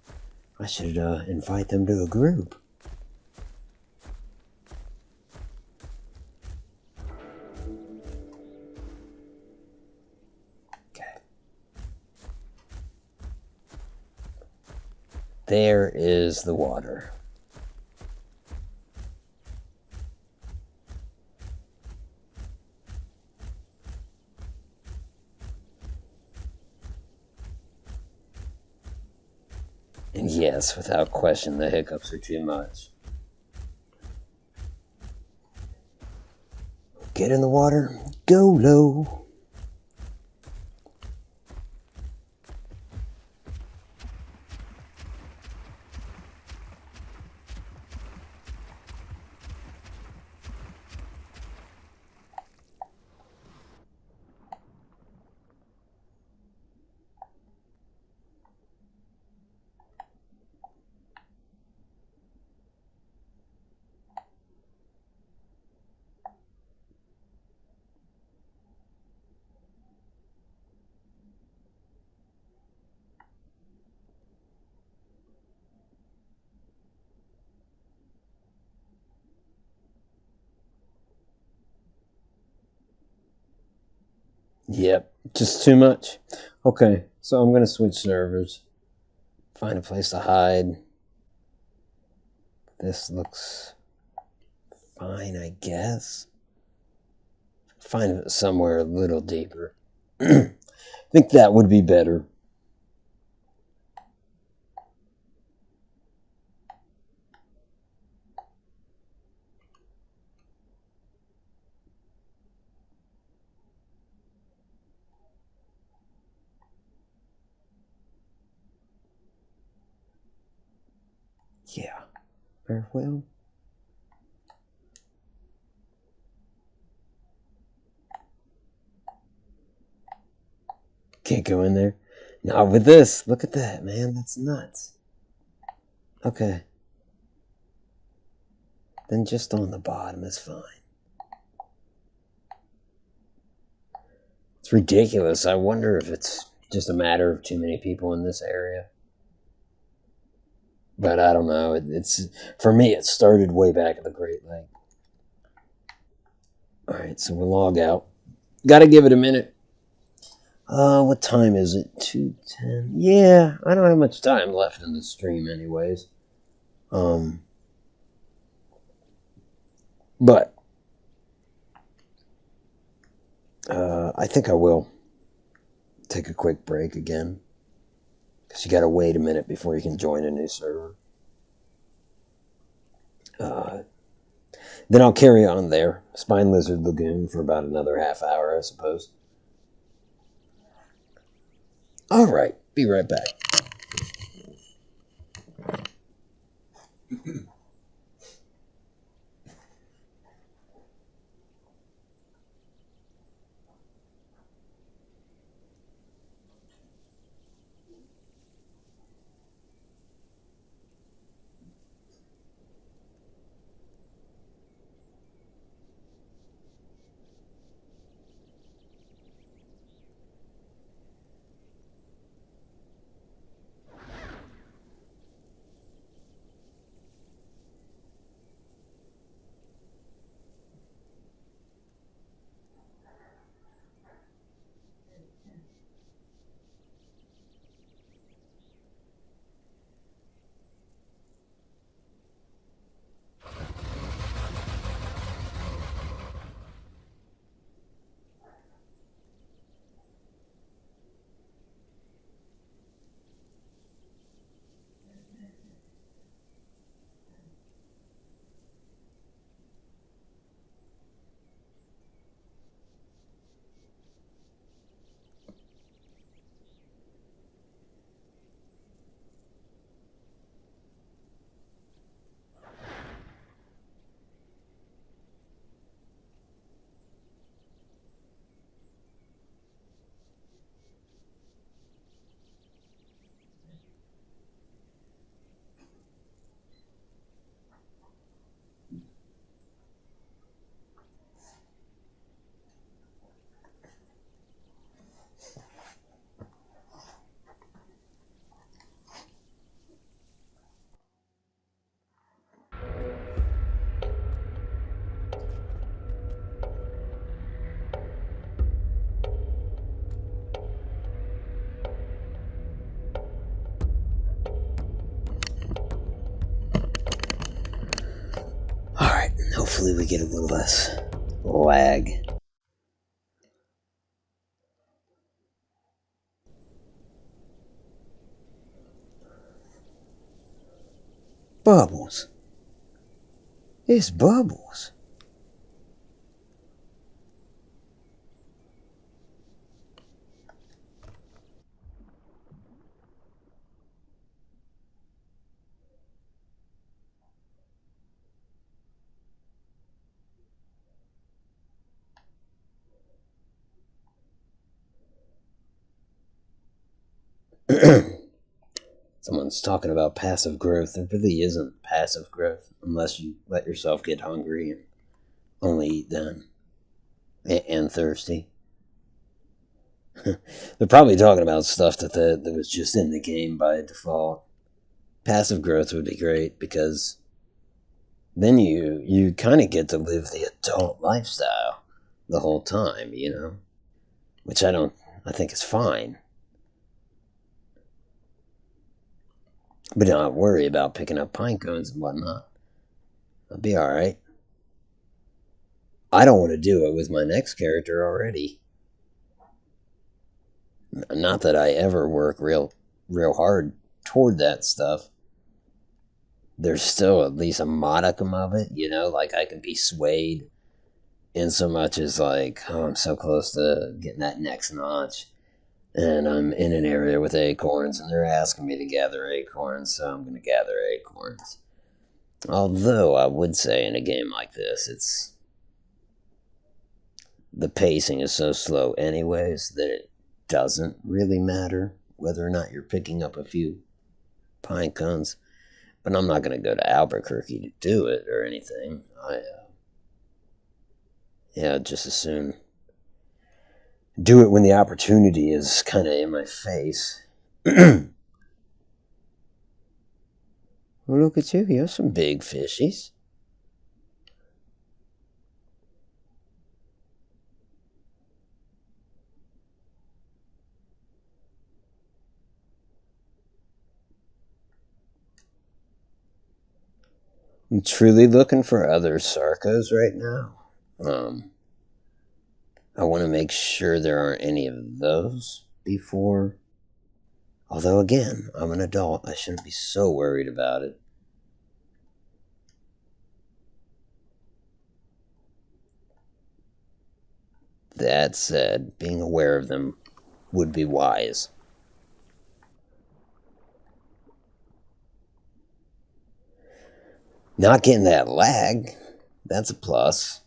I should invite them to a group. Okay. There is the water. And yes, without question, the hiccups are too much. Get in the water, go low. Yep, just too much. Okay, so I'm going to switch servers. Find a place to hide. This looks fine, I guess. Find it somewhere a little deeper. I think that would be better. Yeah, very well. Can't go in there. Not with this. Look at that, man. That's nuts. Okay. Then just on the bottom is fine. It's ridiculous. I wonder if it's just a matter of too many people in this area. But I don't know. It's for me, it started way back at the Great Lake. Alright, so we'll log out. Gotta give it a minute. What time is it? 2:10. Yeah, I don't have much time left in the stream anyways. But I think I will take a quick break again. Because you gotta wait a minute before you can join a new server. Then I'll carry on there. Spine Lizard Lagoon for about another half hour, I suppose. Alright, be right back. Hopefully we get a little less lag. Bubbles. It's Bubbles. Someone's talking about passive growth. There really isn't passive growth unless you let yourself get hungry and only eat then. And thirsty. They're probably talking about stuff that was just in the game by default. Passive growth would be great because then you kind of get to live the adult lifestyle the whole time, you know? Which I think is fine. But don't worry about picking up pine cones and whatnot. I'll be alright. I don't want to do it with my next character already. Not that I ever work real hard toward that stuff. There's still at least a modicum of it, you know, like I can be swayed in so much as like, oh, I'm so close to getting that next notch. And I'm in an area with acorns, and they're asking me to gather acorns, so I'm going to gather acorns. Although I would say in a game like this, the pacing is so slow anyways that it doesn't really matter whether or not you're picking up a few pine cones. But I'm not going to go to Albuquerque to do it or anything. Just as soon do it when the opportunity is kind of in my face. Well, look at you. You have some big fishies. I'm truly looking for other Sarcos right now. I want to make sure there aren't any of those before. Although, again, I'm an adult. I shouldn't be so worried about it. That said, being aware of them would be wise. Not getting that lag, that's a plus.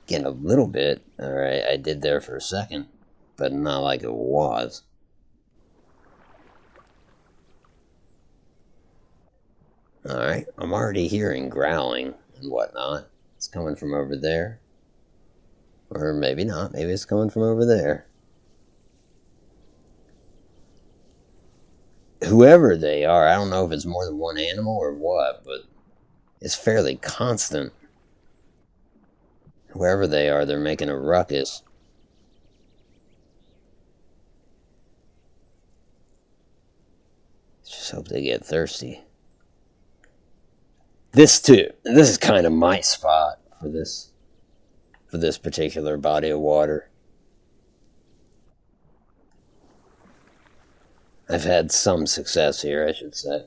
Getting a little bit, alright, I did there for a second, but not like it was. Alright, I'm already hearing growling and whatnot. It's coming from over there. Or maybe not, maybe it's coming from over there. Whoever they are, I don't know if it's more than one animal or what, but it's fairly constant. Whoever they are, they're making a ruckus. Just hope they get thirsty. This is kind of my spot for this particular body of water. I've had some success here, I should say.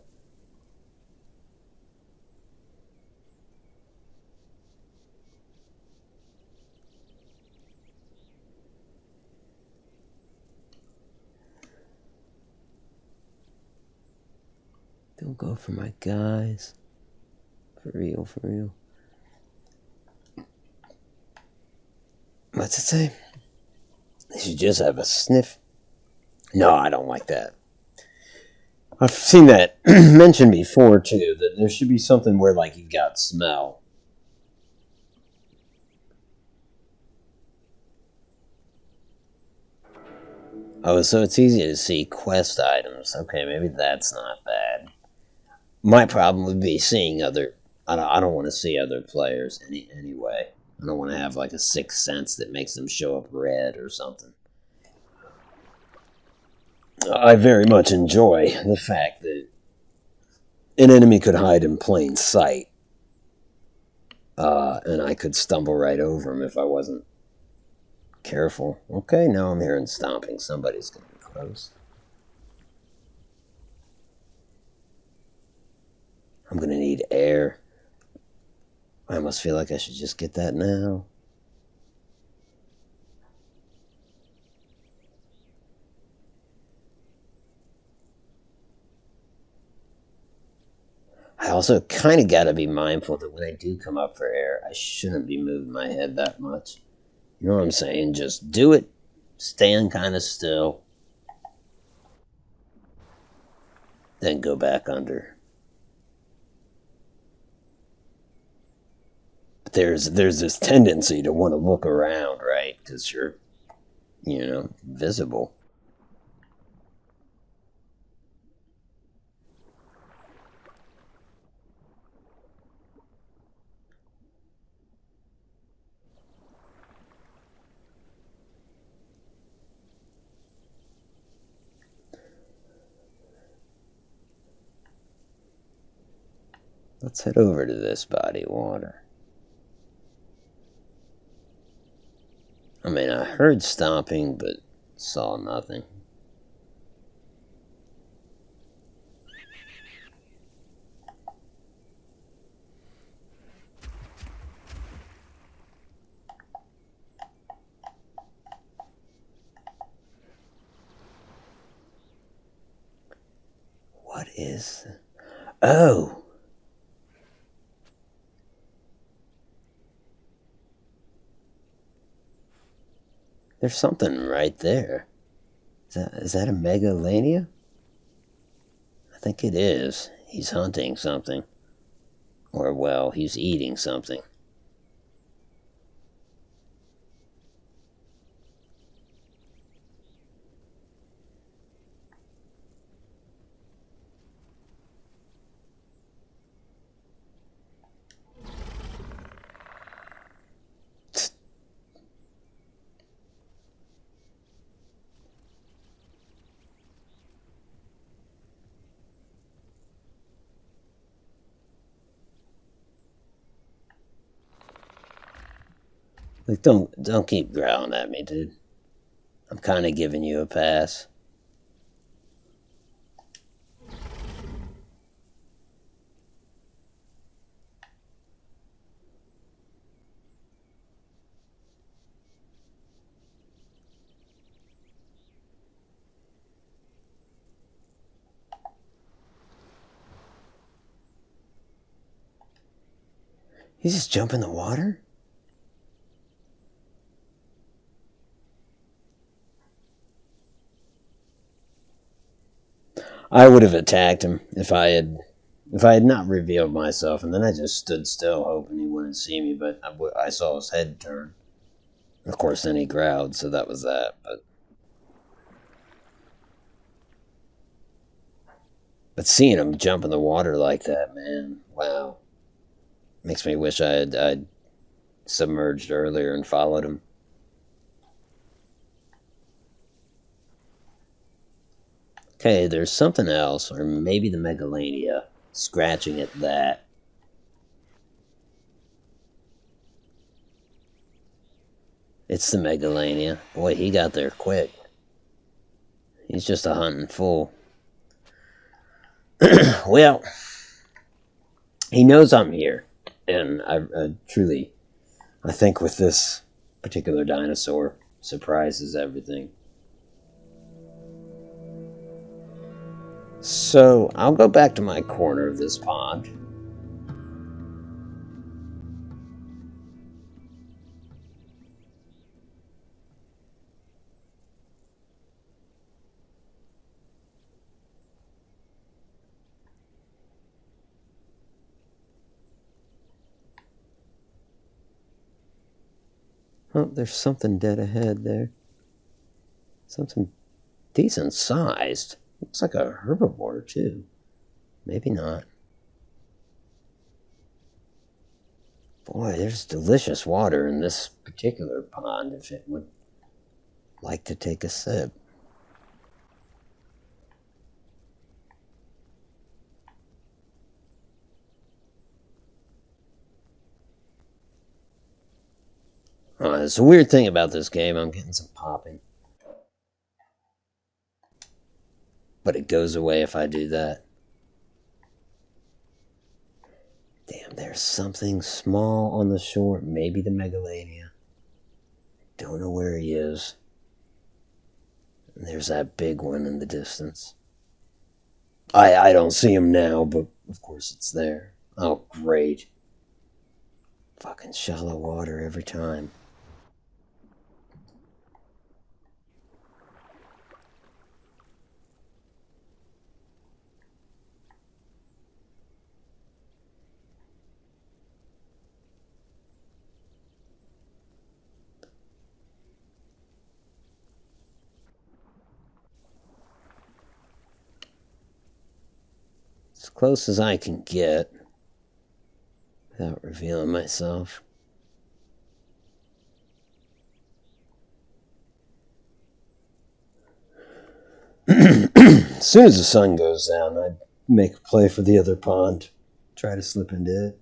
Don't go for my guys. For real, for real. What's it say? They should just have a sniff. No, I don't like that. I've seen that mentioned before, too, that there should be something where, like, you've got smell. Oh, so it's easy to see quest items. Okay, maybe that's not bad. My problem would be seeing other... I don't want to see other players anyway. I don't want to have, like, a sixth sense that makes them show up red or something. I very much enjoy the fact that an enemy could hide in plain sight. And I could stumble right over him if I wasn't careful. Okay, now I'm hearing stomping. Somebody's going to be close. I'm going to need air. I almost feel like I should just get that now. I also kind of got to be mindful that when I do come up for air, I shouldn't be moving my head that much. You know what I'm saying? Just do it, stand kind of still, then go back under. But there's this tendency to want to look around, right? Because you're, visible. Let's head over to this body of water. I mean, I heard stomping, but saw nothing. What is... Oh! There's something right there. Is that a megalania? I think it is. He's hunting something. Or, well, he's eating something. Like, don't keep growling at me, dude. I'm kind of giving you a pass. He's just jumping in the water? I would have attacked him if I had not revealed myself, and then I just stood still hoping he wouldn't see me, but I saw his head turn. Of course, then he growled, so that was that, but seeing him jump in the water like that, man, wow. Makes me wish I'd submerged earlier and followed him. Okay, there's something else, or maybe the megalania, scratching at that. It's the megalania. Boy, he got there quick. He's just a hunting fool. Well, he knows I'm here, and I think with this particular dinosaur, surprises everything. So I'll go back to my corner of this pond. Oh, there's something dead ahead there. Something decent sized. Looks like a herbivore, too. Maybe not. Boy, there's delicious water in this particular pond if it would like to take a sip. It's a weird thing about this game. I'm getting some popping. But it goes away if I do that. Damn, there's something small on the shore. Maybe the Megalania. Don't know where he is. And there's that big one in the distance. I don't see him now, but of course it's there. Oh, great. Fucking shallow water every time. As close as I can get without revealing myself. As soon as the sun goes down, I'd make a play for the other pond. Try to slip into it.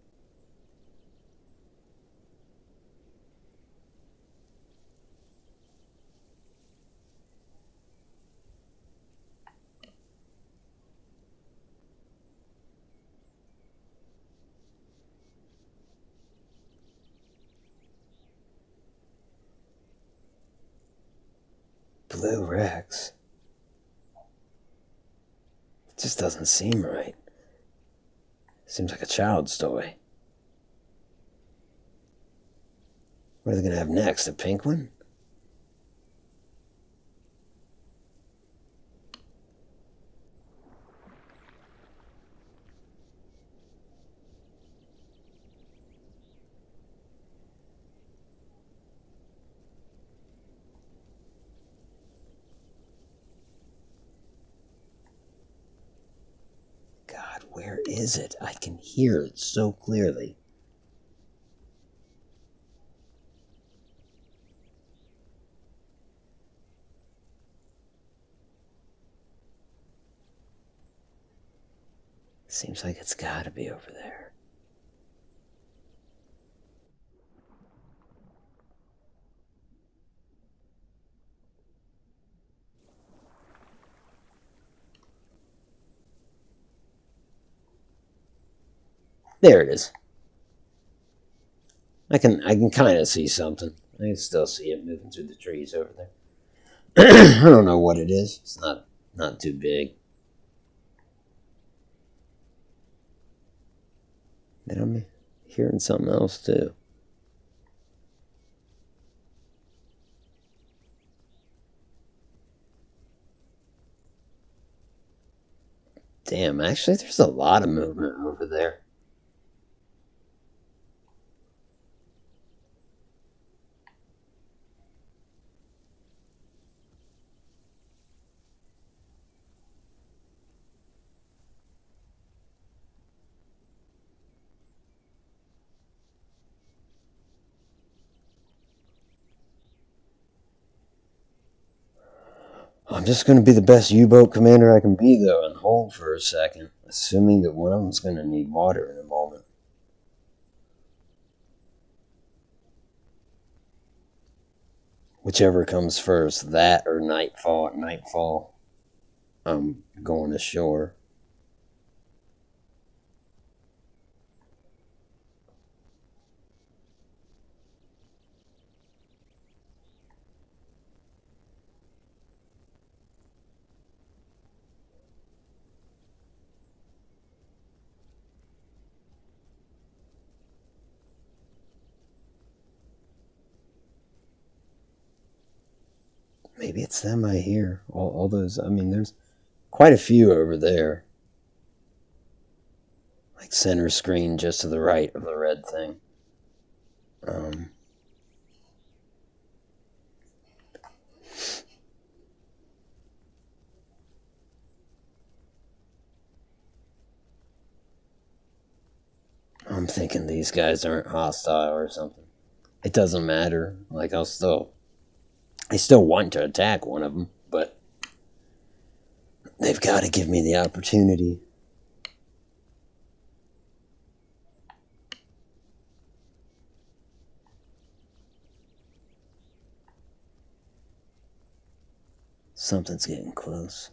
Blue Rex. It just doesn't seem right. Seems like a child's toy. What are they going to have next? A pink one? God, where is it? I can hear it so clearly. Seems like it's got to be over there. There it is. I can kind of see something. I can still see it moving through the trees over there. I don't know what it is. It's not too big. Then I'm hearing something else too. Damn, actually there's a lot of movement over there. I'm just going to be the best U-boat commander I can be, though, and hold for a second, assuming that one of them's going to need water in a moment. Whichever comes first, that or nightfall. At nightfall, I'm going ashore. Maybe it's them I hear. All those, I mean, there's quite a few over there. Like center screen just to the right of the red thing. I'm thinking these guys aren't hostile or something. It doesn't matter. Like, I still want to attack one of them, but they've got to give me the opportunity. Something's getting close.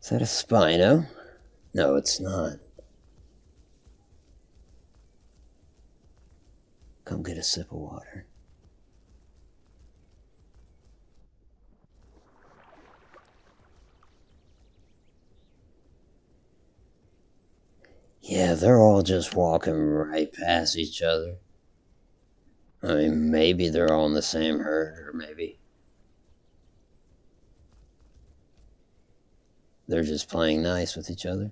Is that a Spino? No, it's not. Come get a sip of water. Yeah, they're all just walking right past each other. I mean, maybe they're all in the same herd, or maybe they're just playing nice with each other.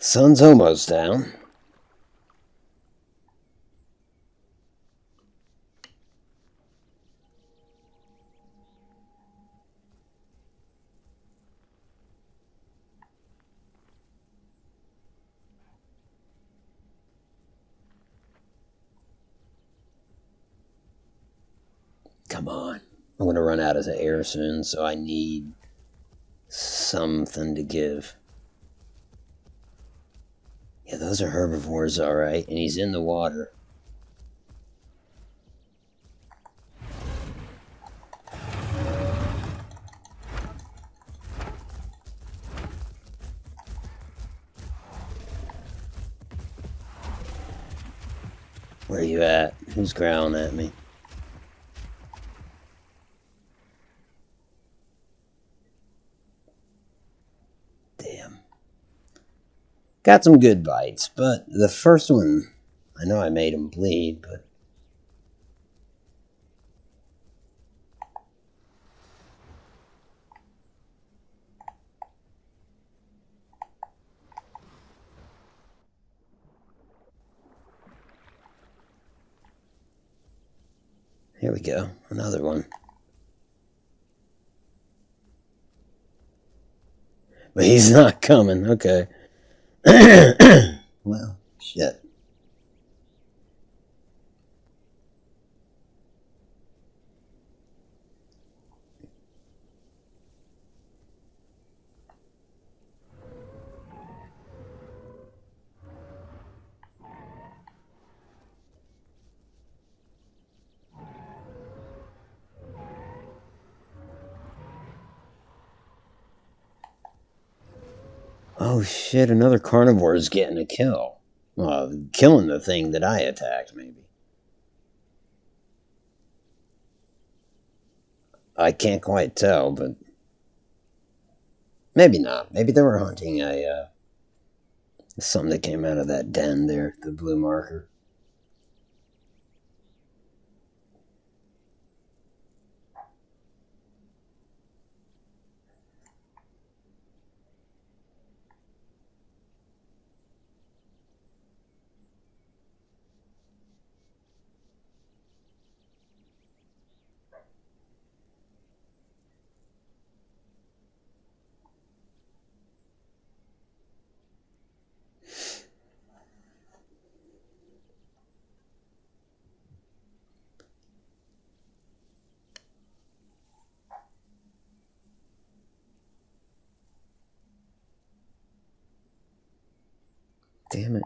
Sun's almost down. Come on. I'm going to run out of air soon, so I need something to give. Yeah, those are herbivores, alright. And he's in the water. Where are you at? Who's growling at me? Damn. Got some good bites, but the first one, I know I made him bleed, but... Here we go. Another one. But he's not coming. Okay. Well, shit. Oh shit, another carnivore is getting a kill. Killing the thing that I attacked, maybe. I can't quite tell, but... Maybe not. Maybe they were hunting something that came out of that den there, the blue marker. Damn it.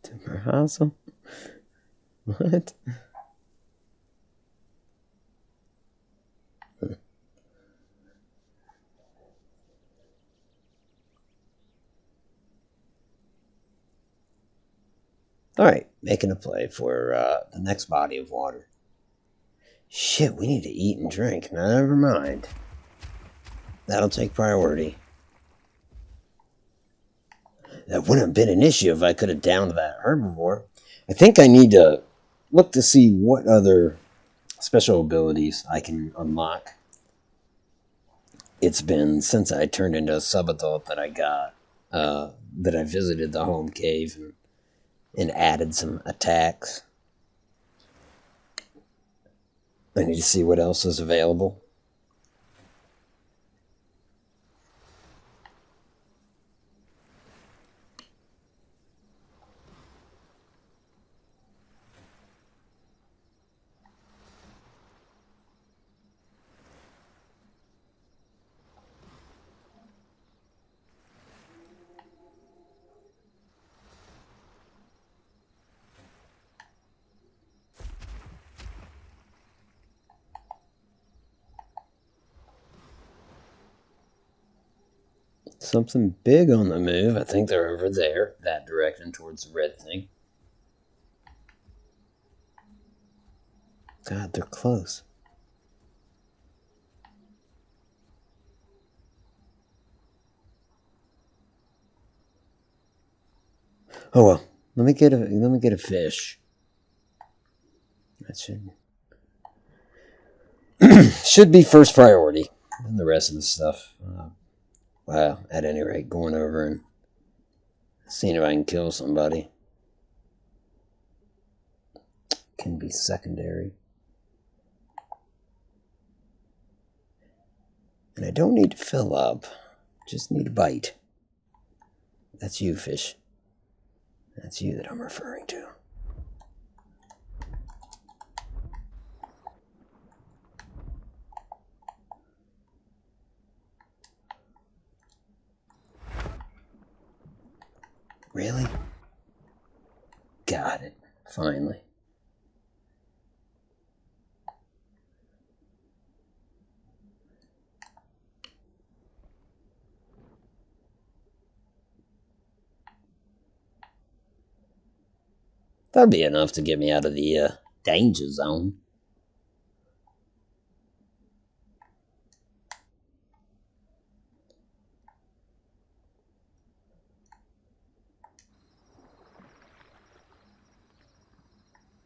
Timber Hassel? What? Alright, making a play for the next body of water. Shit, we need to eat and drink. Now, never mind. That'll take priority. That wouldn't have been an issue if I could have downed that herbivore. I think I need to look to see what other special abilities I can unlock. It's been since I turned into a sub-adult that that I visited the home cave and added some attacks. I need to see what else is available. Something big on the move. I think they're over there, that direction towards the red thing. God, they're close. Oh well, let me get a fish. That should be first priority, and the rest of the stuff. Well, at any rate, going over and seeing if I can kill somebody can be secondary. And I don't need to fill up, just need a bite. That's you, fish. That's you that I'm referring to. Really? Got it. Finally. That'd be enough to get me out of the danger zone.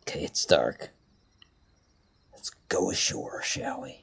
Okay, it's dark. Let's go ashore, shall we?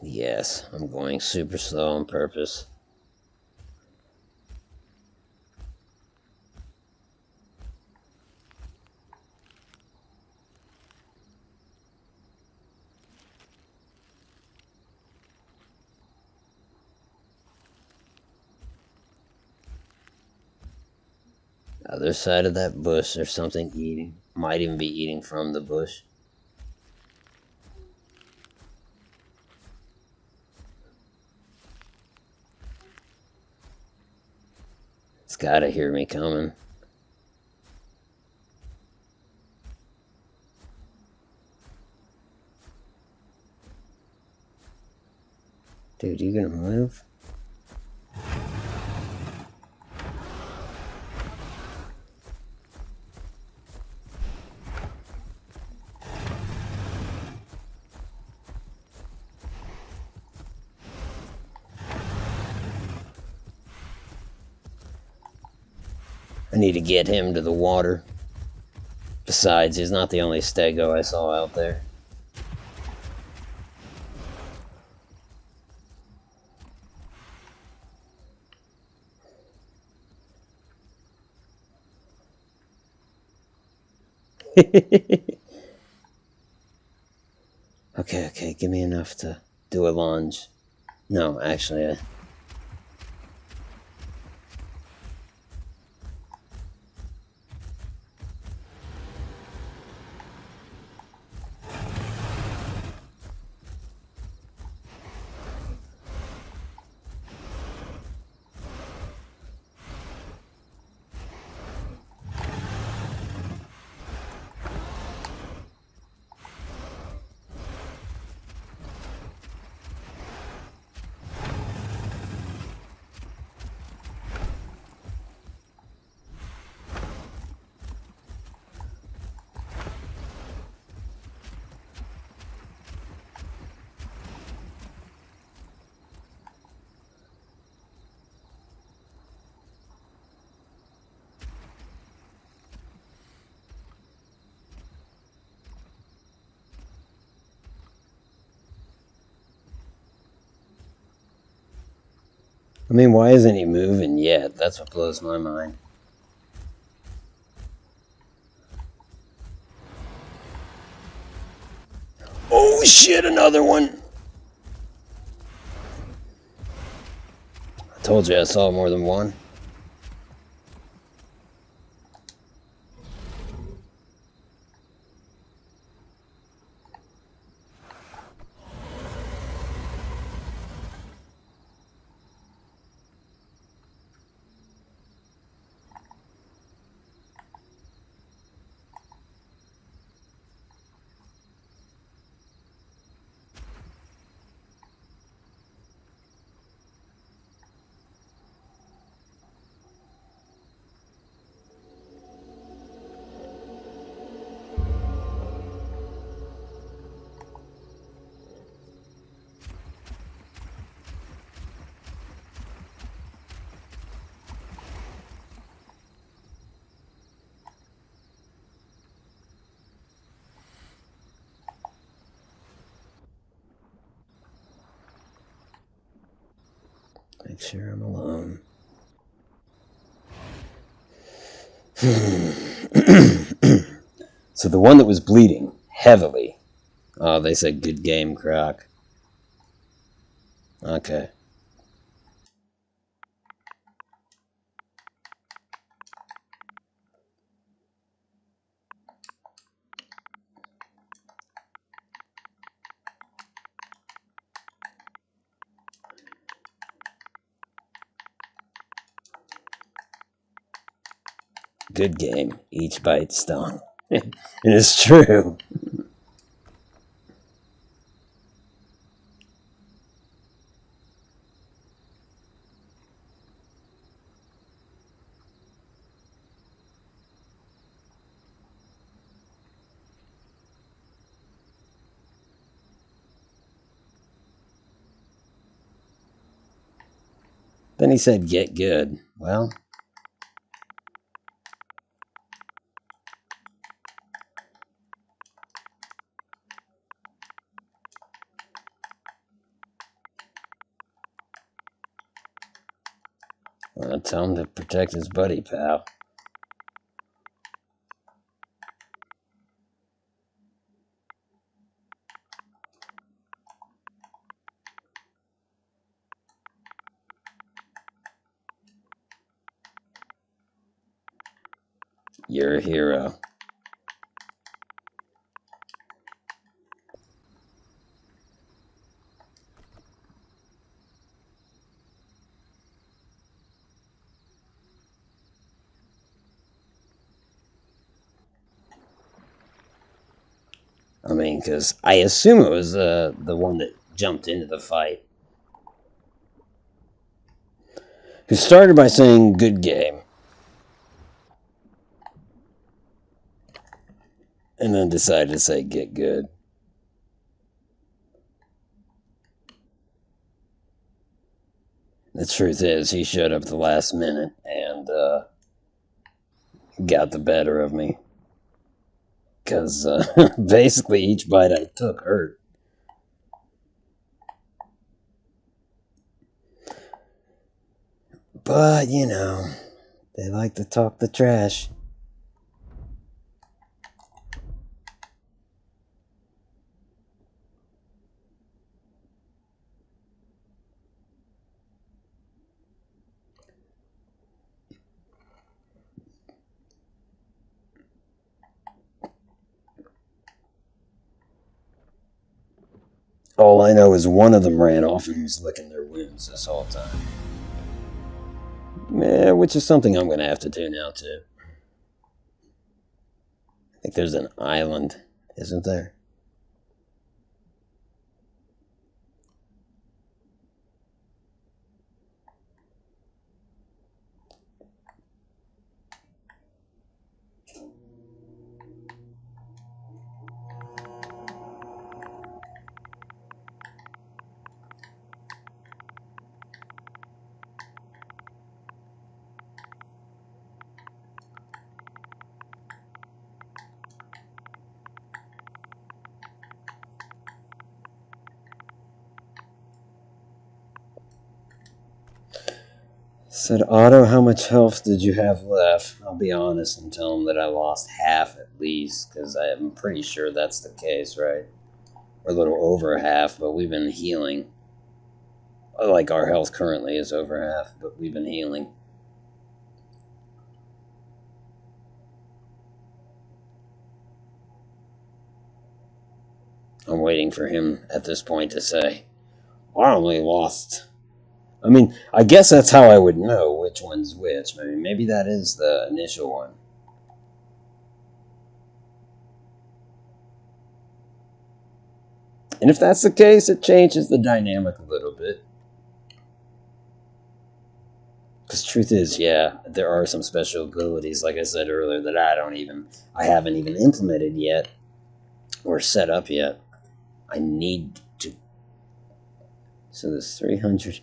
Yes, I'm going super slow on purpose. Other side of that bush, there's something eating. Might even be eating from the bush. It's gotta hear me coming. Dude, you gonna move? I need to get him to the water. Besides, he's not the only stego I saw out there. Okay, give me enough to do a lunge. No, actually, I mean, why isn't he moving yet? That's what blows my mind. Oh shit, another one! I told you I saw more than one. Make sure I'm alone. So the one that was bleeding heavily. Oh, they said good game, Croc. Okay. Good game. Each bite stung. It is true. Then he said, get good. Well, I'll tell him to protect his buddy, pal. You're a hero. I mean, because I assume it was the one that jumped into the fight. Who started by saying, good game. And then decided to say, get good. The truth is, he showed up at the last minute and got the better of me. Because basically each bite I took hurt. But, you know, they like to talk the trash. All I know is one of them ran off and was licking their wounds this whole time. Yeah, which is something I'm going to have to do now, too. I think there's an island, isn't there? Said, Otto, how much health did you have left? I'll be honest and tell him that I lost half at least, because I'm pretty sure that's the case, right? We're a little over half, but we've been healing. Like, our health currently is over half, but we've been healing. I'm waiting for him at this point to say, I only lost. I mean, I guess that's how I would know which one's which. I mean, maybe that is the initial one. And if that's the case, it changes the dynamic a little bit. Because truth is, yeah, there are some special abilities, like I said earlier, that I haven't even implemented yet or set up yet. I need to. So there's 300.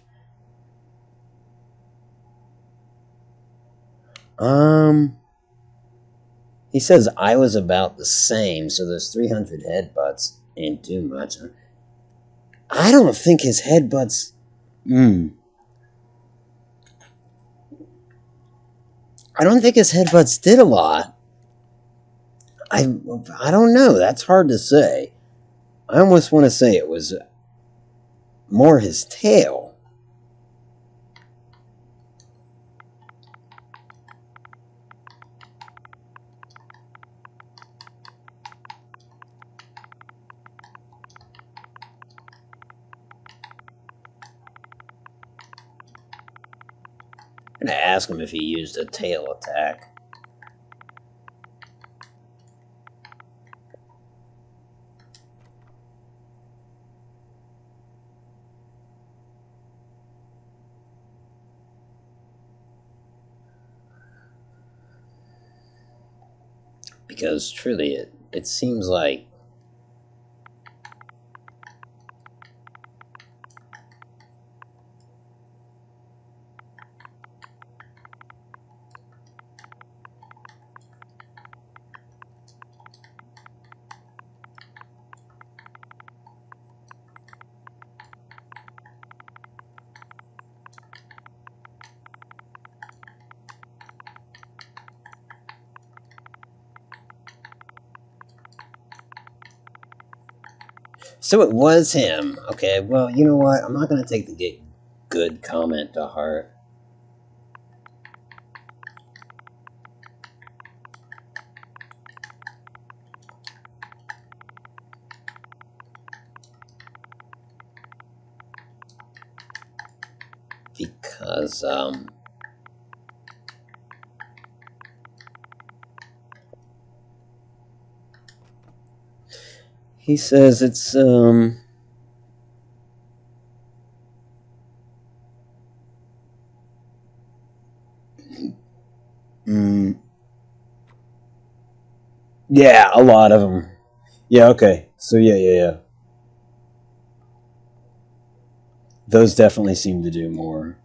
He says I was about the same, so those 300 headbutts ain't too much. I don't think his headbutts. I don't think his headbutts did a lot. I don't know. That's hard to say. I almost want to say it was more his tail. I'm going to ask him if he used a tail attack. Because truly, it seems like so it was him. Okay, well, you know what? I'm not going to take the get good comment to heart. Because, he says it's, yeah, a lot of them. Yeah, okay. So, yeah. Those definitely seem to do more.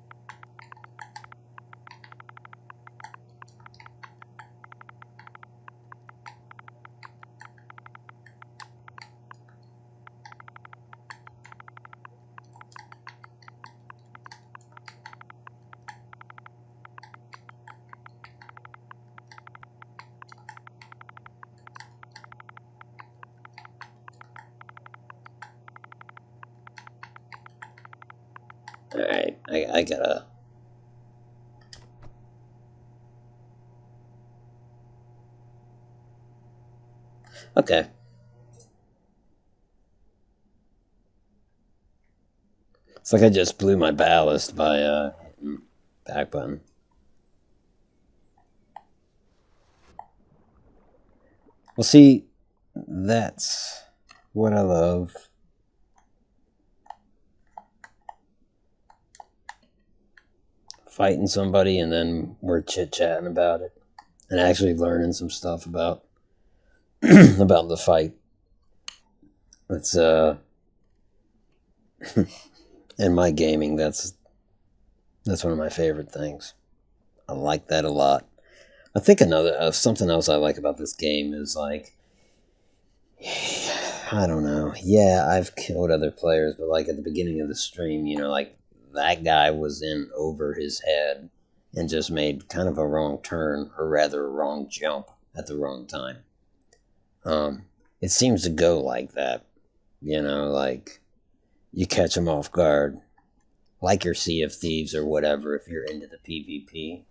Alright, I gotta... Okay. It's like I just blew my ballast by, hitting back button. Well, see, that's what I love. Fighting somebody and then we're chit-chatting about it. And actually learning some stuff about about the fight. It's in my gaming, that's one of my favorite things. I like that a lot. I think another something else I like about this game is like, I don't know. Yeah, I've killed other players, but like at the beginning of the stream, you know, like that guy was in over his head. and just made kind of a wrong turn, or rather a wrong jump at the wrong time. It seems to go like that, like you catch them off guard, like your Sea of Thieves or whatever if you're into the PvP.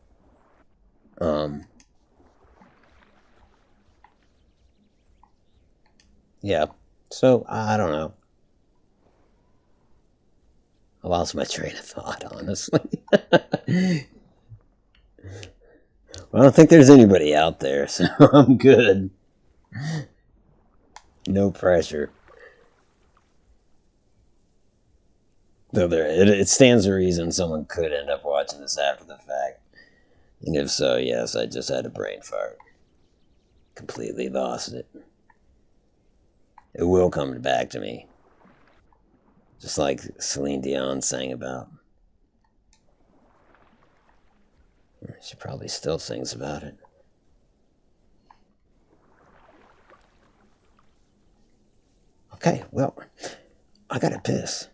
Yeah, so I don't know. I lost my train of thought, honestly. I don't think there's anybody out there, so I'm good. No pressure. Though it stands to reason someone could end up watching this after the fact. And if so, yes, I just had a brain fart. Completely lost it. It will come back to me. Just like Celine Dion sang about. She probably still sings about it. Okay, well, I gotta piss.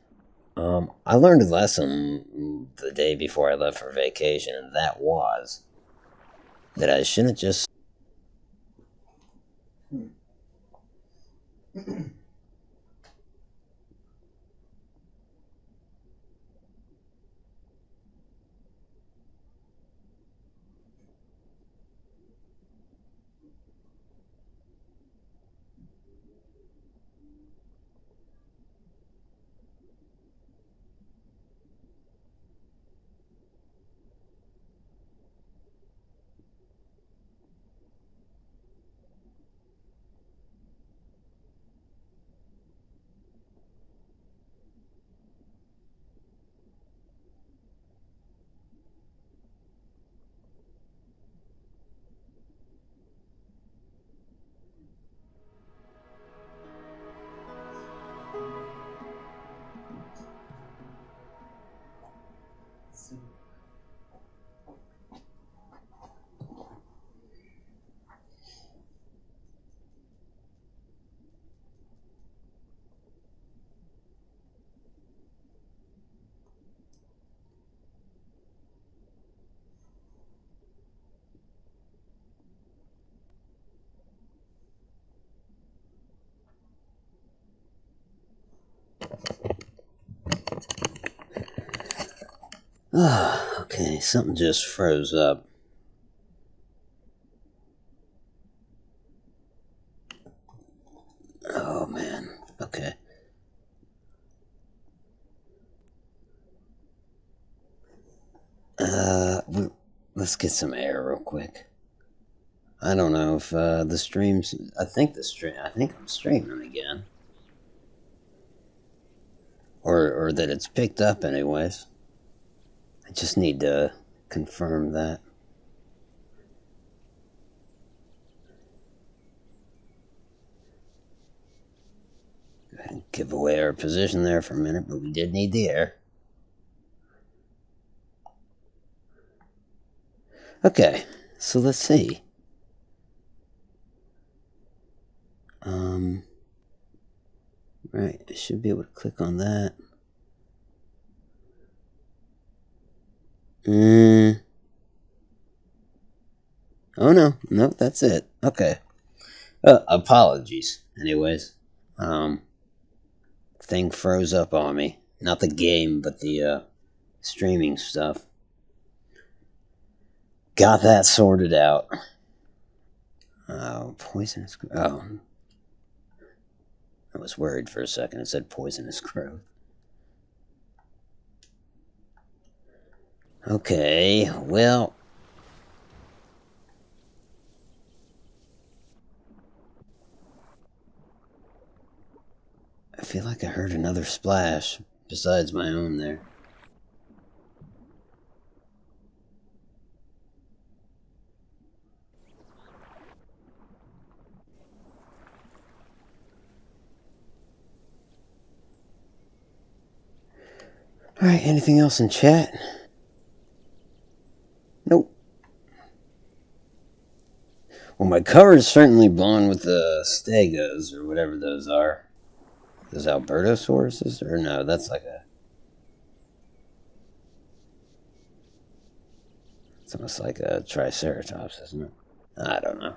I learned a lesson the day before I left for vacation, and that was that I shouldn't just. Okay, something just froze up. Oh man. Okay. Let's get some air real quick. I don't know if the streams. I think I'm streaming again, or that it's picked up anyways. I just need to confirm that. Go ahead and give away our position there for a minute, but we did need the air. Okay, so let's see. Right, I should be able to click on that. Oh no, that's it. Okay. Apologies. Anyways, thing froze up on me. Not the game, but the streaming stuff. Got that sorted out. Oh, poisonous. Oh, I was worried for a second. It said poisonous growth. Okay, well. I feel like I heard another splash besides my own there. Alright, anything else in chat? Nope. Well, my cover is certainly blown with the stegos, or whatever those are. Those Albertosauruses? Or no, that's like a... It's almost like a triceratops, isn't it? I don't know.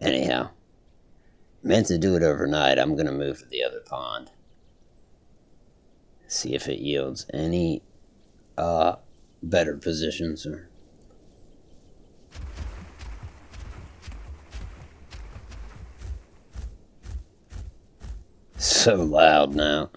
Anyhow, meant to do it overnight. I'm going to move to the other pond. See if it yields any better positions. Or so loud now.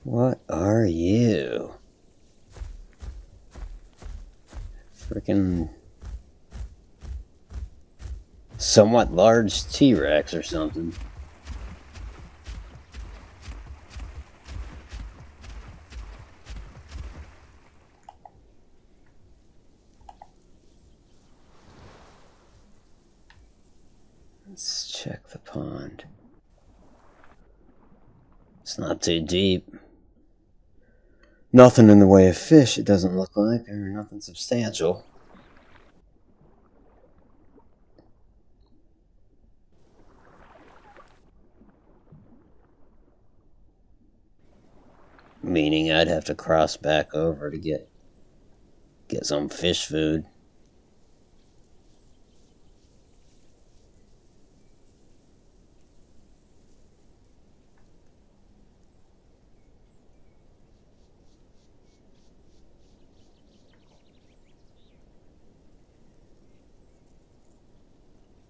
What are you? Freaking somewhat large T-Rex or something. Let's check the pond. It's not too deep. Nothing in the way of fish, it doesn't look like, or nothing substantial. Meaning I'd have to cross back over to get some fish food.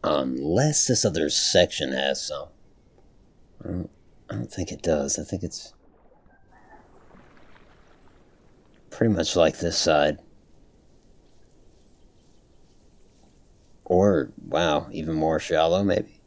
Unless this other section has some. I don't think it does. I think it's pretty much like this side. Or, wow, even more shallow, maybe.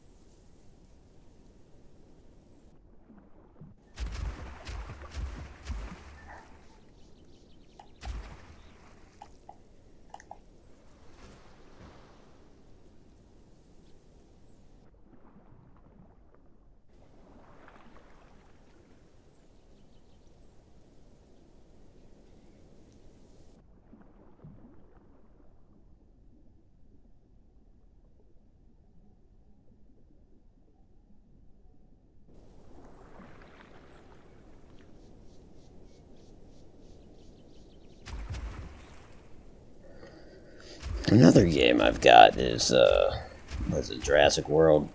Another game I've got is, what is it, Jurassic World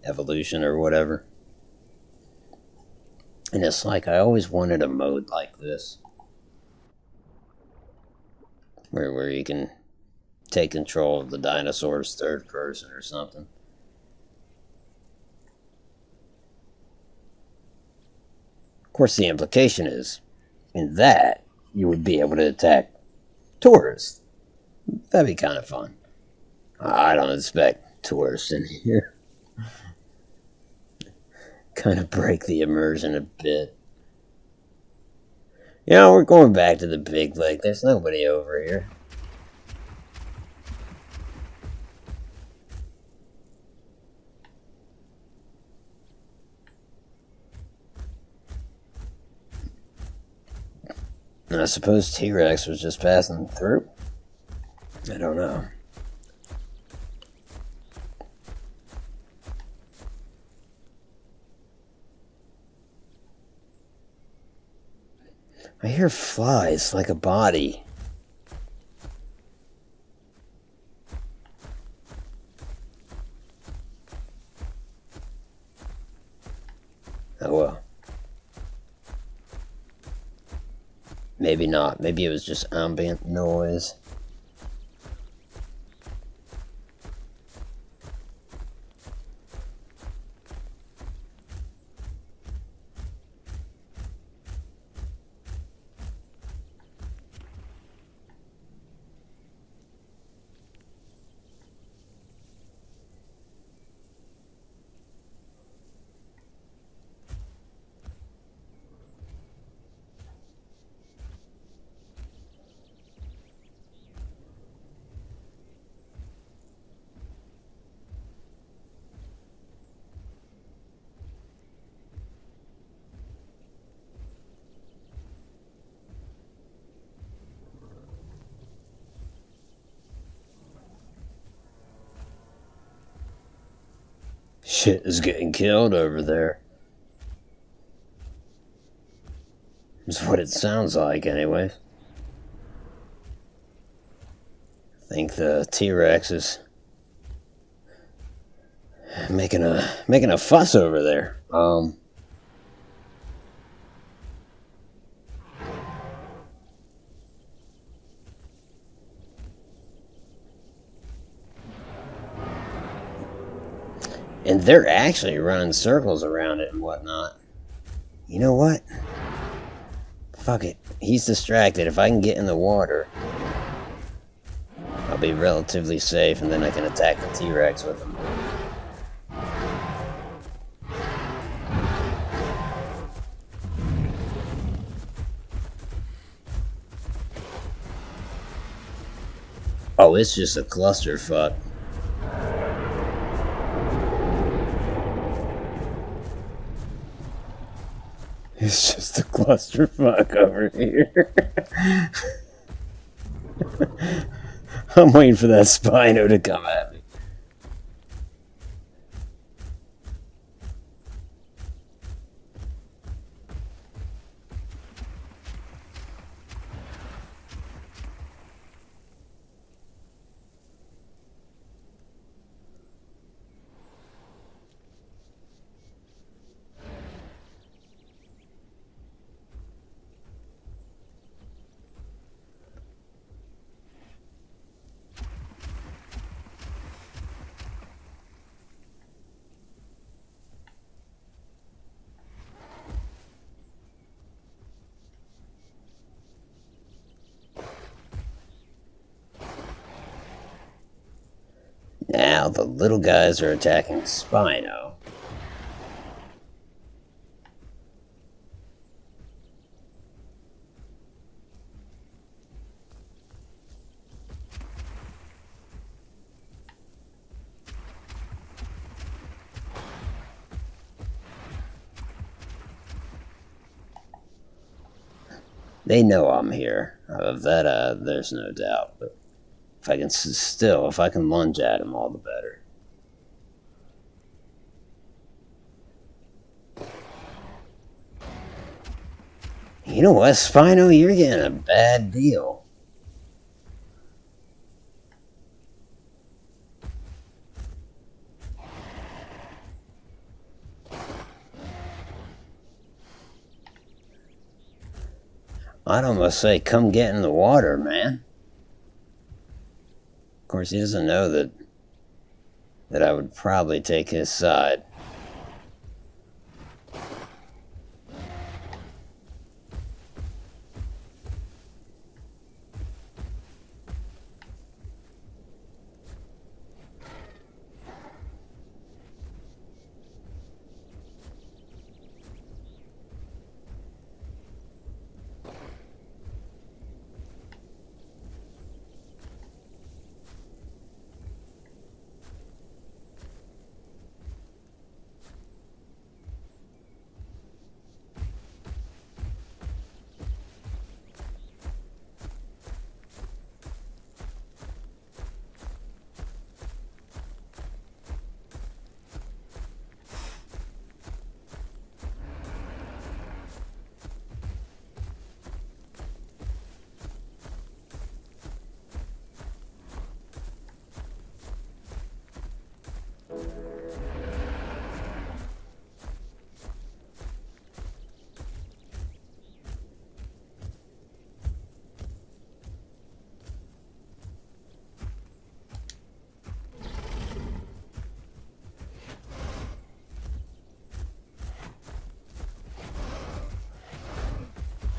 Evolution or whatever. And it's like I always wanted a mode like this. Where you can take control of the dinosaurs third person or something. Of course, the implication is, in that, you would be able to attack tourists. That'd be kind of fun. I don't expect tourists in here. Kind of break the immersion a bit. You know, we're going back to the big lake. There's nobody over here. I suppose T-Rex was just passing through. I don't know. I hear flies like a body. Oh well. Maybe not. Maybe it was just ambient noise. Shit is getting killed over there. That's what it sounds like, anyways. I think the T-Rex is making a fuss over there. And they're actually running circles around it and whatnot. You know what? Fuck it. He's distracted. If I can get in the water, I'll be relatively safe, and then I can attack the T-Rex with him. Oh, it's just a clusterfuck. It's just a clusterfuck over here. I'm waiting for that Spino to come at me. Now the little guys are attacking Spino. They know I'm here. Of that, there's no doubt. But if I can if I can lunge at them, all the better. You know what, Spino? You're getting a bad deal. I'd almost say, come get in the water, man. Of course, he doesn't know that I would probably take his side.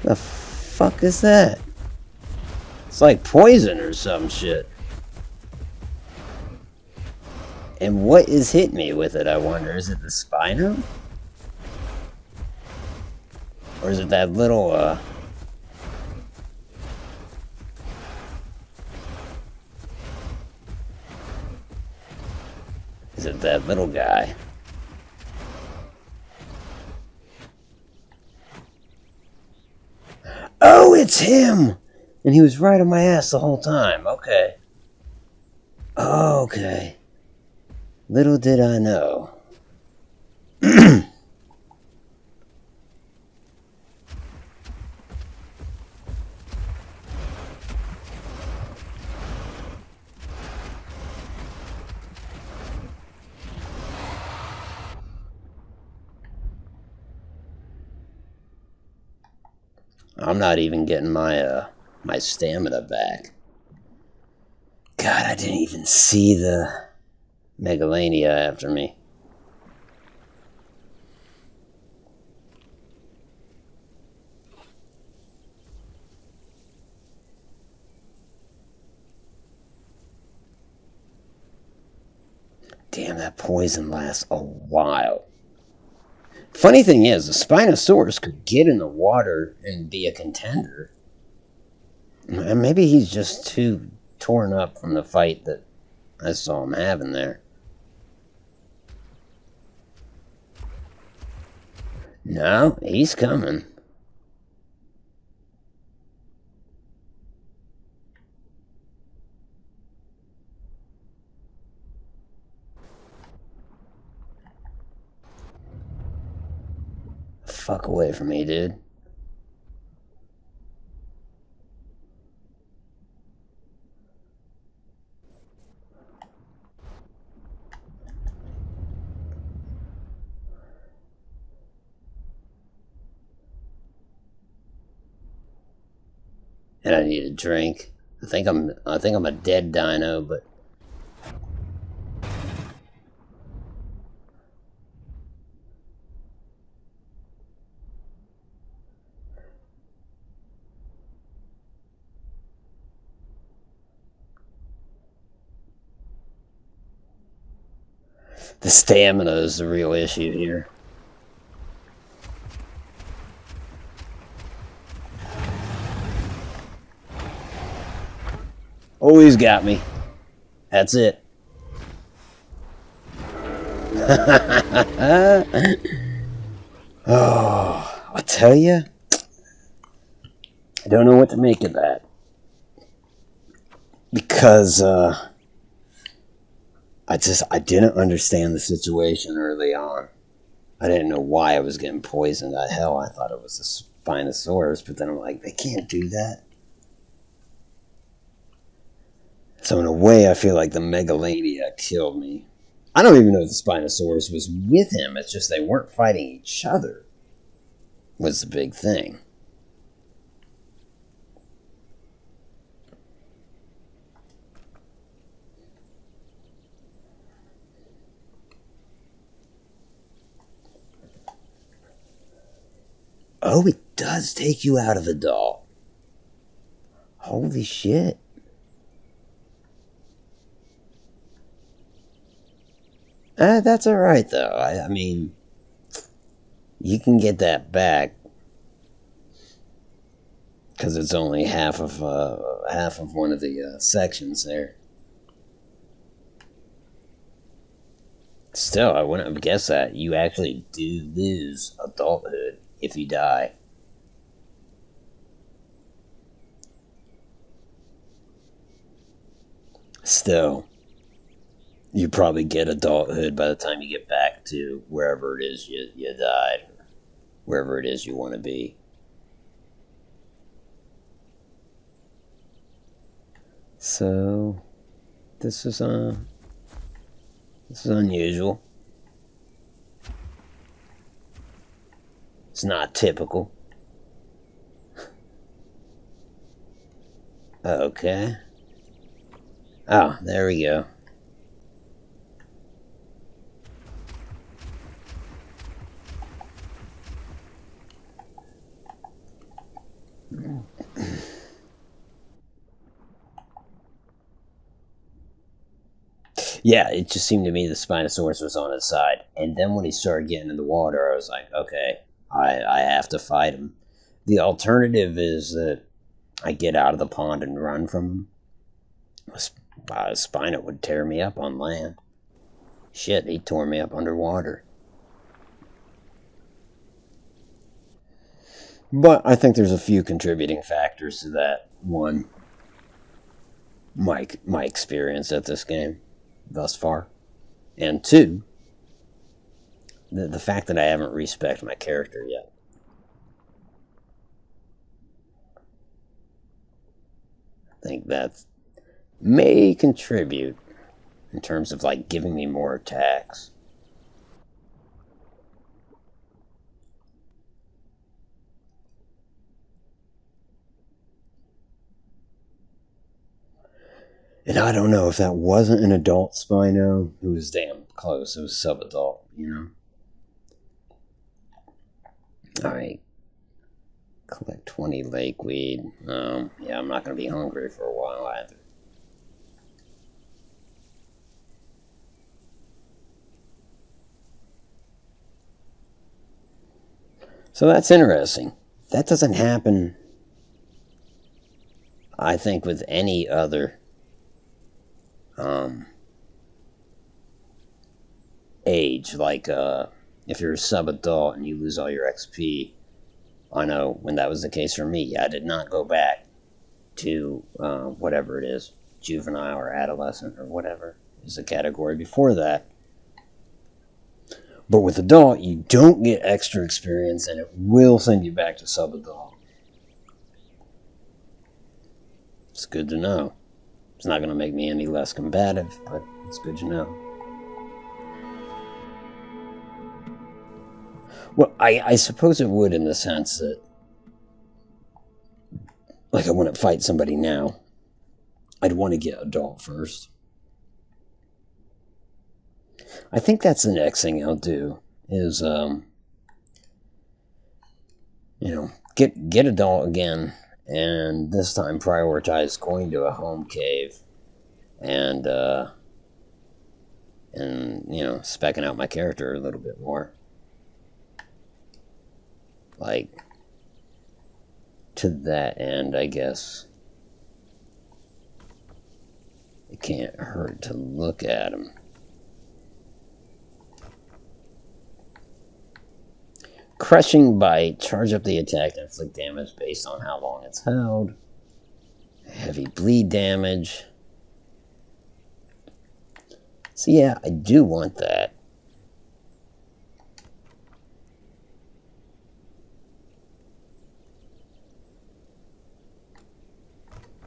The fuck is that? It's like poison or some shit. And what is hitting me with it, I wonder? Is it the Spino? Or is it that little, Is it that little guy? Oh, it's him! And he was right on my ass the whole time. Okay. Okay. Little did I know. I'm not even getting my stamina back. God, I didn't even see the Megalania after me. Damn, that poison lasts a while. Funny thing is, the Spinosaurus could get in the water and be a contender. And maybe he's just too torn up from the fight that I saw him having there. No, he's coming. Fuck away from me, dude. And I need a drink. I think I'm a dead dino, but the stamina is the real issue here. Oh, he's got me. That's it. Oh, I'll tell you, I don't know what to make of that. Because, I didn't understand the situation early on. I didn't know why I was getting poisoned. Hell, I thought it was a Spinosaurus, but then I'm like, they can't do that. So in a way, I feel like the Megalania killed me. I don't even know if the Spinosaurus was with him. It's just they weren't fighting each other. Was the big thing. Oh, it does take you out of the doll. Holy shit. That's alright, though. I mean, you can get that back. Because it's only half of one of the sections there. Still, I wouldn't have guessed that. You actually do lose adulthood if you die. Still, you probably get adulthood by the time you get back to wherever it is you died. Wherever it is you want to be. So, this is unusual. It's not typical. Okay. Oh, there we go. Yeah, it just seemed to me the Spinosaurus was on his side. And then when he started getting in the water, I was like, okay, I have to fight him. The alternative is that I get out of the pond and run from him. Spino would tear me up on land. Shit, he tore me up underwater. But I think there's a few contributing factors to that. One, my experience at this game thus far. And two, the fact that I haven't respected my character yet. I think that may contribute in terms of like giving me more attacks. And I don't know if that wasn't an adult Spino. It was damn close. It was sub-adult, you know? Alright. Collect 20 lakeweed. Yeah, I'm not going to be hungry for a while either. So that's interesting. That doesn't happen, I think, with any other age. Like, if you're a sub-adult and you lose all your XP, I know when that was the case for me, I did not go back to whatever it is, juvenile or adolescent or whatever is the category before that. But with adult, you don't get extra experience, and it will send you back to sub-adult. It's good to know. It's not going to make me any less combative, but it's good to know. Well, I suppose it would, in the sense that, like, I wouldn't fight somebody now. I'd want to get adult first. I think that's the next thing I'll do, is, get adult again, and this time prioritize going to a home cave, and specking out my character a little bit more. Like, to that end, I guess, it can't hurt to look at him. Crushing Bite, charge up the attack to inflict damage based on how long it's held. Heavy bleed damage. So yeah, I do want that.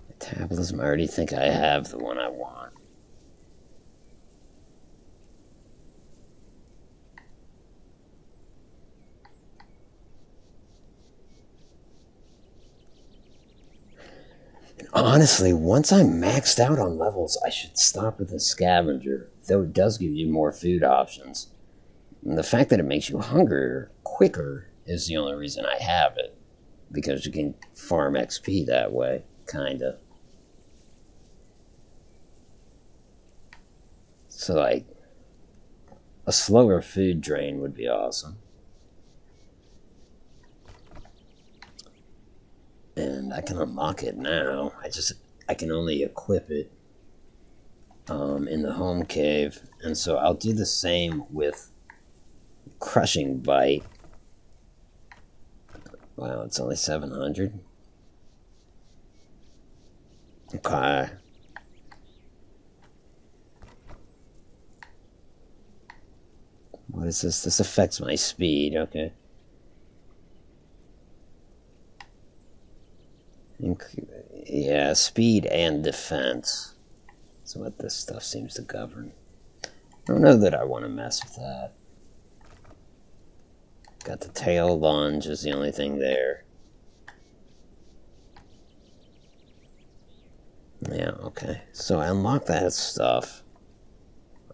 Metabolism, I already think I have the one I want. And honestly, once I'm maxed out on levels, I should stop with the scavenger, though it does give you more food options. And the fact that it makes you hungrier quicker is the only reason I have it, because you can farm XP that way, kinda. So, like, a slower food drain would be awesome. And I can unlock it now. I can only equip it in the home cave. And so I'll do the same with Crushing Bite. Wow, it's only 700. Okay. What is this? This affects my speed, okay. Yeah, speed and defense. That's what this stuff seems to govern. I don't know that I want to mess with that. Got the tail lunge is the only thing there. Yeah, okay. So I unlocked that stuff.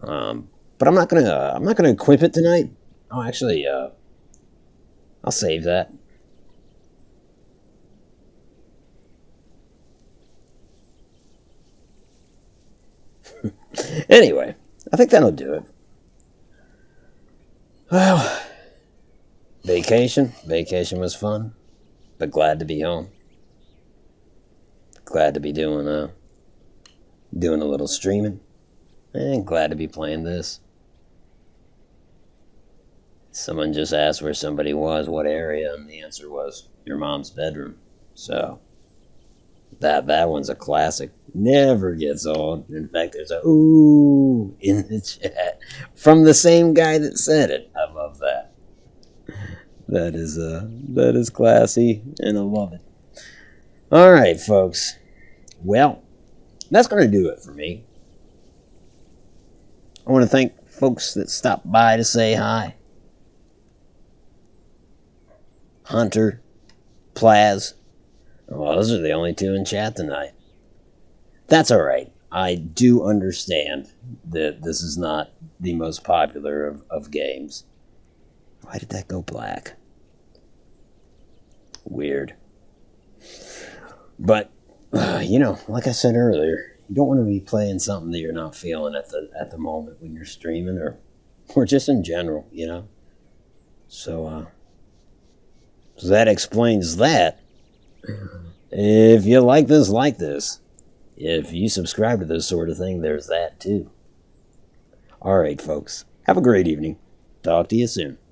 But I'm not gonna equip it tonight. Oh, actually, I'll save that. Anyway, I think that'll do it. Well, vacation was fun, but glad to be home. Glad to be doing a little streaming, and glad to be playing this. Someone just asked where somebody was, what area, and the answer was your mom's bedroom. So, That one's a classic. Never gets old. In fact, there's a ooh in the chat from the same guy that said it. I love that. That is classy, and I love it. All right, folks. Well, that's going to do it for me. I want to thank folks that stopped by to say hi. Hunter, Plaz. Well, those are the only two in chat tonight. That's all right. I do understand that this is not the most popular of games. Why did that go black? Weird. But, like I said earlier, you don't want to be playing something that you're not feeling at the moment when you're streaming or just in general, So that explains that. If you like this. If you subscribe to this sort of thing, there's that too. All right, folks. Have a great evening. Talk to you soon.